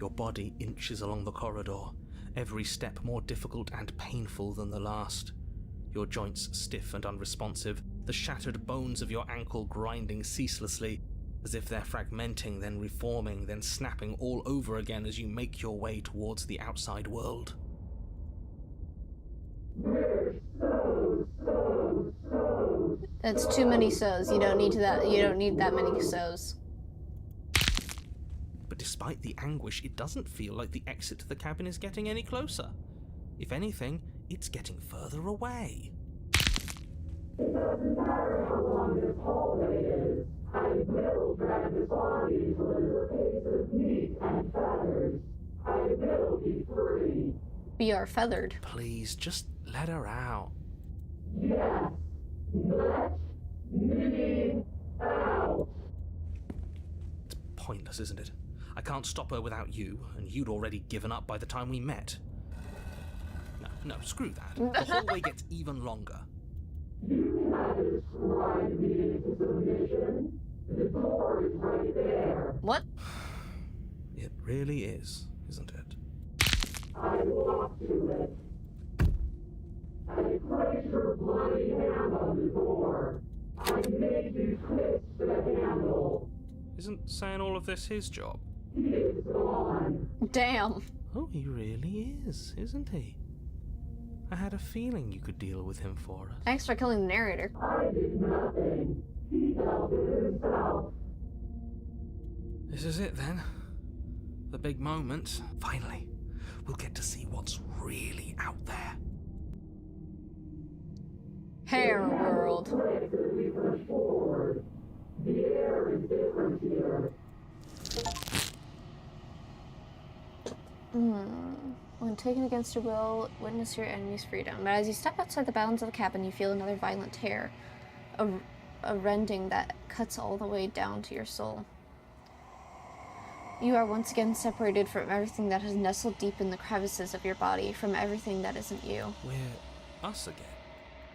B: Your body inches along the corridor, every step more difficult and painful than the last. Your joints stiff and unresponsive, the shattered bones of your ankle grinding ceaselessly, as if they're fragmenting, then reforming, then snapping all over again as you make your way towards the outside world.
A: That's too many so's. You don't need that. You don't need that many so's.
B: But despite the anguish, it doesn't feel like the exit to the cabin is getting any closer. If anything, it's getting further away.
G: It doesn't matter how long this hallway is. I will drag this body until it is a piece of meat and feathers. I will be free.
A: We are feathered.
B: Please, just let her out.
G: Yes. Let me out.
B: It's pointless, isn't it? I can't stop her without you, and you'd already given up by the time we met. No, screw that. The hallway gets even longer.
G: You have described me into submission. The door is right there.
A: What?
B: It really is, isn't it?
G: I walk to it. I place your bloody hand on the door. I made you twist the handle.
B: Isn't saying all of this his job?
G: He is gone.
A: Damn.
B: Oh, he really is, isn't he? I had a feeling you could deal with him for us.
A: Thanks for killing the narrator.
G: I did nothing. He felt it himself.
B: This is it then. The big moment. Finally, we'll get to see what's really out there.
A: Hair world.
G: Places we push forward. The air is different here.
A: When taken against your will, witness your enemy's freedom. But as you step outside the bounds of the cabin, you feel another violent tear. A rending that cuts all the way down to your soul. You are once again separated from everything that has nestled deep in the crevices of your body, from everything that isn't you.
B: We're us again.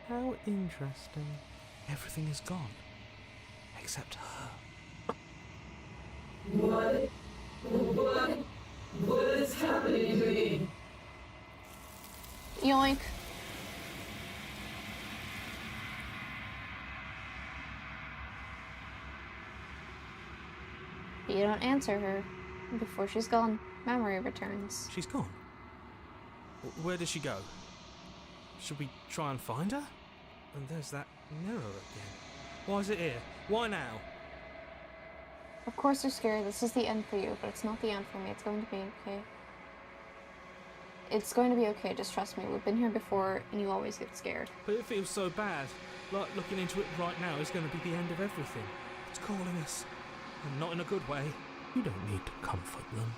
B: How interesting. Everything is gone. Except her.
G: What is happening to me?
A: Yoink. But you don't answer her. Before she's gone, memory returns.
B: She's gone. Where did she go? Should we try and find her? And there's that mirror again. Why is it here? Why now?
A: Of course you're scared. This is the end for you, but it's not the end for me. It's going to be okay. It's going to be okay, just trust me. We've been here before, and you always get scared.
B: But it feels so bad. Like looking into it right now is going to be the end of everything. It's calling us. And not in a good way.
D: You don't need to comfort them.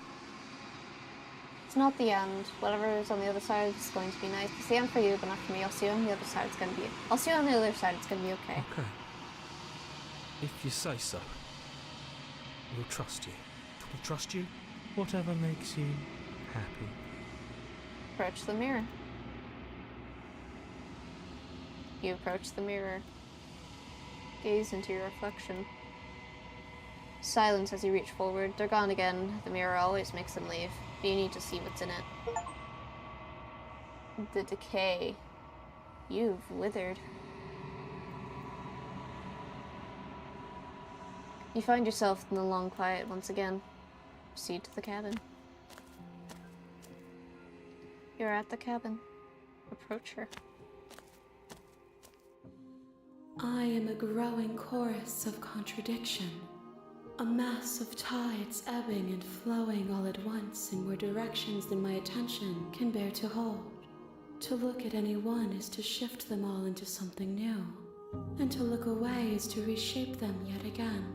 A: It's not the end. Whatever is on the other side is going to be nice. It's the end for you, but not for me. I'll see you on the other side. It's going to be... I'll see you on the other side. It's going to be okay.
B: Okay. If you say so. We'll trust you. We'll trust you. Whatever makes you happy.
A: Approach the mirror. You approach the mirror. Gaze into your reflection. Silence as you reach forward. They're gone again. The mirror always makes them leave. But you need to see what's in it. The decay. You've withered. You find yourself in the long quiet once again. Proceed to the cabin. You're at the cabin. Approach her.
C: I am a growing chorus of contradiction. A mass of tides ebbing and flowing all at once in more directions than my attention can bear to hold. To look at any one is to shift them all into something new, and to look away is to reshape them yet again.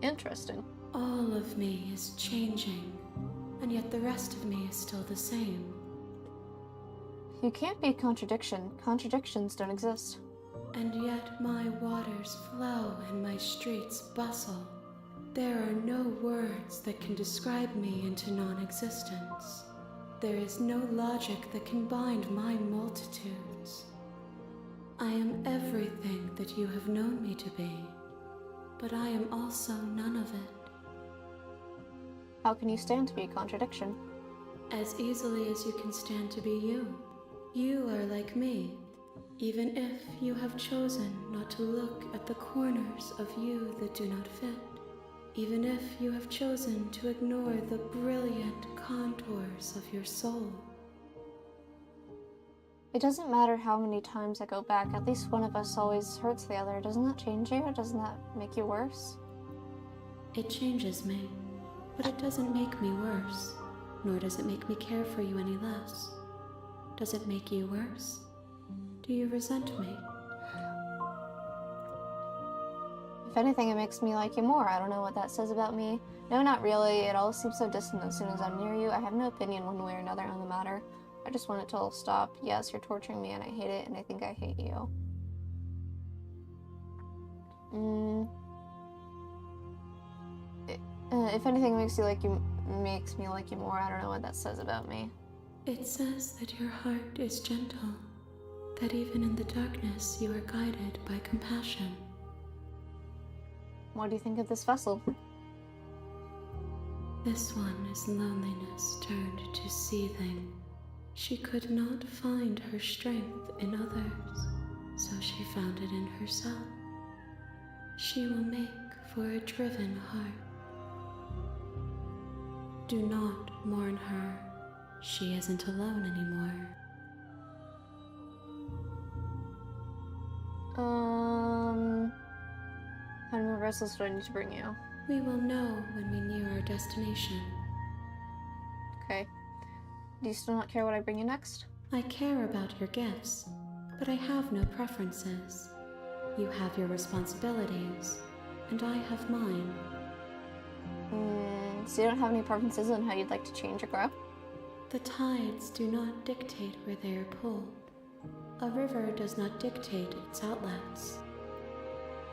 A: Interesting.
C: All of me is changing, and yet the rest of me is still the same.
A: You can't be a contradiction. Contradictions don't exist.
C: And yet my waters flow and my streets bustle. There are no words that can describe me into non-existence. There is no logic that can bind my multitudes. I am everything that you have known me to be, but I am also none of it.
A: How can you stand to be a contradiction?
C: As easily as you can stand to be you. You are like me, even if you have chosen not to look at the corners of you that do not fit. Even if you have chosen to ignore the brilliant contours of your soul.
A: It doesn't matter how many times I go back, at least one of us always hurts the other. Doesn't that change you? Doesn't that make you worse?
C: It changes me, but it doesn't make me worse, nor does it make me care for you any less. Does it make you worse? Do you resent me?
A: If anything, it makes me like you more. I don't know what that says about me. No, not really. It all seems so distant as soon as I'm near you. I have no opinion one way or another on the matter. I just want it to all stop. Yes, you're torturing me and I hate it, and I think I hate you. If anything, it makes me like you more. I don't know what that says about me.
C: It says that your heart is gentle, that even in the darkness you are guided by compassion.
A: What do you think of this vessel?
C: This one is loneliness turned to seething. She could not find her strength in others, so she found it in herself. She will make for a driven heart. Do not mourn her. She isn't alone anymore.
A: How many more vessels do I need to bring you?
C: We will know when we near our destination.
A: Okay. Do you still not care what I bring you next?
C: I care about your gifts, but I have no preferences. You have your responsibilities, and I have mine.
A: So you don't have any preferences on how you'd like to change or grow?
C: The tides do not dictate where they are pulled. A river does not dictate its outlets.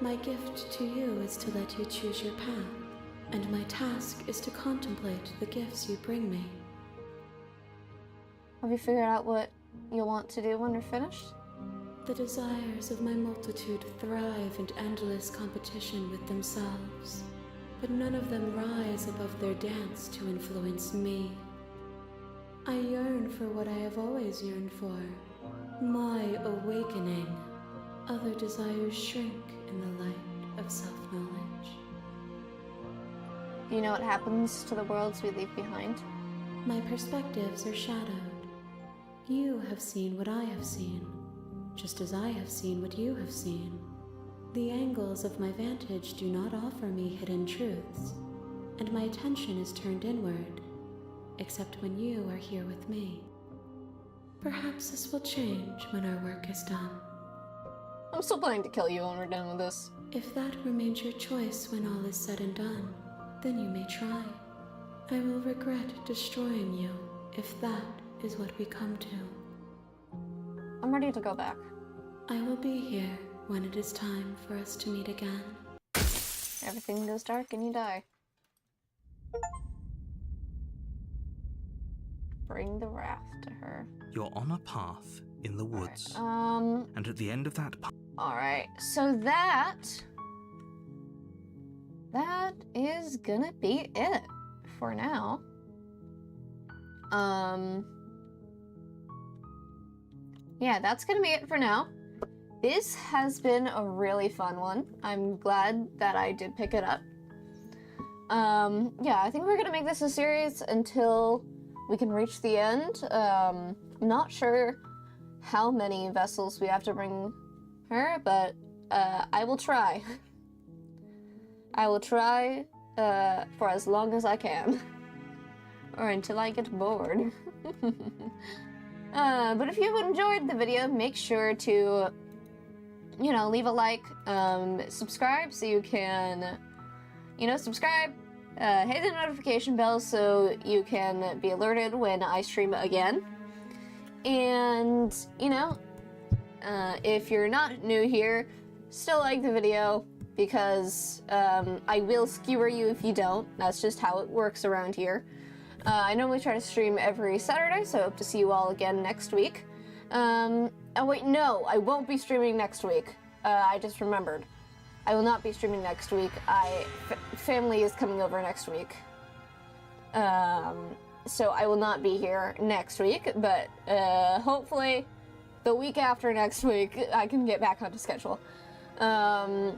C: My gift to you is to let you choose your path, and my task is to contemplate the gifts you bring me.
A: Have you figured out what you'll want to do when you're finished?
C: The desires of my multitude thrive in endless competition with themselves, but none of them rise above their dance to influence me. I yearn for what I have always yearned for, my awakening. Other desires shrink in the light of self-knowledge.
A: Do you know what happens to the worlds we leave behind?
C: My perspectives are shadowed. You have seen what I have seen, just as I have seen what you have seen. The angles of my vantage do not offer me hidden truths, and my attention is turned inward, except when you are here with me. Perhaps this will change when our work is done.
A: I'm still planning to kill you when we're done with this.
C: If that remains your choice when all is said and done, then you may try. I will regret destroying you if that is what we come to.
A: I'm ready to go back.
C: I will be here when it is time for us to meet again.
A: Everything goes dark and you die. Bring the raft to her.
B: You're on a path in the woods.
A: Alright,
B: And at the end of that path,
A: alright, so that is gonna be it for now. Yeah, that's gonna be it for now. This has been a really fun one. I'm glad that I did pick it up. Yeah, I think we're gonna make this a series until we can reach the end. I'm not sure how many vessels we have to bring her, but I will try. I will try for as long as I can. Or until I get bored. But if you've enjoyed the video, make sure to, you know, leave a like, subscribe so you can, you know, subscribe, hit the notification bell so you can be alerted when I stream again. And, you know, if you're not new here, still like the video because I will skewer you if you don't. That's just how it works around here. I normally try to stream every Saturday, so I hope to see you all again next week. Oh wait, no, I won't be streaming next week. I just remembered. I will not be streaming next week. Family is coming over next week. So I will not be here next week, but hopefully the week after next week I can get back onto schedule. But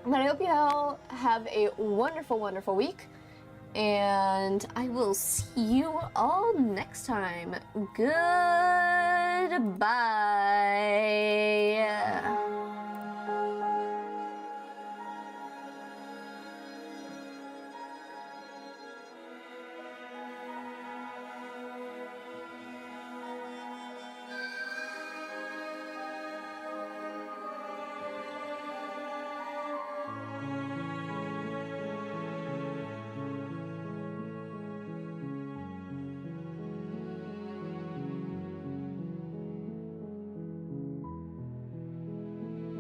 A: I hope you all have a wonderful, wonderful week. And I will see you all next time. Goodbye.